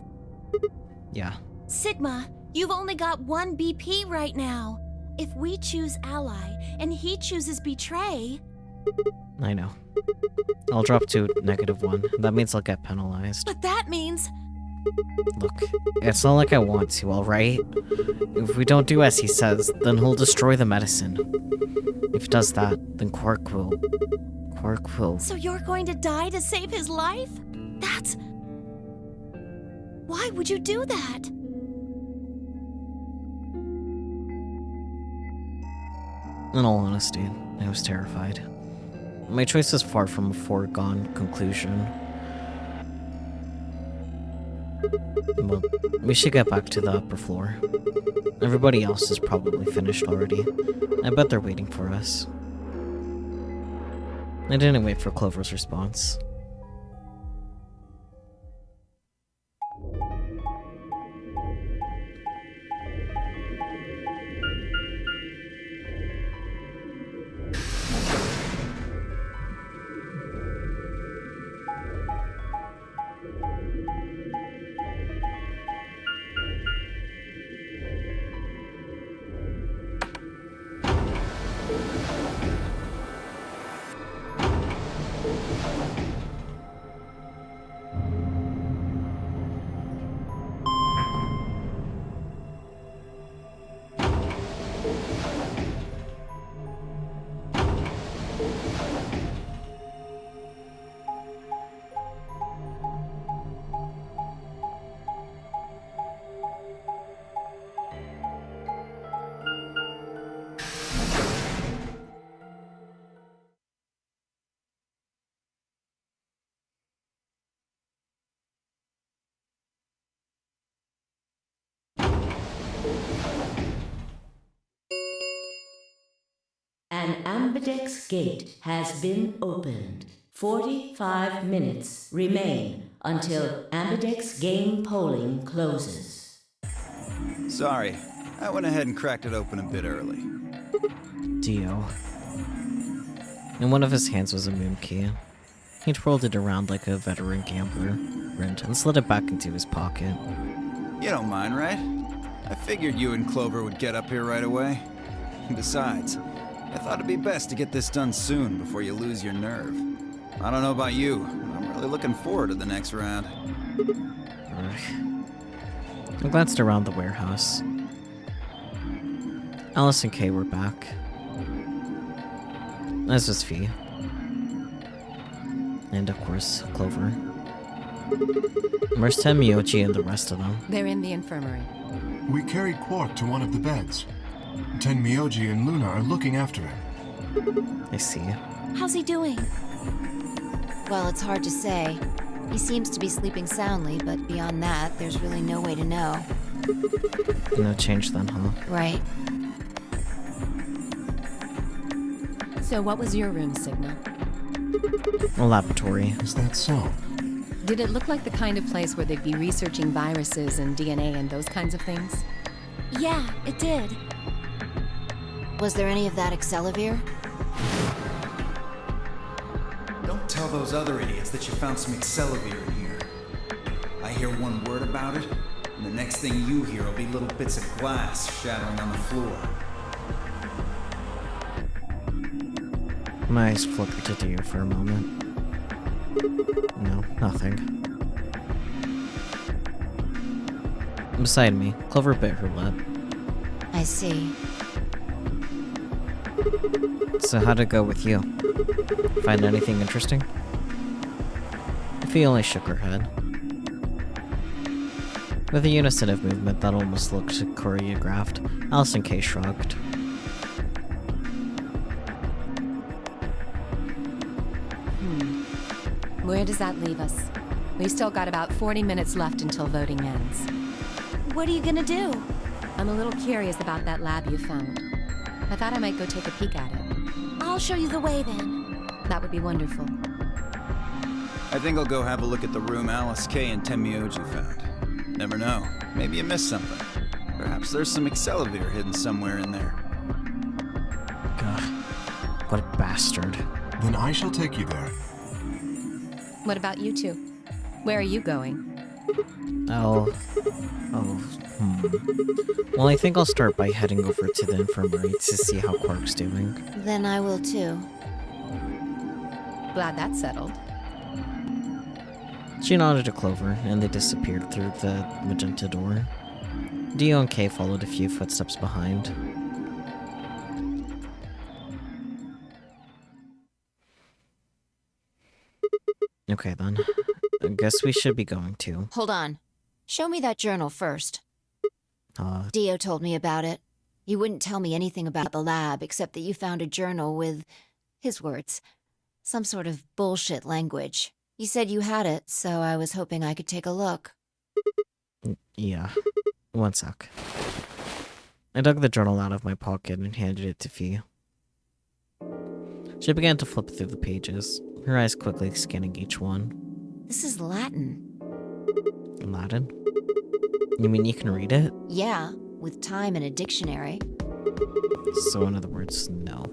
Yeah. Sigma, you've only got one BP right now. If we choose Ally and he chooses Betray... I know. I'll drop to -1. That means I'll get penalized. But that means... Look, it's not like I want to, alright? If we don't do as he says, then he'll destroy the medicine. If he does that, then Quark will... So you're going to die to save his life? That's... Why would you do that? In all honesty, I was terrified. My choice is far from a foregone conclusion. Well, we should get back to the upper floor. Everybody else is probably finished already. I bet they're waiting for us. I didn't wait for Clover's response. An ambidex gate has been opened. 45 minutes remain until ambidex game polling closes. Sorry, I went ahead and cracked it open a bit early. Dio. In one of his hands was a moon key. He twirled it around like a veteran gambler, grinned, and slid it back into his pocket. You don't mind, right? I figured you and Clover would get up here right away. Besides, I thought it'd be best to get this done soon before you lose your nerve. I don't know about you, but I'm really looking forward to the next round. I glanced around the warehouse. Alice and Kay were back. As was Fee. And of course, Clover. Where's Ten, Miyoji, and the rest of them? They're in the infirmary. We carried Quark to one of the beds. Ten Miyoji and Luna are looking after him. I see. How's he doing? Well, it's hard to say. He seems to be sleeping soundly, but beyond that, there's really no way to know. No change then, huh? Right. So what was your room signal? A laboratory. Is that so? Did it look like the kind of place where they'd be researching viruses and DNA and those kinds of things? Yeah, it did. Was there any of that Accelavir? Don't tell those other idiots that you found some Accelavir in here. I hear one word about it, and the next thing you hear will be little bits of glass shattering on the floor. My eyes flickered to Dio for a moment. No, nothing. Beside me, Clover bit her lip. I see. So how'd it go with you? Find anything interesting? Fee only shook her head. With a unison of movement that almost looked choreographed, Allison K shrugged. Where does that leave us? We've still got about 40 minutes left until voting ends. What are you gonna do? I'm a little curious about that lab you found. I thought I might go take a peek at it. I'll show you the way then. That would be wonderful. I think I'll go have a look at the room Alice K and Tenmyoji found. Never know. Maybe you missed something. Perhaps there's some Accelavir hidden somewhere in there. God, what a bastard. Then I shall take you there. What about you two? Where are you going? Well, I think I'll start by heading over to the infirmary to see how Quark's doing. Then I will too. Glad that's settled. She nodded to Clover, and they disappeared through the magenta door. Dio and Kay followed a few footsteps behind. Okay then. I guess we should be going too. Hold on. Show me that journal first. Dio told me about it. He wouldn't tell me anything about the lab except that you found a journal with, his words, some sort of bullshit language. He said you had it, so I was hoping I could take a look. Yeah. One sec. I dug the journal out of my pocket and handed it to Fee. She began to flip through the pages, her eyes quickly scanning each one. This is Latin. Latin? You mean you can read it? Yeah, with time and a dictionary. So in other words, no.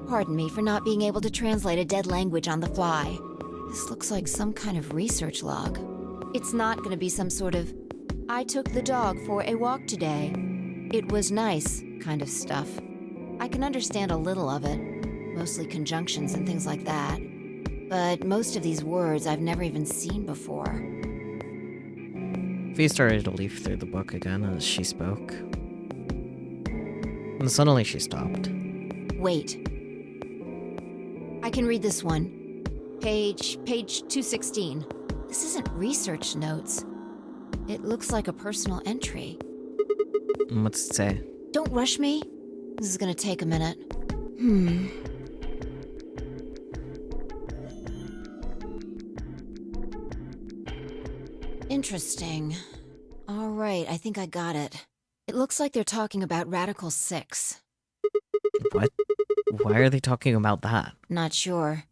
Pardon me for not being able to translate a dead language on the fly. This looks like some kind of research log. It's not gonna be some sort of, I took the dog for a walk today. It was nice kind of stuff. I can understand a little of it, mostly conjunctions and things like that. But most of these words I've never even seen before. Fee started to leaf through the book again as she spoke. And suddenly she stopped. Wait. I can read this one. Page 216. This isn't research notes. It looks like a personal entry. What's it say? Don't rush me. This is gonna take a minute. Interesting. All right, I think I got it. It looks like they're talking about Radical 6. What? Why are they talking about that? Not sure.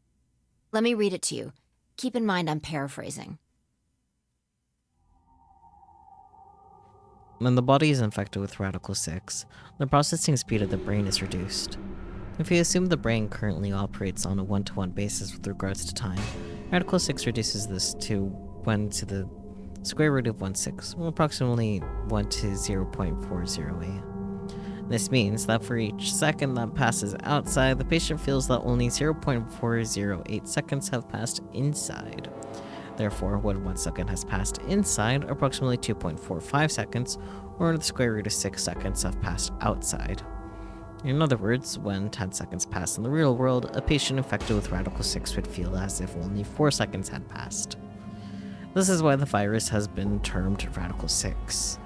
Let me read it to you. Keep in mind I'm paraphrasing. When the body is infected with Radical 6, the processing speed of the brain is reduced. If you assume the brain currently operates on a one-to-one basis with regards to time, Radical 6 reduces this to 1 to the square root of 1/6, or approximately 1 to 0.408. This means that for each second that passes outside, the patient feels that only 0.408 seconds have passed inside. Therefore, when 1 second has passed inside, approximately 2.45 seconds, or the square root of 6 seconds, have passed outside. In other words, when 10 seconds pass in the real world, a patient infected with Radical 6 would feel as if only 4 seconds had passed. This is why the virus has been termed Radical 6.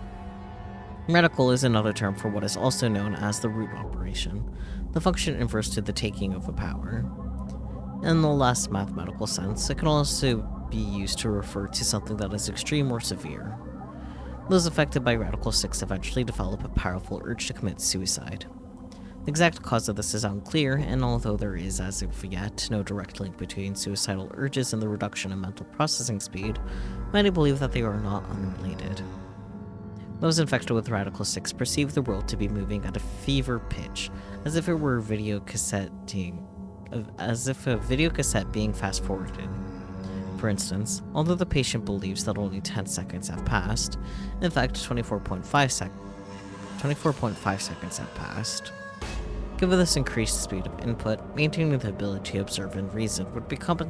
Radical is another term for what is also known as the root operation, the function inverse to the taking of a power. In the less mathematical sense, it can also be used to refer to something that is extreme or severe. Those affected by Radical 6 eventually develop a powerful urge to commit suicide. The exact cause of this is unclear, and although there is, as of yet, no direct link between suicidal urges and the reduction in mental processing speed, many believe that they are not unrelated. Those infected with Radical 6 perceive the world to be moving at a fever pitch, as if it were a video cassette being fast-forwarded. For instance, although the patient believes that only 10 seconds have passed, in fact 24.5 seconds have passed. Given this increased speed of input, maintaining the ability to observe and reason would become a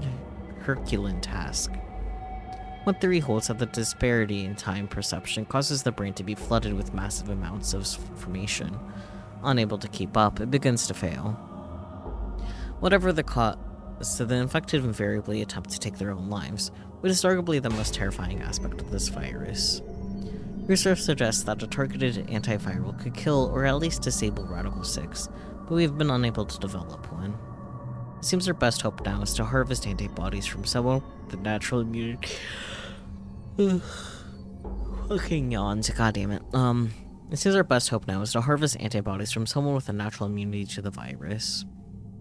Herculean task. One theory holds that the disparity in time perception causes the brain to be flooded with massive amounts of information. Unable to keep up, it begins to fail. Whatever the cause, so the infected invariably attempt to take their own lives, which is arguably the most terrifying aspect of this virus. Research suggests that a targeted antiviral could kill or at least disable Radical 6, but we've been unable to develop one. It seems our best hope now is to harvest antibodies from someone with natural immunity. Fucking yawns, goddammit. It seems our best hope now is to harvest antibodies from someone with a natural immunity to the virus.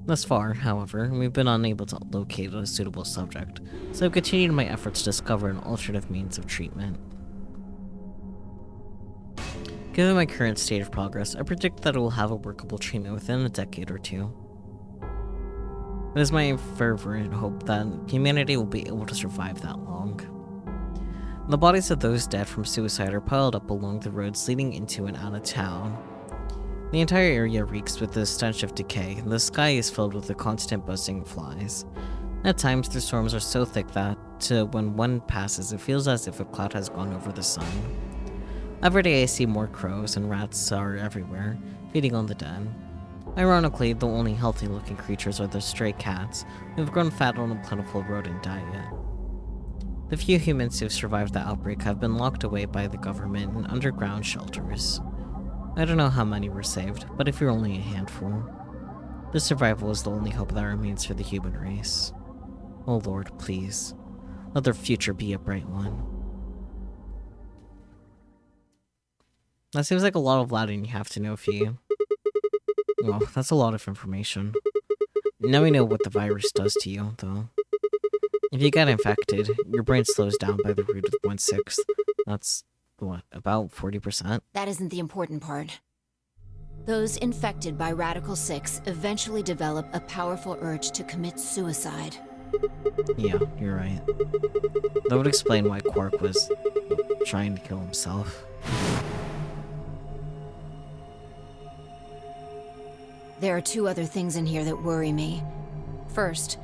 Thus far, however, we've been unable to locate a suitable subject, so I've continued my efforts to discover an alternative means of treatment. Given my current state of progress, I predict that it will have a workable treatment within a decade or two. It is my fervent hope that humanity will be able to survive that long. The bodies of those dead from suicide are piled up along the roads leading into and out of town. The entire area reeks with the stench of decay, and the sky is filled with the constant buzzing of flies. At times, the storms are so thick that, when one passes, it feels as if a cloud has gone over the sun. Every day I see more crows, and rats are everywhere, feeding on the dead. Ironically, the only healthy-looking creatures are the stray cats, who have grown fat on a plentiful rodent diet. The few humans who have survived the outbreak have been locked away by the government in underground shelters. I don't know how many were saved, but if you're only a handful, the survival is the only hope that remains for the human race. Oh Lord, please, let their future be a bright one. That seems like a lot of Latin you have to know, Fee. Well, that's a lot of information. Now we know what the virus does to you, though. If you get infected, your brain slows down by the root of 1/6. That's, what, about 40%? That isn't the important part. Those infected by Radical 6 eventually develop a powerful urge to commit suicide. Yeah, you're right. That would explain why Quark was trying to kill himself. There are two other things in here that worry me. First,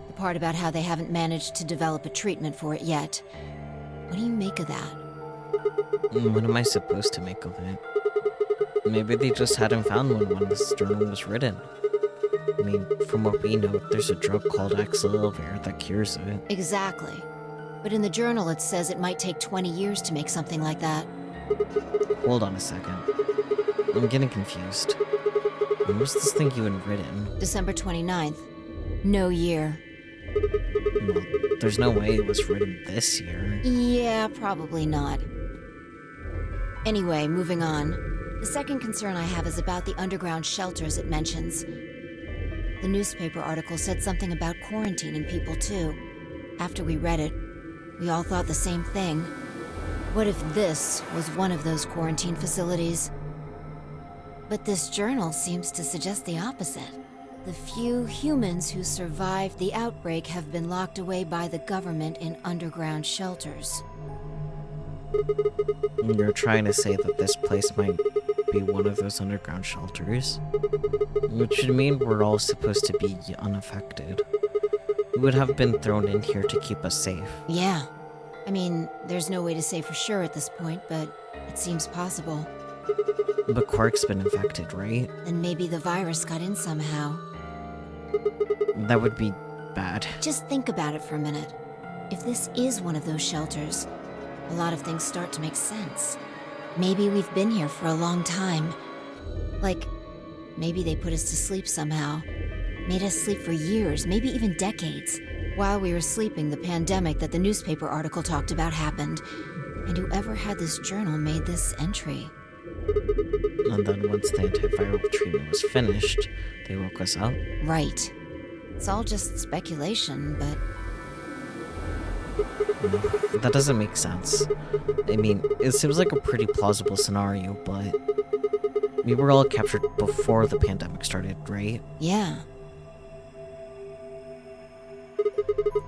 the part about how they haven't managed to develop a treatment for it yet. What do you make of that? What am I supposed to make of it? Maybe they just hadn't found one when this journal was written. I mean, from what we know, there's a drug called Axelver that cures it. Exactly. But in the journal it says it might take 20 years to make something like that. Hold on a second. I'm getting confused. When was this thing even written? December 29th. No year. Well, there's no way it was written this year. Yeah, probably not. Anyway, moving on. The second concern I have is about the underground shelters it mentions. The newspaper article said something about quarantining people too. After we read it, we all thought the same thing. What if this was one of those quarantine facilities? But this journal seems to suggest the opposite. The few humans who survived the outbreak have been locked away by the government in underground shelters. You're trying to say that this place might be one of those underground shelters? Which would mean we're all supposed to be unaffected. We would have been thrown in here to keep us safe. Yeah. I mean, there's no way to say for sure at this point, but it seems possible. But Quark's been infected, right? Then maybe the virus got in somehow. That would be bad. Just think about it for a minute. If this is one of those shelters, a lot of things start to make sense. Maybe we've been here for a long time. Like, maybe they put us to sleep somehow. Made us sleep for years, maybe even decades. While we were sleeping, the pandemic that the newspaper article talked about happened. And whoever had this journal made this entry. And then once the antiviral treatment was finished, they woke us up. Right. It's all just speculation, but That doesn't make sense. I mean, it seems like a pretty plausible scenario, but we were all captured before the pandemic started, right? yeah.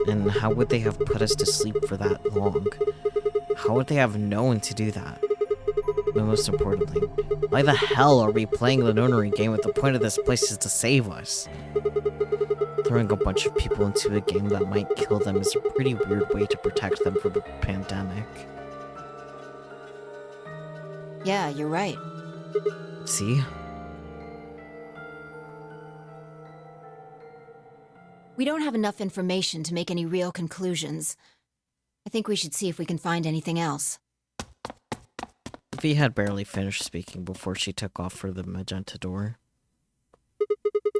And how would they have put us to sleep for that long? How would they have known to do that? And most importantly, why the hell are we playing the nonary game if the point of this place is to save us? Throwing a bunch of people into a game that might kill them is a pretty weird way to protect them from a pandemic. Yeah, you're right. See? We don't have enough information to make any real conclusions. I think we should see if we can find anything else. Vi had barely finished speaking before she took off for the magenta door.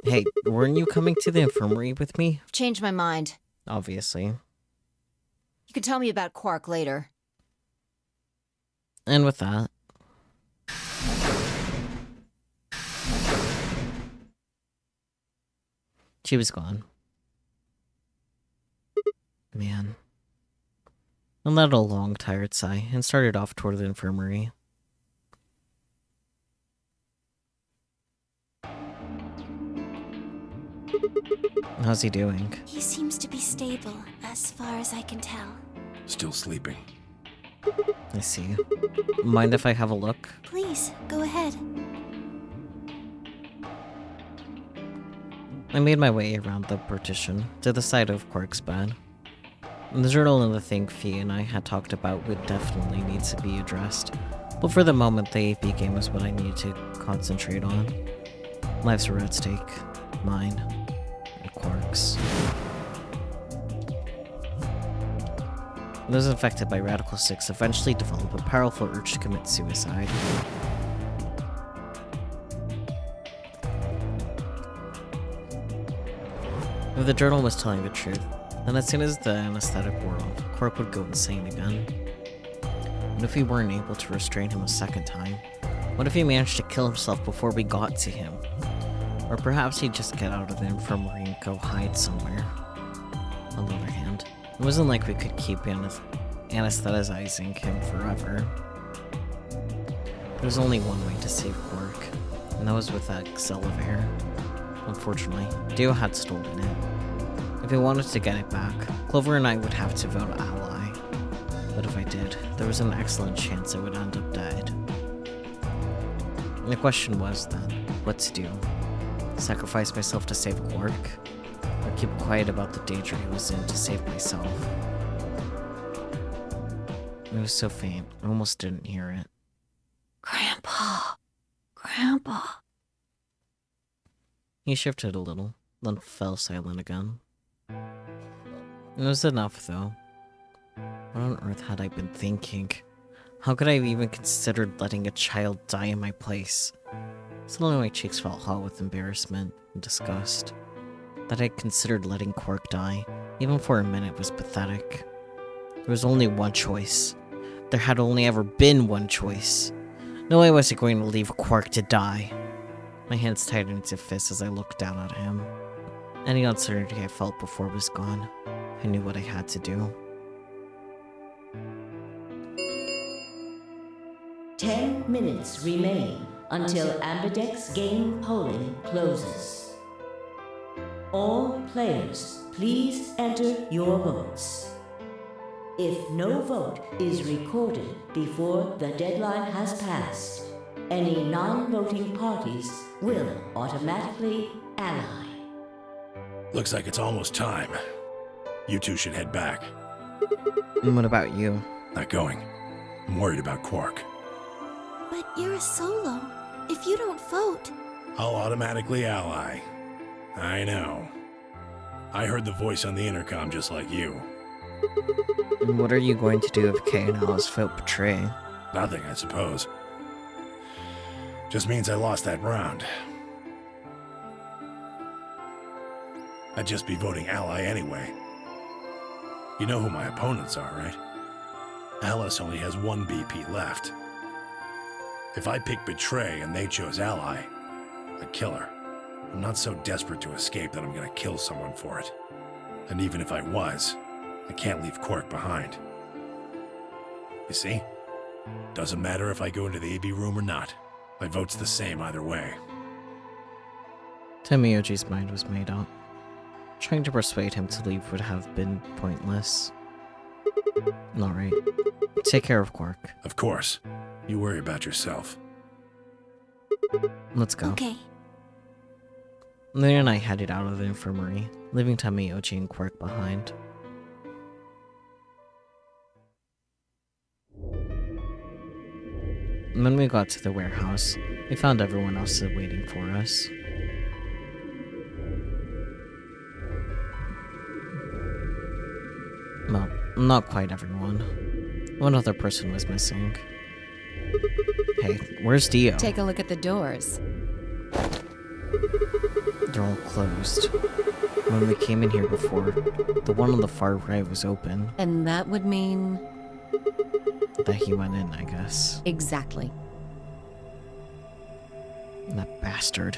Hey, weren't you coming to the infirmary with me? Changed my mind. Obviously. You can tell me about Quark later. And with that... she was gone. Man. I let out a long, tired sigh and started off toward the infirmary. How's he doing? He seems to be stable, as far as I can tell. Still sleeping. I see. Mind if I have a look? Please, go ahead. I made my way around the partition to the side of Quark's bed. The journal and the thing Fee and I had talked about would definitely need to be addressed, but for the moment the AP game was what I needed to concentrate on. Lives were at stake. Mine. And Quark's. Those infected by Radical 6 eventually develop a powerful urge to commit suicide. If the journal was telling the truth, then as soon as the anesthetic wore off, Quark would go insane again. What if we weren't able to restrain him a second time? What if he managed to kill himself before we got to him? Or perhaps he'd just get out of the infirmary and go hide somewhere. On the other hand, it wasn't like we could keep anesthetizing him forever. There was only one way to save Quark, and that was with that Xelaver. Unfortunately, Dio had stolen it. If we wanted to get it back, Clover and I would have to vote ally. But if I did, there was an excellent chance I would end up dead. And the question was then, what to do? Sacrifice myself to save Quark? Or keep quiet about the danger he was in to save myself? It was so faint, I almost didn't hear it. Grandpa. Grandpa. He shifted a little, then fell silent again. It was enough, though. What on earth had I been thinking? How could I have even considered letting a child die in my place? Suddenly my cheeks felt hot with embarrassment and disgust. That I considered letting Quark die, even for a minute, was pathetic. There was only one choice. There had only ever been one choice. No way was I going to leave Quark to die. My hands tightened into fists as I looked down at him. Any uncertainty I felt before was gone. I knew what I had to do. 10 minutes remain until Ambidex game polling closes. All players, please enter your votes. If no vote is recorded before the deadline has passed, any non-voting parties will automatically ally. Looks like it's almost time. You two should head back. And what about you? Not going. I'm worried about Quark. But you're a solo. If you don't vote... I'll automatically ally. I know. I heard the voice on the intercom just like you. And what are you going to do if Kay and Alice vote betray? Nothing, I suppose. Just means I lost that round. I'd just be voting ally anyway. You know who my opponents are, right? Alice only has 1 BP left. If I pick Betray and they chose Ally, I'd kill her. I'm not so desperate to escape that I'm gonna kill someone for it. And even if I was, I can't leave Quark behind. You see? Doesn't matter if I go into the AB room or not. My vote's the same either way. Tenmyoji's mind was made up. Trying to persuade him to leave would have been pointless. Alright. Take care of Quark. Of course. You worry about yourself. Let's go. Okay. Luna and I headed out of the infirmary, leaving Tenmyoji and Quark behind. When we got to the warehouse, we found everyone else waiting for us. Well, not quite everyone. One other person was missing. Hey, where's Dio? Take a look at the doors. They're all closed. When we came in here before, the one on the far right was open. And that would mean... That he went in, I guess. Exactly. That bastard.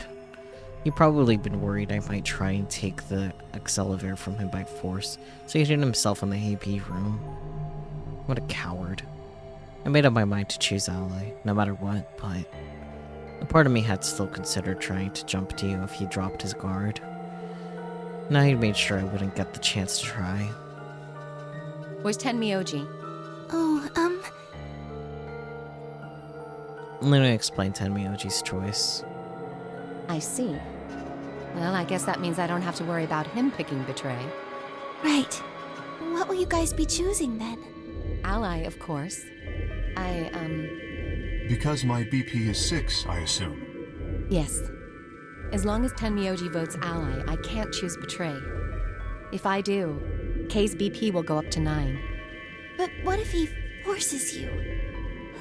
He'd probably been worried I might try and take the Accelevator from him by force, so he hid himself in the AP room. What a coward. I made up my mind to choose Ally, no matter what, but a part of me had still considered trying to jump Dio if he dropped his guard. Now he'd made sure I wouldn't get the chance to try. Where's Tenmyoji? Oh, Luna explained Tenmyoji's choice. I see. Well, I guess that means I don't have to worry about him picking Betray. right. What will you guys be choosing then? Ally, of course. Because my BP is 6, I assume. Yes. As long as Tenmyoji votes Ally, I can't choose Betray. If I do, K's BP will go up to 9. But what if he forces you?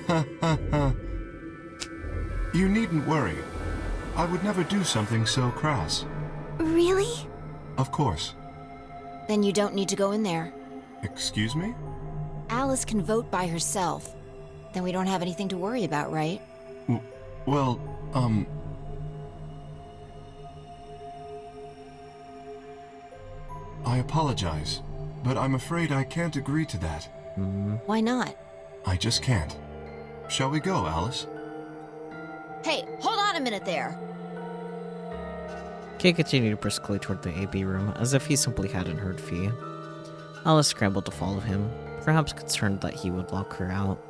Ha ha ha. You needn't worry. I would never do something so crass. Really? Of course. Then you don't need to go in there. Excuse me? Alice can vote by herself. Then we don't have anything to worry about, right? Well, I apologize, but I'm afraid I can't agree to that. Why not? I just can't. Shall we go, Alice? Hey, hold on a minute there. Kay continued briskly toward the AB room, as if he simply hadn't heard Fee. Alice scrambled to follow him, perhaps concerned that he would lock her out.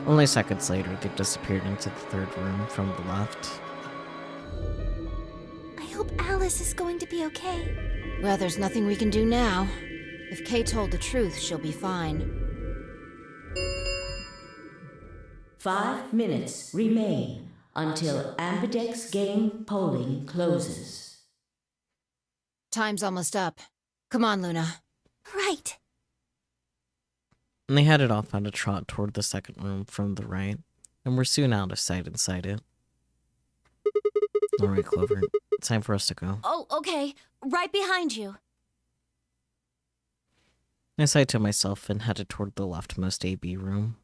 Only seconds later, they disappeared into the third room from the left. I hope Alice is going to be okay. Well, there's nothing we can do now. If Kay told the truth, she'll be fine. 5 minutes remain until Ambidex game polling closes. Time's almost up. Come on, Luna. Right. And they headed off on a trot toward the second room from the right, and were soon out of sight inside it. Alright, Clover. It's time for us to go. Oh, okay. Right behind you. I sighed to myself and headed toward the leftmost AB room.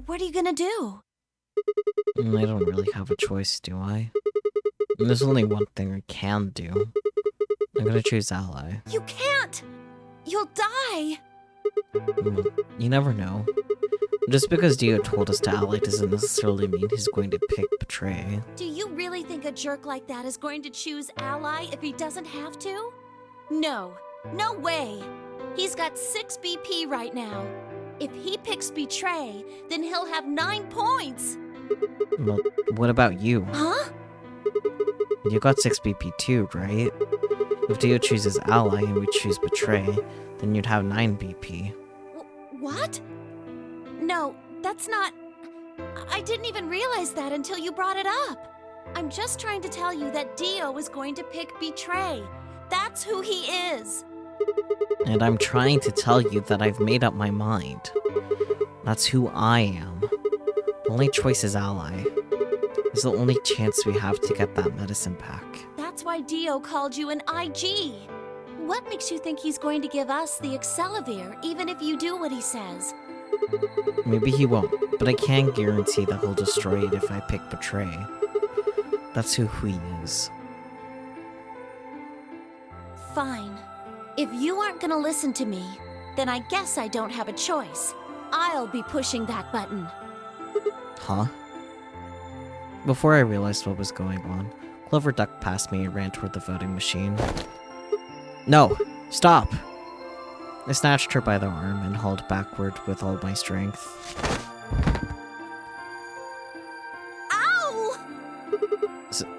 What are you gonna do? I don't really have a choice, do I? And there's only one thing I can do. I'm gonna choose Ally. You can't! You'll die! You never know. Just because Dio told us to Ally doesn't necessarily mean he's going to pick Betray. Do you really think a jerk like that is going to choose Ally if he doesn't have to? No. No way! He's got 6 BP right now. If he picks Betray, then he'll have 9 points! Well, what about you? Huh? You got 6 BP too, right? If Dio chooses Ally and we choose Betray, then you'd have 9 BP. What? No, that's not... I didn't even realize that until you brought it up. I'm just trying to tell you that Dio is going to pick Betray. That's who he is. And I'm trying to tell you that I've made up my mind. That's who I am. The only choice is Ally. It's the only chance we have to get that medicine back. That's why Dio called you an IG. What makes you think he's going to give us the Accelavir, even if you do what he says? Maybe he won't, but I can guarantee that he'll destroy it if I pick Betray. That's who he is. Fine. If you aren't gonna listen to me, then I guess I don't have a choice. I'll be pushing that button. Huh? Before I realized what was going on, Clover ducked past me and ran toward the voting machine. No! Stop! I snatched her by the arm and hauled backward with all my strength. Ow!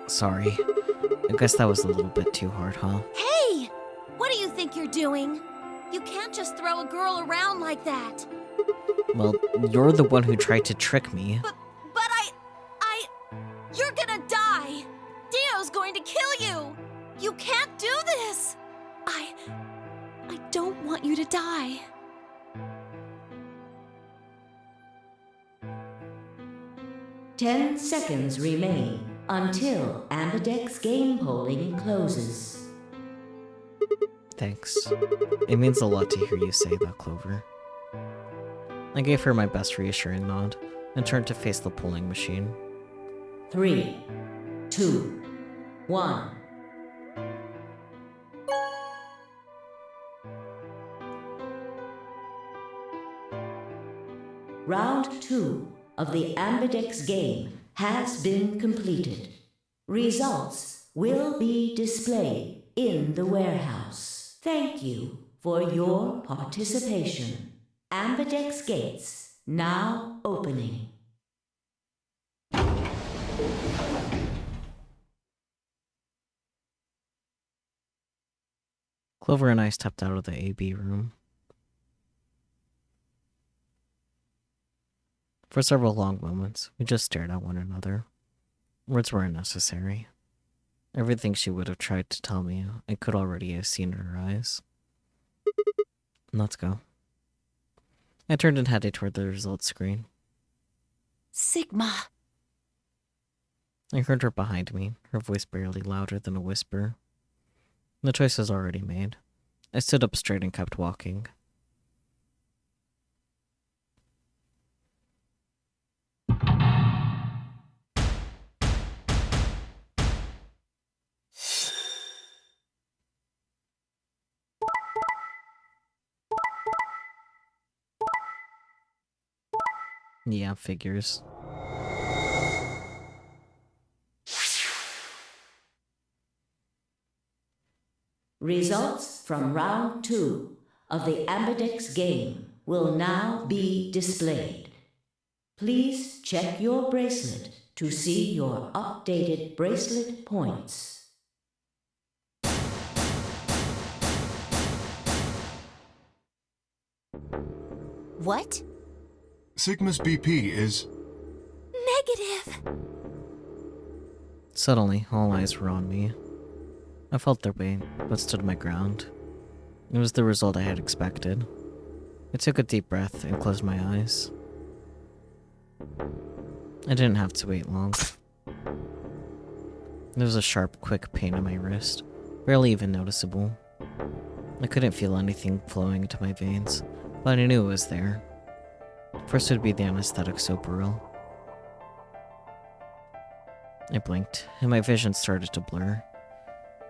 Sorry. I guess that was a little bit too hard, huh? Hey! What do you think you're doing? You can't just throw a girl around like that. Well, you're the one who tried to trick me. But you're gonna die! Dio's going to kill you! You can't do this! I don't want you to die. Ten seconds remain until Ambidex game polling closes. Thanks. It means a lot to hear you say that, Clover. I gave her my best reassuring nod and turned to face the polling machine. 3, 2, 1. Round 2 of the Ambidex game has been completed. Results will be displayed in the warehouse. Thank you for your participation. Ambidex gates now opening. Clover and I stepped out of the AB room. For several long moments, we just stared at one another. Words weren't necessary. Everything she would have tried to tell me, I could already have seen in her eyes. Let's go. I turned and headed toward the results screen. Sigma. I heard her behind me, her voice barely louder than a whisper. The choice was already made. I stood up straight and kept walking. Yeah, figures. Results from round 2 of the Ambidex game will now be displayed. Please check your bracelet to see your updated bracelet points. What? Sigma's BP is... Negative. Suddenly, all eyes were on me. I felt their weight, but stood my ground. It was the result I had expected. I took a deep breath and closed my eyes. I didn't have to wait long. There was a sharp, quick pain in my wrist, barely even noticeable. I couldn't feel anything flowing into my veins, but I knew it was there. First would be the anesthetic Soparil. I blinked, and my vision started to blur.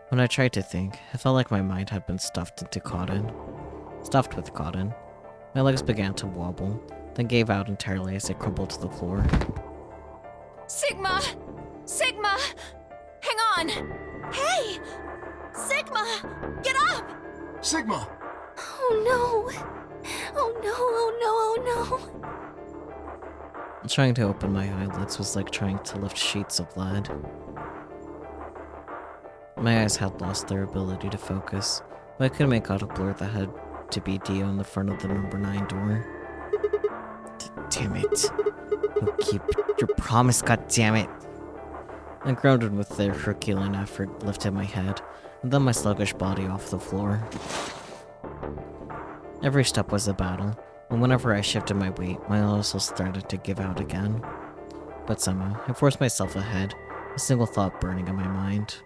When I tried to think, I felt like my mind had been stuffed with cotton. My legs began to wobble, then gave out entirely as I crumpled to the floor. Sigma! Sigma! Hang on! Hey! Sigma! Get up! Sigma! Oh no! Oh no, oh no, oh no! Trying to open my eyelids was like trying to lift sheets of lead. My eyes had lost their ability to focus, but I could make out a blur that had to be Dio in the front of the number 9 door. Damn it. You'll keep your promise, goddammit. I grounded with the Herculean effort, lifted my head, and then my sluggish body off the floor. Every step was a battle, and whenever I shifted my weight, my muscles started to give out again. But somehow, I forced myself ahead, a single thought burning in my mind.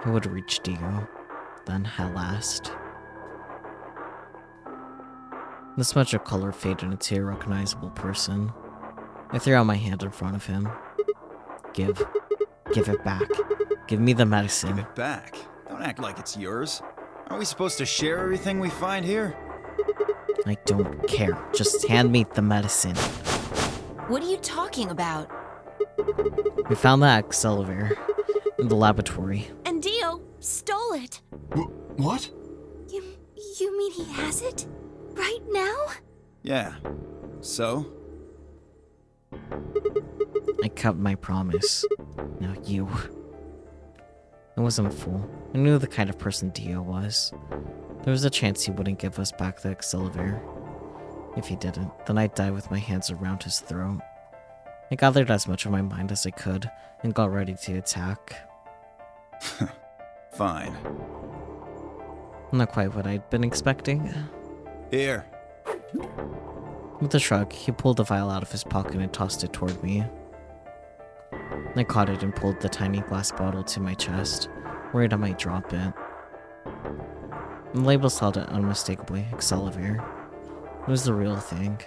I would reach Dio, then at last. The smudge of color faded into a recognizable person. I threw out my hand in front of him. Give it back. Give me the medicine. Give it back? Don't act like it's yours. Aren't we supposed to share everything we find here? I don't care. Just hand me the medicine. What are you talking about? We found the accelerator in the laboratory. And Dio stole it. What? You mean he has it? Right now? Yeah. So? I kept my promise. Now you. I wasn't a fool. I knew the kind of person Dio was. There was a chance he wouldn't give us back the accelerator. If he didn't, then I'd die with my hands around his throat. I gathered as much of my mind as I could and got ready to attack. Fine. Not quite what I'd been expecting. Here. With a shrug, he pulled the vial out of his pocket and tossed it toward me. I caught it and pulled the tiny glass bottle to my chest, worried I might drop it. The label held it unmistakably, Accelerator. It was the real thing.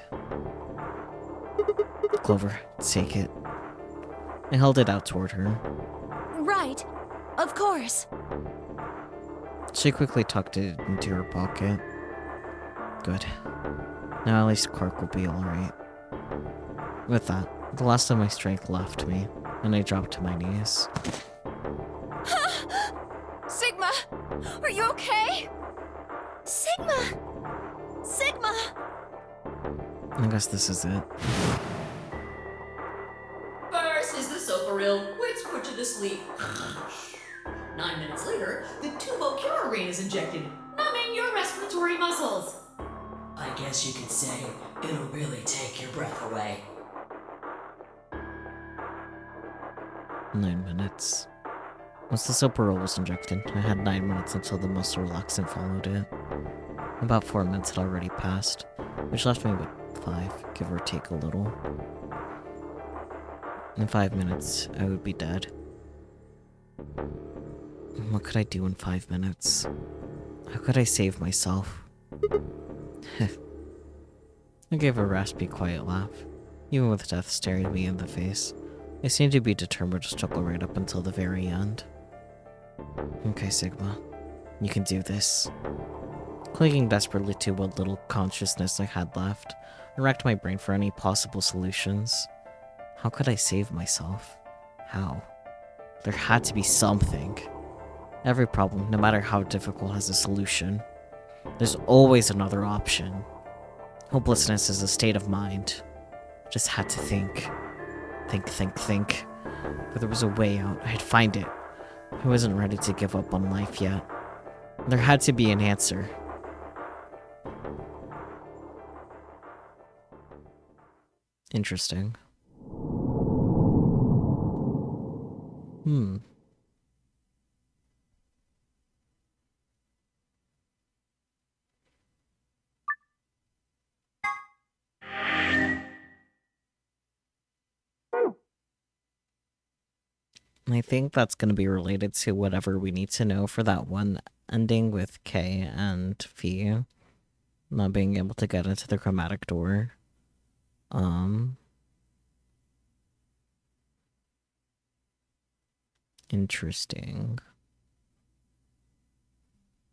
Clover, take it. I held it out toward her. Right. Of course. She quickly tucked it into her pocket. Good. Now at least Quark will be alright. With that, the last of my strength left me, and I dropped to my knees. Sigma! Are you okay? Sigma! Sigma! I guess this is it. First is the sofa reel, which put you to sleep. 9 minutes later, the tubocurarine is injected, numbing your respiratory muscles. I guess you could say it'll really take your breath away. 9 minutes. Once the Soparol was injected, I had 9 minutes until the muscle relaxant followed it. About 4 minutes had already passed, which left me with 5, give or take a little. In 5 minutes, I would be dead. What could I do in 5 minutes? How could I save myself? I gave a raspy, quiet laugh. Even with death staring me in the face, I seemed to be determined to struggle right up until the very end. Okay, Sigma. You can do this. Clinging desperately to what little consciousness I had left, I racked my brain for any possible solutions. How could I save myself? How? There had to be something. Every problem, no matter how difficult, has a solution. There's always another option. Hopelessness is a state of mind. Just had to think. Think. If there was a way out, I'd find it. I wasn't ready to give up on life yet. There had to be an answer. Interesting. I think that's going to be related to whatever we need to know for that one ending with K and V not being able to get into the chromatic door. Interesting.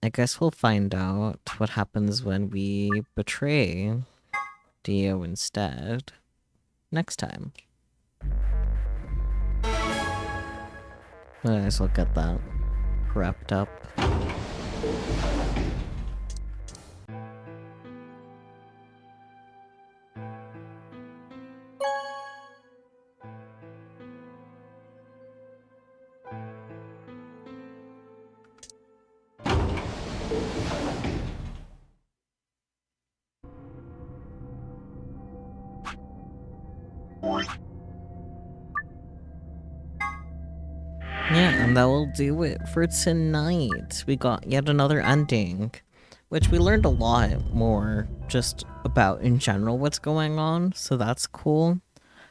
I guess we'll find out what happens when we betray Dio instead next time. I guess we'll get that wrapped up. And that will do it for tonight. We got yet another ending, which we learned a lot more just about in general what's going on, so that's cool.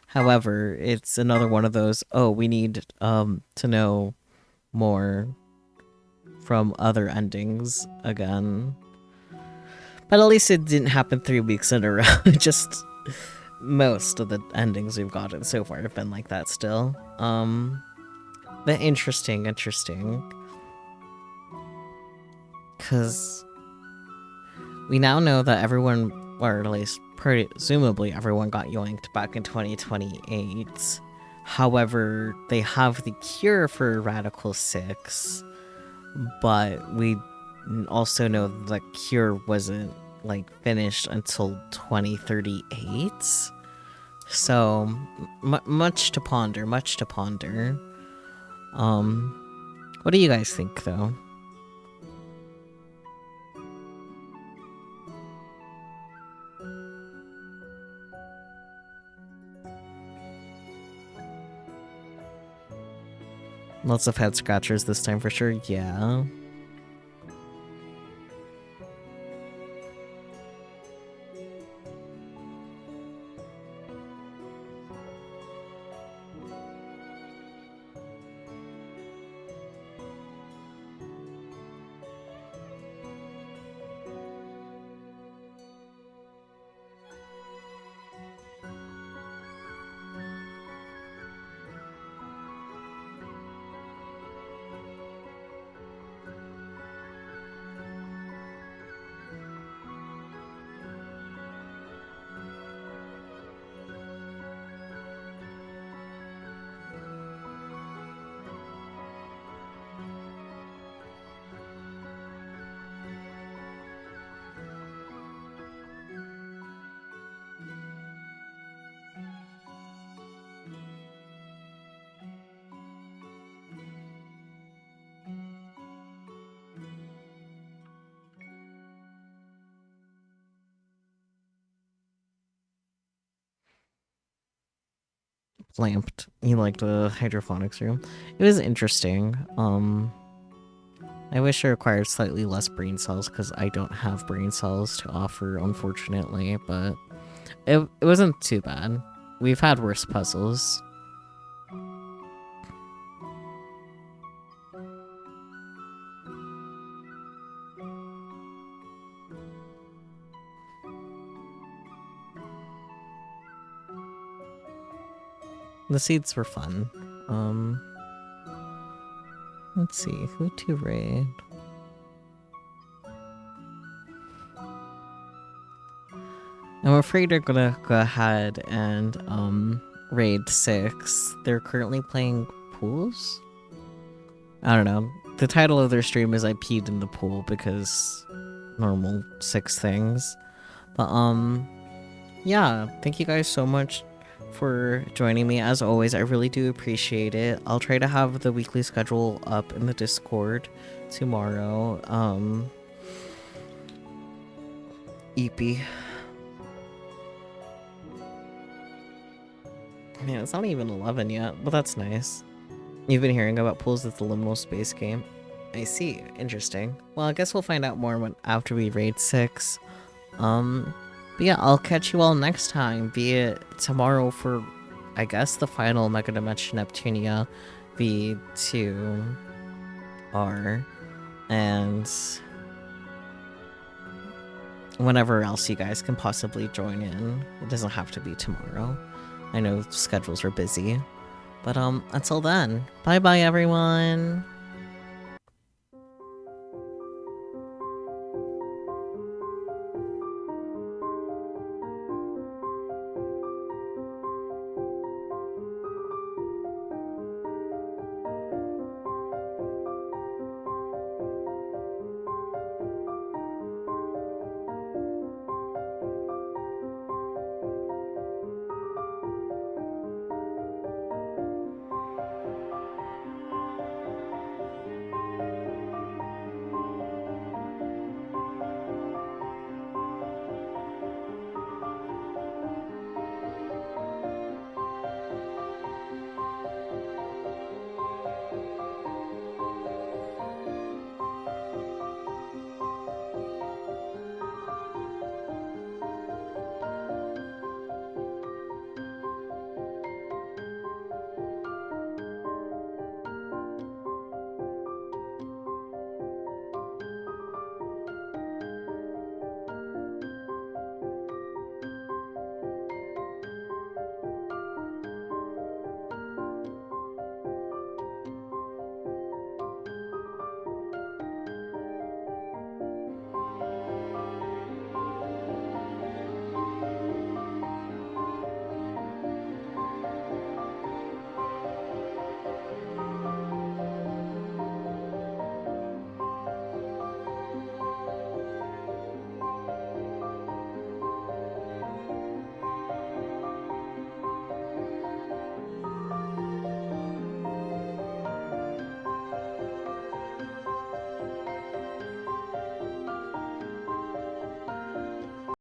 However, it's another one of those, oh, we need to know more from other endings again. But at least it didn't happen 3 weeks in a row. Just most of the endings we've gotten so far have been like that still. But interesting. Because we now know that everyone, or at least presumably everyone, got yoinked back in 2028. However, they have the cure for Radical 6, but we also know the cure wasn't, like, finished until 2038. So, much to ponder. What do you guys think, though? Lots of head scratchers this time for sure, yeah. Lamped. He liked the hydroponics room. It was interesting. I wish I required slightly less brain cells because I don't have brain cells to offer, unfortunately, but it wasn't too bad. We've had worse puzzles. The seeds were fun. Let's see, who to raid? I'm afraid they're gonna go ahead and raid 6. They're currently playing pools? I don't know. The title of their stream is I peed in the pool because normal 6 things. But yeah, thank you guys so much for joining me. As always, I really do appreciate it. I'll try to have the weekly schedule up in the Discord tomorrow. EP. Man, it's not even 11 yet, but that's nice. You've been hearing about pools at the liminal space game. I see. Interesting. Well, I guess we'll find out more after we raid 6. But yeah, I'll catch you all next time, be it tomorrow for, I guess, the final Mega Dimension Neptunia V2R, and whenever else you guys can possibly join in. It doesn't have to be tomorrow. I know schedules are busy. But until then, bye-bye everyone!